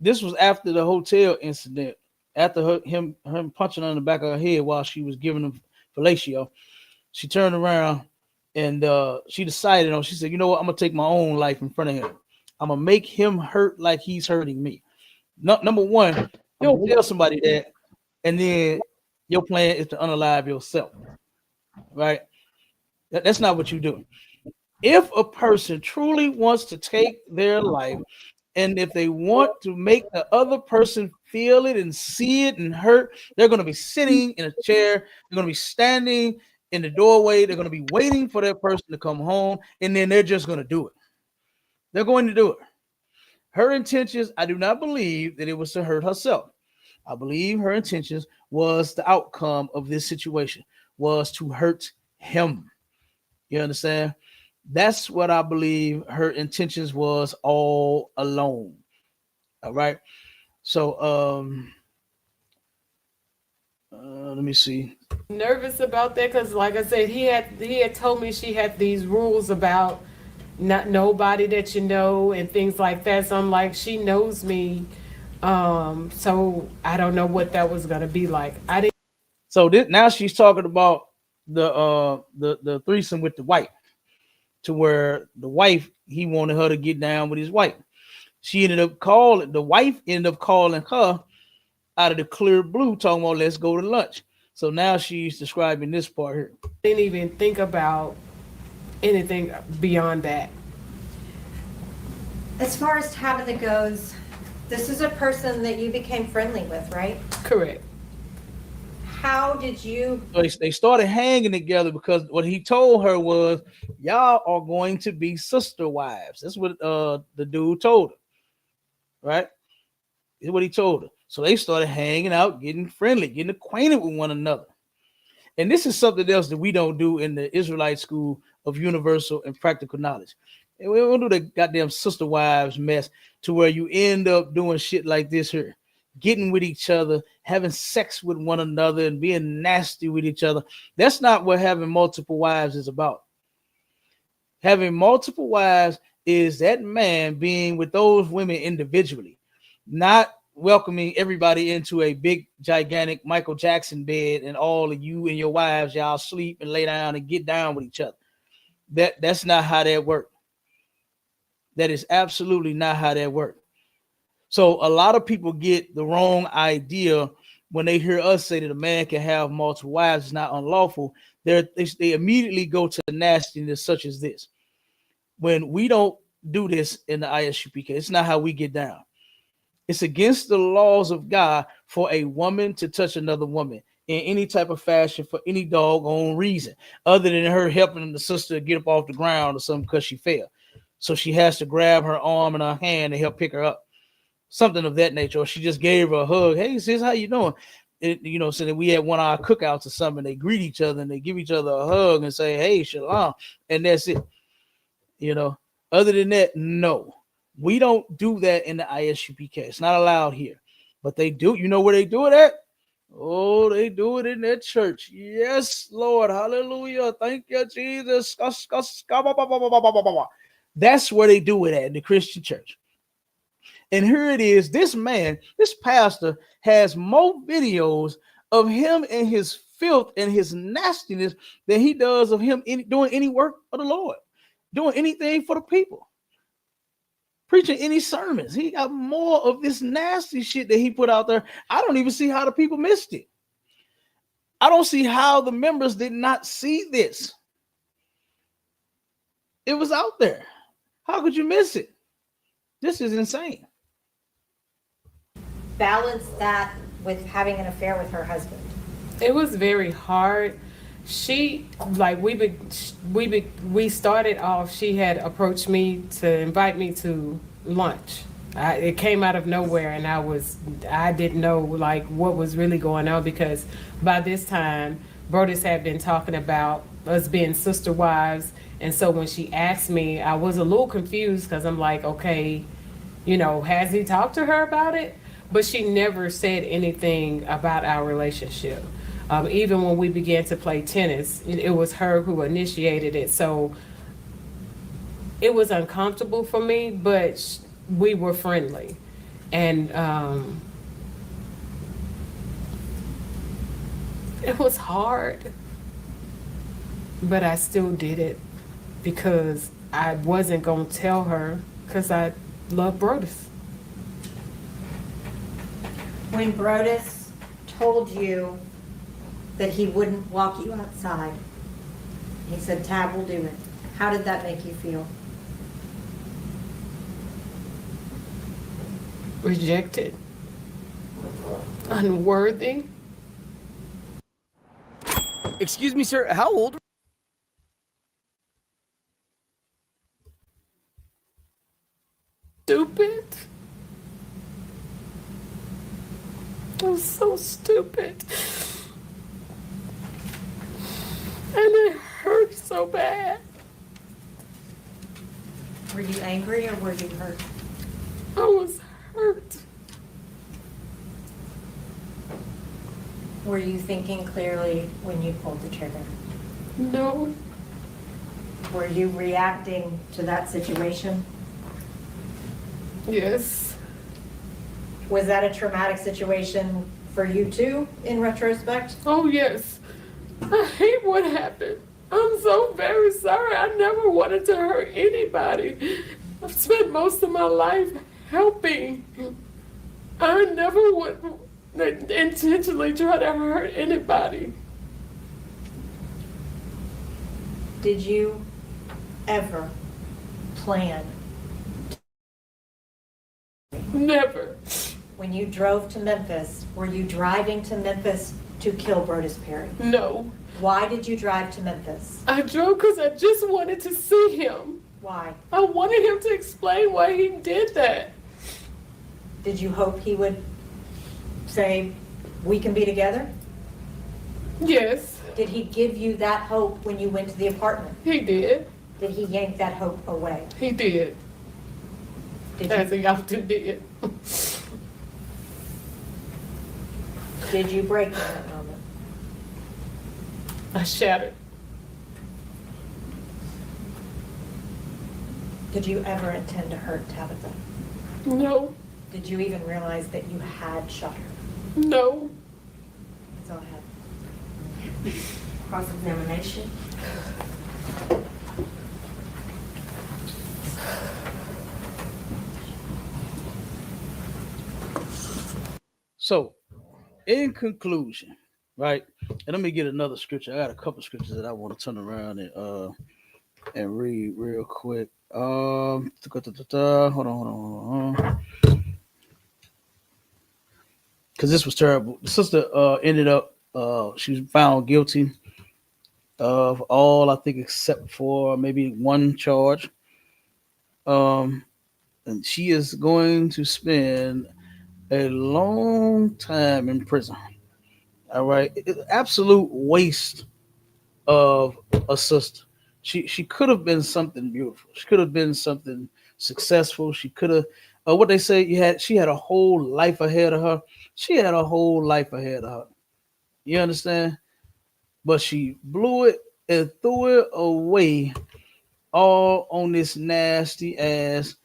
this was after the hotel incident, after him punching her in the back of her head while she was giving him fellatio. She turned around and she decided, she said, you know what, I'm going to take my own life in front of him. I'm going to make him hurt like he's hurting me. Number one, you don't tell somebody that, and then your plan is to unalive yourself, right? That's not what you're doing. If a person truly wants to take their life, and if they want to make the other person feel it and see it and hurt, they're going to be sitting in a chair. They're going to be standing in the doorway. They're going to be waiting for that person to come home, and then they're just going to do it. They're going to do it. Her intentions, I do not believe that it was to hurt herself. I believe her intentions was the outcome of this situation, was to hurt him. You understand? That's what I believe her intentions was all along. All right. So let me see. Nervous about that because, like I said, he had told me she had these rules about not nobody that you know and things like that. So I'm like, she knows me. So I don't know what that was gonna be like. I didn't. So now she's talking about the threesome with the wife, to where the wife, he wanted her to get down with his wife. The wife ended up calling her out of the clear blue, talking about let's go to lunch. So now she's describing this part here. Didn't even think about anything beyond that. As far as Tabitha goes, this is a person that you became friendly with, right? Correct. How did you? So they started hanging together because what he told her was, y'all are going to be sister wives. That's what the dude told her, right? Is what he told her. So they started hanging out, getting friendly, getting acquainted with one another. And this is something else that we don't do in the Israelite School of Universal and Practical Knowledge. And we don't do the goddamn sister wives mess to where you end up doing shit like this here, getting with each other, having sex with one another, and being nasty with each other. That's not what having multiple wives is about. Having multiple wives is that man being with those women individually, not welcoming everybody into a big, gigantic Michael Jackson bed and all of you and your wives, y'all sleep and lay down and get down with each other. That's not how that works. That is absolutely not how that works. So a lot of people get the wrong idea when they hear us say that a man can have multiple wives. It's not unlawful. They immediately go to nastiness such as this. When we don't do this in the ISUPK, it's not how we get down. It's against the laws of God for a woman to touch another woman in any type of fashion for any doggone reason, other than her helping the sister get up off the ground or something because she fell. So she has to grab her arm and her hand to help pick her up. Something of that nature. Or she just gave her a hug. Hey, sis, how you doing? So that we had one of our cookouts or something. They greet each other and they give each other a hug and say, hey, shalom. And that's it. Other than that, no. We don't do that in the ISUPK. It's not allowed here. But they do. You know where they do it at? Oh, they do it in that church. Yes, Lord. Hallelujah. Thank you, Jesus. That's where they do it at, in the Christian church. And here it is. This man, this pastor, has more videos of him and his filth and his nastiness than he does of him doing any work of the Lord, doing anything for the people, preaching any sermons. He got more of this nasty shit that he put out there. I don't even see how the people missed it. I don't see how the members did not see this. It was out there. How could you miss it? This is insane. Balance that with having an affair with her husband. It was very hard. She, like, we started off, she had approached me to invite me to lunch. It came out of nowhere, and I didn't know like what was really going on, because by this time Brodus had been talking about us being sister wives. And so when she asked me, I was a little confused, because I'm like, okay, has he talked to her about it? But she never said anything about our relationship. Even when we began to play tennis, it was her who initiated it. So it was uncomfortable for me, but we were friendly. And it was hard, but I still did it because I wasn't going to tell her, because I love Brodus. When Brodus told you that he wouldn't walk you outside, he said, Tab will do it. How did that make you feel? Rejected. Unworthy. Excuse me, sir, how old? Stupid. I was so stupid. And it hurt so bad. Were you angry or were you hurt? I was hurt. Were you thinking clearly when you pulled the trigger? No. Were you reacting to that situation? Yes. Was that a traumatic situation for you too, in retrospect? Oh, yes. I hate what happened. I'm so very sorry. I never wanted to hurt anybody. I've spent most of my life helping. I never would intentionally try to hurt anybody. Did you ever plan? Never. When you drove to Memphis, were you driving to Memphis to kill Brodus Perry? No. Why did you drive to Memphis? I drove because I just wanted to see him. Why? I wanted him to explain why he did that. Did you hope he would say, we can be together? Yes. Did he give you that hope when you went to the apartment? He did. Did he yank that hope away? He did. As he often did. Did you break in that moment? I shattered. Did you ever intend to hurt Tabitha? No. Did you even realize that you had shot her? No. That's all I have. Cross-examination. So, in conclusion, right? And let me get another scripture. I got a couple scriptures that I want to turn around and read real quick. Hold on. Because this was terrible. The sister ended up she was found guilty of all, I think, except for maybe one charge. And she is going to spend a long time in prison. All right, absolute waste of a sister. She could have been something beautiful. She could have been something successful. She could have what they say, she had a whole life ahead of her. She had a whole life ahead of her. You understand? But she blew it and threw it away all on this nasty ass,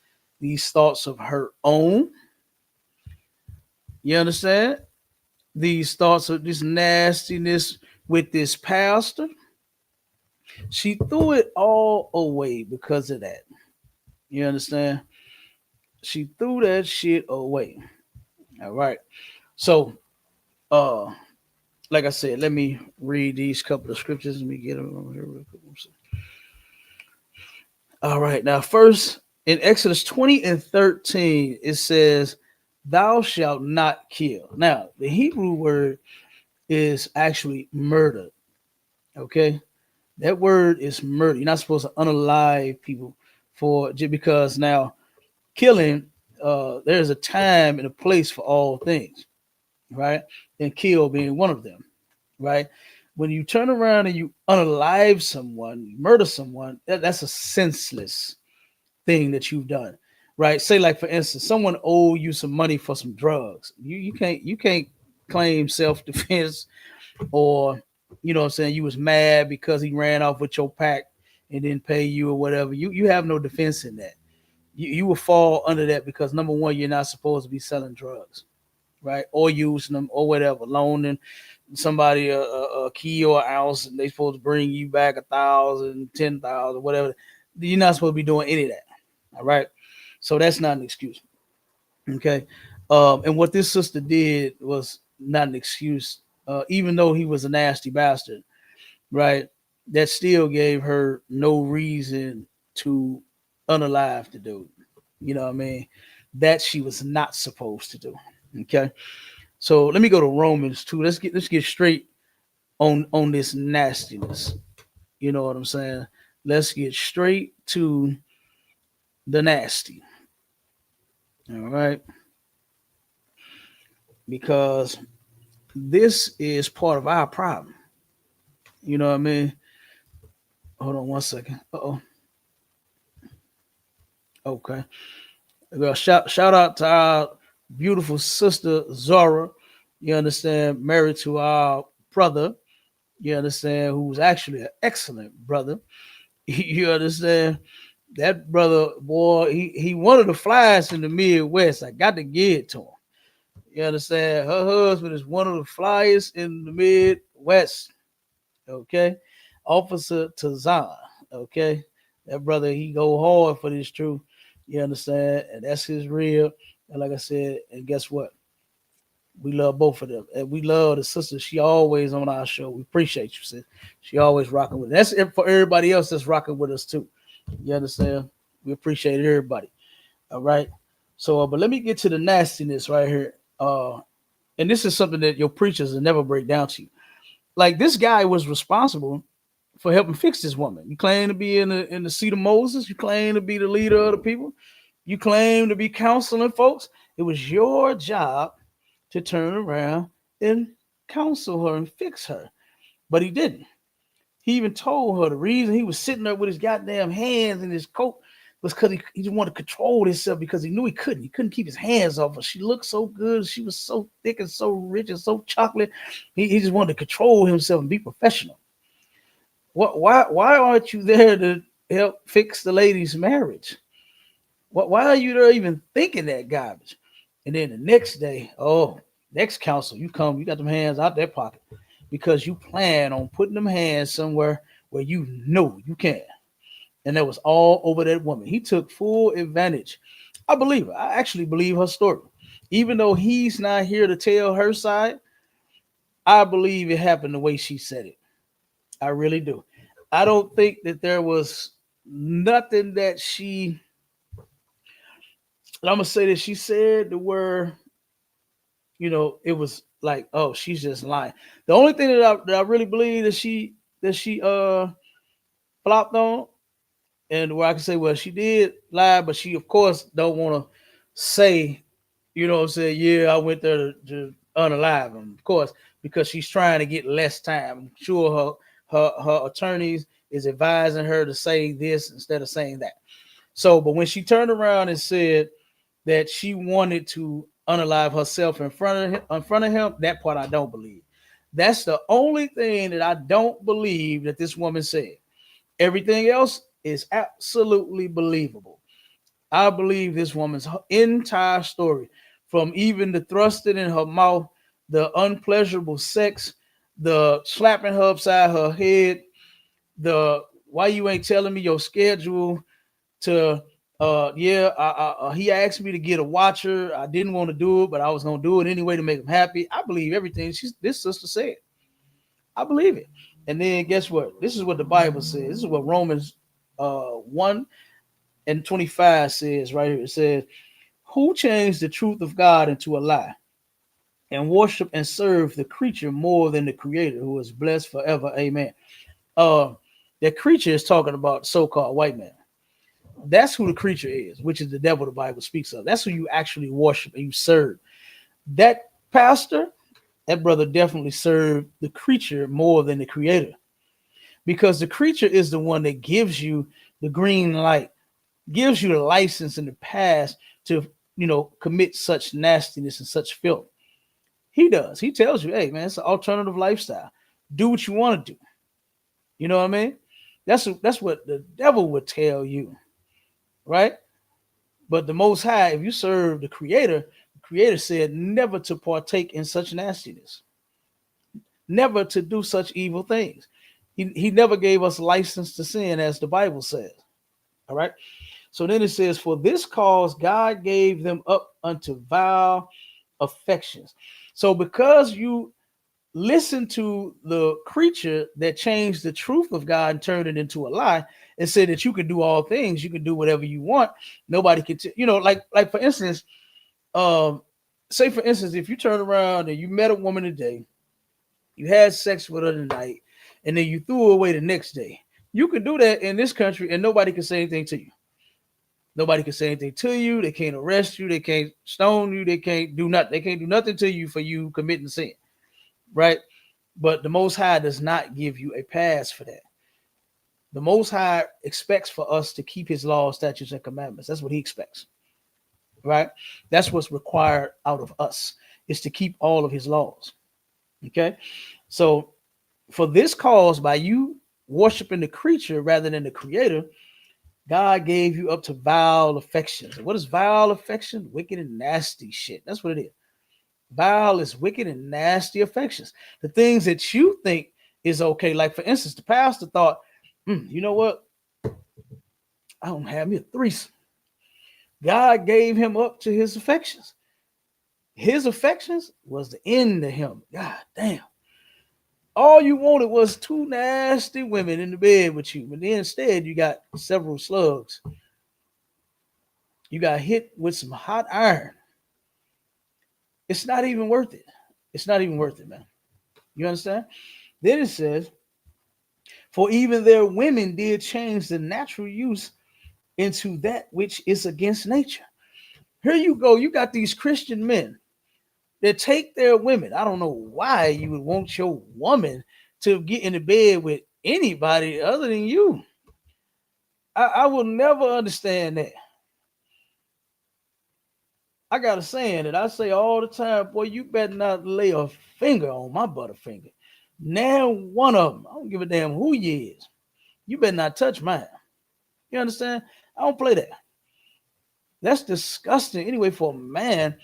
these thoughts of her own. You understand? These thoughts of this nastiness with this pastor. She threw it all away because of that. You understand? She threw that shit away. All right. So, like I said, let me read these couple of scriptures. Let me get them over here real quick. All right. Now, first in Exodus 20 and 13, it says, "Thou shalt not kill." Now, the Hebrew word is actually murder. Okay. That word is murder. You're not supposed to unalive people for just because now killing, there's a time and a place for all things, right? And kill being one of them, right? When you turn around and you unalive someone, murder someone, that's a senseless thing that you've done, right? Say, like, for instance, someone owe you some money for some drugs. You can't claim self-defense, or you know what I'm saying, you was mad because he ran off with your pack and didn't pay you or whatever. You have no defense in that. You will fall under that because, number one, you're not supposed to be selling drugs, right? Or using them or whatever, loaning somebody a key or an ounce, and they supposed to bring you back 1,000, 10,000, whatever. You're not supposed to be doing any of that. All right. So that's not an excuse. Okay. And what this sister did was not an excuse, even though he was a nasty bastard, right? That still gave her no reason to unalive the dude. You know what I mean? That she was not supposed to do. Okay. So let me go to Romans 2. Let's get straight on this nastiness. You know what I'm saying? Let's get straight to the nasty. All right. Because this is part of our problem. You know what I mean? Hold on one second. Uh-oh. Okay. Well, shout out to our beautiful sister Zora. You understand? Married to our brother. You understand? Who's actually an excellent brother. You understand? That brother, boy, he one of the flyers in the Midwest. I got to give it to him. You understand? Her husband is one of the flyers in the Midwest. Okay. Officer Tazan. Okay. That brother, he go hard for this truth. You understand? And that's his real. And like I said, and guess what? We love both of them. And we love the sister. She always on our show. We appreciate you, sis. She always rocking with us. That's it for everybody else that's rocking with us too. You understand? We appreciate everybody. All right. So, but let me get to the nastiness right here. And this is something that your preachers will never break down to you. Like, this guy was responsible for helping fix this woman. You claim to be in the seat of Moses. You claim to be the leader of the people. You claim to be counseling folks. It was your job to turn around and counsel her and fix her. But he didn't. He even told her the reason he was sitting there with his goddamn hands in his coat was because he just wanted to control himself, because he knew he couldn't. He couldn't keep his hands off her. She looked so good. She was so thick and so rich and so chocolate. He just wanted to control himself and be professional. Why aren't you there to help fix the lady's marriage? Why are you there even thinking that garbage? And then the next day, next council, you got them hands out their pocket because you plan on putting them hands somewhere where you know you can. And that was all over that woman. He took full advantage. I believe her. I actually believe her story. Even though he's not here to tell her side, I believe it happened the way she said it. I really do. I don't think that there was nothing that I'm gonna say that she said the word, it was like, oh, she's just lying. The only thing that I really believe that she flopped on, and where I can say, well, she did lie, but she of course don't want to say, what I'm saying, yeah, I went there to unalive him, of course, because she's trying to get less time. I'm sure her attorneys is advising her to say this instead of saying that. So, but when she turned around and said that she wanted to unalive herself in front of him, that part I don't believe. That's the only thing that I don't believe that this woman said. Everything else is absolutely believable. I believe this woman's entire story, from even the thrusting in her mouth, the unpleasurable sex, the slapping her upside her head, the why you ain't telling me your schedule, to he asked me to get a watcher. I didn't want to do it, but I was gonna do it anyway to make him happy. I believe everything this sister said. I believe it. And then guess what? This is what the Bible says. This is what Romans 1:25 says right here. It says, who changed the truth of God into a lie and worship and serve the creature more than the creator, who is blessed forever. Amen. The creature is talking about so-called white man. That's who the creature is, which is the devil the Bible speaks of. That's who you actually worship and you serve. That pastor, that brother definitely served the creature more than the creator, because the creature is the one that gives you the green light, gives you the license in the past to, commit such nastiness and such filth. He does. He tells you, hey, man, it's an alternative lifestyle. Do what you want to do. You know what I mean? That's what the devil would tell you, right? But the Most High, if you serve the Creator said never to partake in such nastiness, never to do such evil things. He never gave us license to sin, as the Bible says. All right. So then it says, for this cause God gave them up unto vile affections. So because you listen to the creature that changed the truth of God and turned it into a lie and said that you can do all things, you can do whatever you want. Nobody can, like for instance, say for instance, if you turn around and you met a woman today, you had sex with her tonight, and then you threw her away the next day. You can do that in this country and nobody can say anything to you. Nobody can say anything to you. They can't arrest you. They can't stone you. They can't do nothing. They can't do nothing to you for you committing sin, right? But the Most High does not give you a pass for that. The Most High expects for us to keep his laws, statutes, and commandments. That's what he expects, right? That's what's required out of us, is to keep all of his laws, okay? So for this cause, by you worshiping the creature rather than the creator, God gave you up to vile affections. And what is vile affection? Wicked and nasty shit. That's what it is. Vile is wicked and nasty affections. The things that you think is okay. Like, for instance, the pastor thought, you know what? I don't have me a threesome. God gave him up to his affections. His affections was the end to him. God damn. All you wanted was two nasty women in the bed with you, but then instead you got several slugs. You got hit with some hot iron. It's not even worth it. It's not even worth it, man. You understand? Then it says, for even their women did change the natural use into that which is against nature. Here you go. You got these Christian men that take their women. I don't know why you would want your woman to get in the bed with anybody other than you. I will never understand that. I got a saying that I say all the time, boy, you better not lay a finger on my butterfinger. Now one of them, I don't give a damn who you is. You better not touch mine. You understand? I don't play that. That's disgusting anyway for a man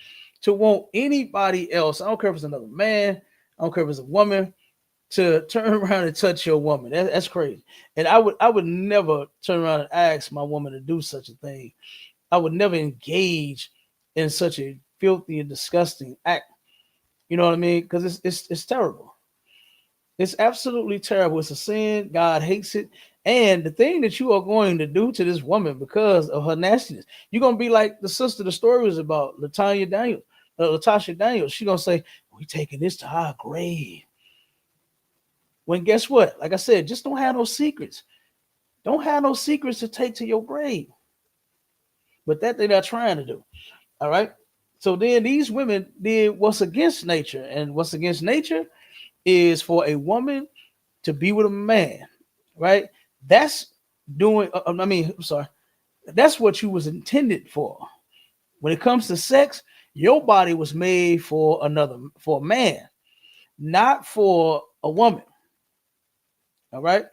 to want anybody else. I don't care if it's another man, I don't care if it's a woman, to turn around and touch your woman. That's crazy. And I would never turn around and ask my woman to do such a thing. I would never engage in such a filthy and disgusting act. You know what I mean? Because it's terrible. It's absolutely terrible. It's a sin. God hates it. And the thing that you are going to do to this woman because of her nastiness, you're gonna be like the sister the story was about, Latasha Daniels. She's gonna say, "We taking this to our grave." When guess what? Like I said, just don't have no secrets. Don't have no secrets to take to your grave. But that they're not trying to do. All right. So then these women did what's against nature, and what's against nature is for a woman to be with a man, right? That's doing. I'm sorry. That's what you was intended for. When it comes to sex, your body was made for a man, not for a woman. All right,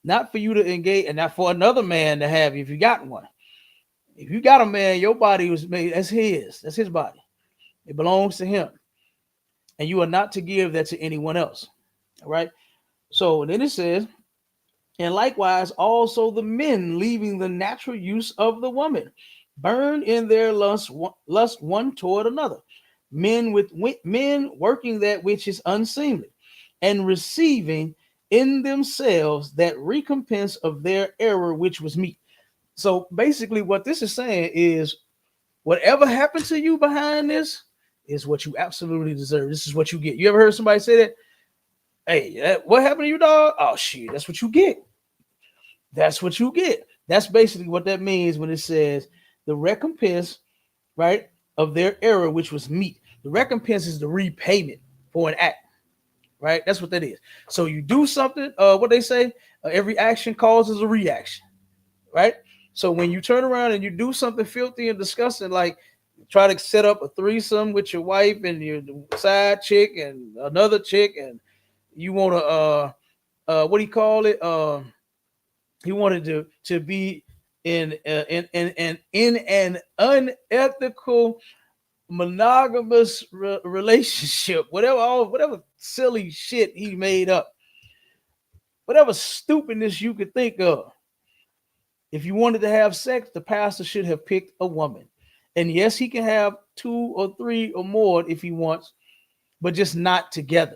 not for you to engage, and not for another man to have if you got one. If you got a man, your body was made. That's his. That's his body. It belongs to him, and you are not to give that to anyone else. All right. So then it says, and likewise also the men, leaving the natural use of the woman, burn in their lust one toward another. Men working that which is unseemly, and receiving in themselves that recompense of their error which was meet. So basically, what this is saying is, whatever happened to you behind this is what you absolutely deserve. This is what you get. You ever heard somebody say that? Hey, what happened to you, dog? Oh shit, that's what you get. That's what you get. That's basically what that means when it says the recompense, right, of their error, which was meet. The recompense is the repayment for an act, right? That's what that is. So you do something, what they say, every action causes a reaction, right? So when you turn around and you do something filthy and disgusting, like try to set up a threesome with your wife and your side chick and another chick, and you want to, what do you call it? He wanted to be in an unethical monogamous relationship, whatever silly shit he made up, whatever stupidness you could think of. If you wanted to have sex, the pastor should have picked a woman. And yes, he can have 2 or 3 or more if he wants, but just not together.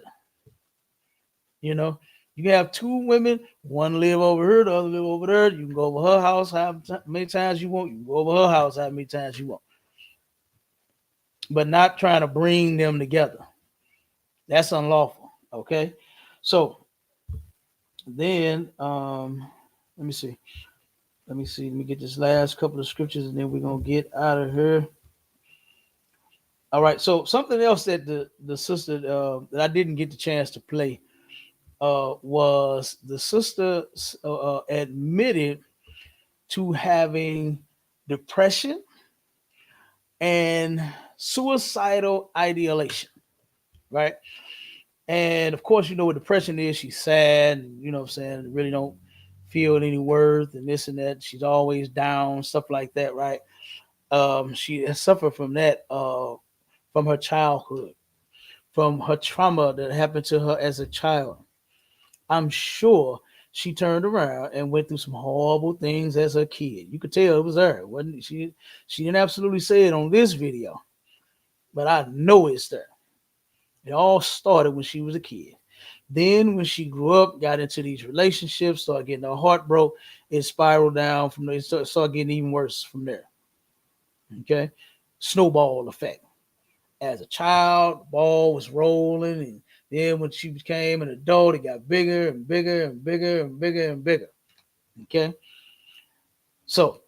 You know, you can have 2 women, one live over here, the other live over there. You can go over her house how many times you want. You can go over her house how many times you want. But not trying to bring them together. That's unlawful. Okay. So then let me see. Let me get this last couple of scriptures and then we're gonna get out of here. All right. So something else that the sister that I didn't get the chance to play was the sister admitted to having depression and suicidal ideation, right? And of course, you know what depression is. She's sad, and, you know what I'm saying, really don't feel any worth and this and that. She's always down, stuff like that, right? She has suffered from that from her childhood, from her trauma that happened to her as a child. I'm sure she turned around and went through some horrible things as a kid. You could tell it was her, wasn't it? She didn't absolutely say it on this video, but I know it's there. It all started when she was a kid. Then when she grew up, got into these relationships, started getting her heart broke, it spiraled down from there, started getting even worse from there. Okay. Snowball effect. As a child, the ball was rolling, and then when she became an adult, it got bigger and bigger and bigger and bigger and bigger. Okay. So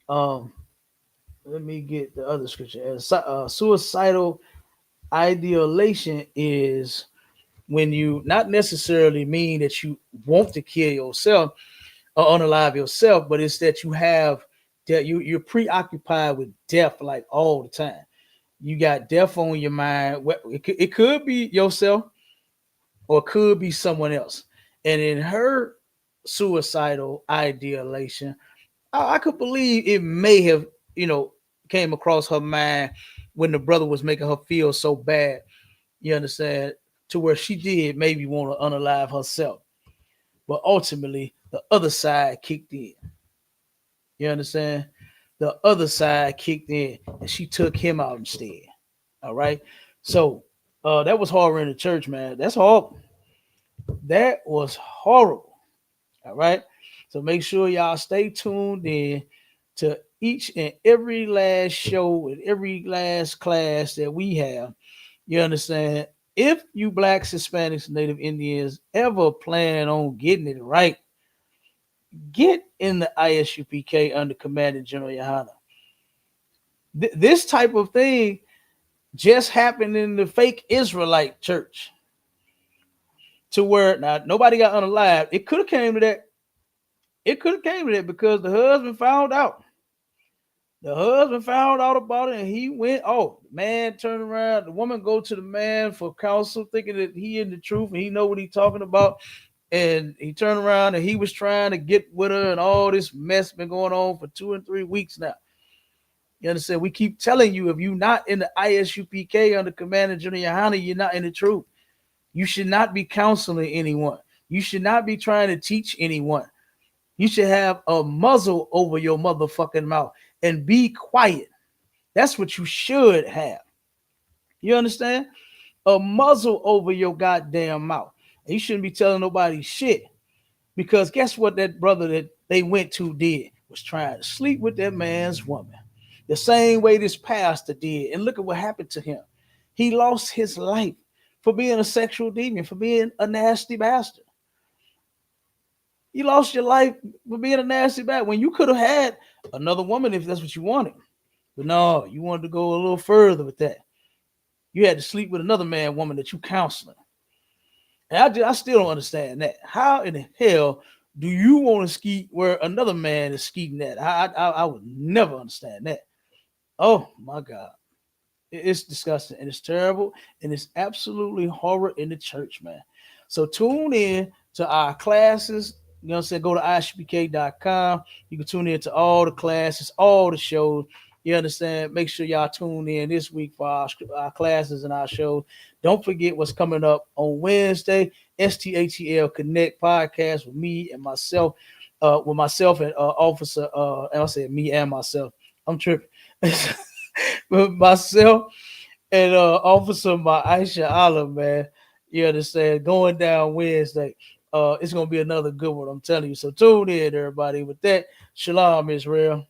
let me get the other scripture. As suicidal ideation is when you not necessarily mean that you want to kill yourself or unalive yourself, but it's that you have that you're preoccupied with death like all the time. You got death on your mind. It could be yourself or it could be someone else. And in her suicidal ideation, I could believe it may have came across her mind when the brother was making her feel so bad. You understand? To where she did maybe want to unalive herself. But ultimately, the other side kicked in. You understand? The other side kicked in and she took him out instead. All right. So that was horror in the church, man. That's horrible. That was horrible. All right. So make sure y'all stay tuned in to each and every last show and every last class that we have. You understand? If you blacks, Hispanics, Native Indians ever plan on getting it right, get in the ISUPK under Commander General YAHANNA. This type of thing just happened in the fake Israelite church, to where now nobody got unalive. It could have came to that. It could have came to that because the husband found out. The husband found out about it and he went, oh, man turned around. The woman go to the man for counsel, thinking that he in the truth and he know what he talking about. And he turned around and he was trying to get with her, and all this mess been going on for 2 and 3 weeks now. You understand? We keep telling you, if you're not in the ISUPK under Commander General YAHANNA, you're not in the truth. You should not be counseling anyone. You should not be trying to teach anyone. You should have a muzzle over your motherfucking mouth and be quiet. That's what you should have. You understand? A muzzle over your goddamn mouth. And you shouldn't be telling nobody shit. Because guess what that brother that they went to did? Was trying to sleep with that man's woman. The same way this pastor did. And look at what happened to him. He lost his life for being a sexual deviant, for being a nasty bastard. You lost your life for being a nasty bastard when you could have had another woman if that's what you wanted. But no, you wanted to go a little further with that. You had to sleep with another woman that you counseling. And I still don't understand that. How in the hell do you want to skeet where another man is skeeting at? I would never understand that. Oh my God. It's disgusting and it's terrible and it's absolutely horror in the church, man. So tune in to our classes. You know what I'm saying? Go to ISUPK.com. You can tune in to all the classes, all the shows. You understand? Make sure y'all tune in this week for our classes and our shows. Don't forget what's coming up on Wednesday, STATL Connect podcast with me and myself, and Officer, and I said me and myself. I'm tripping. With myself and Officer Aisha Allah, man. You understand? Going down Wednesday. It's gonna be another good one, I'm telling you. So tune in, everybody. With that, shalom, Israel.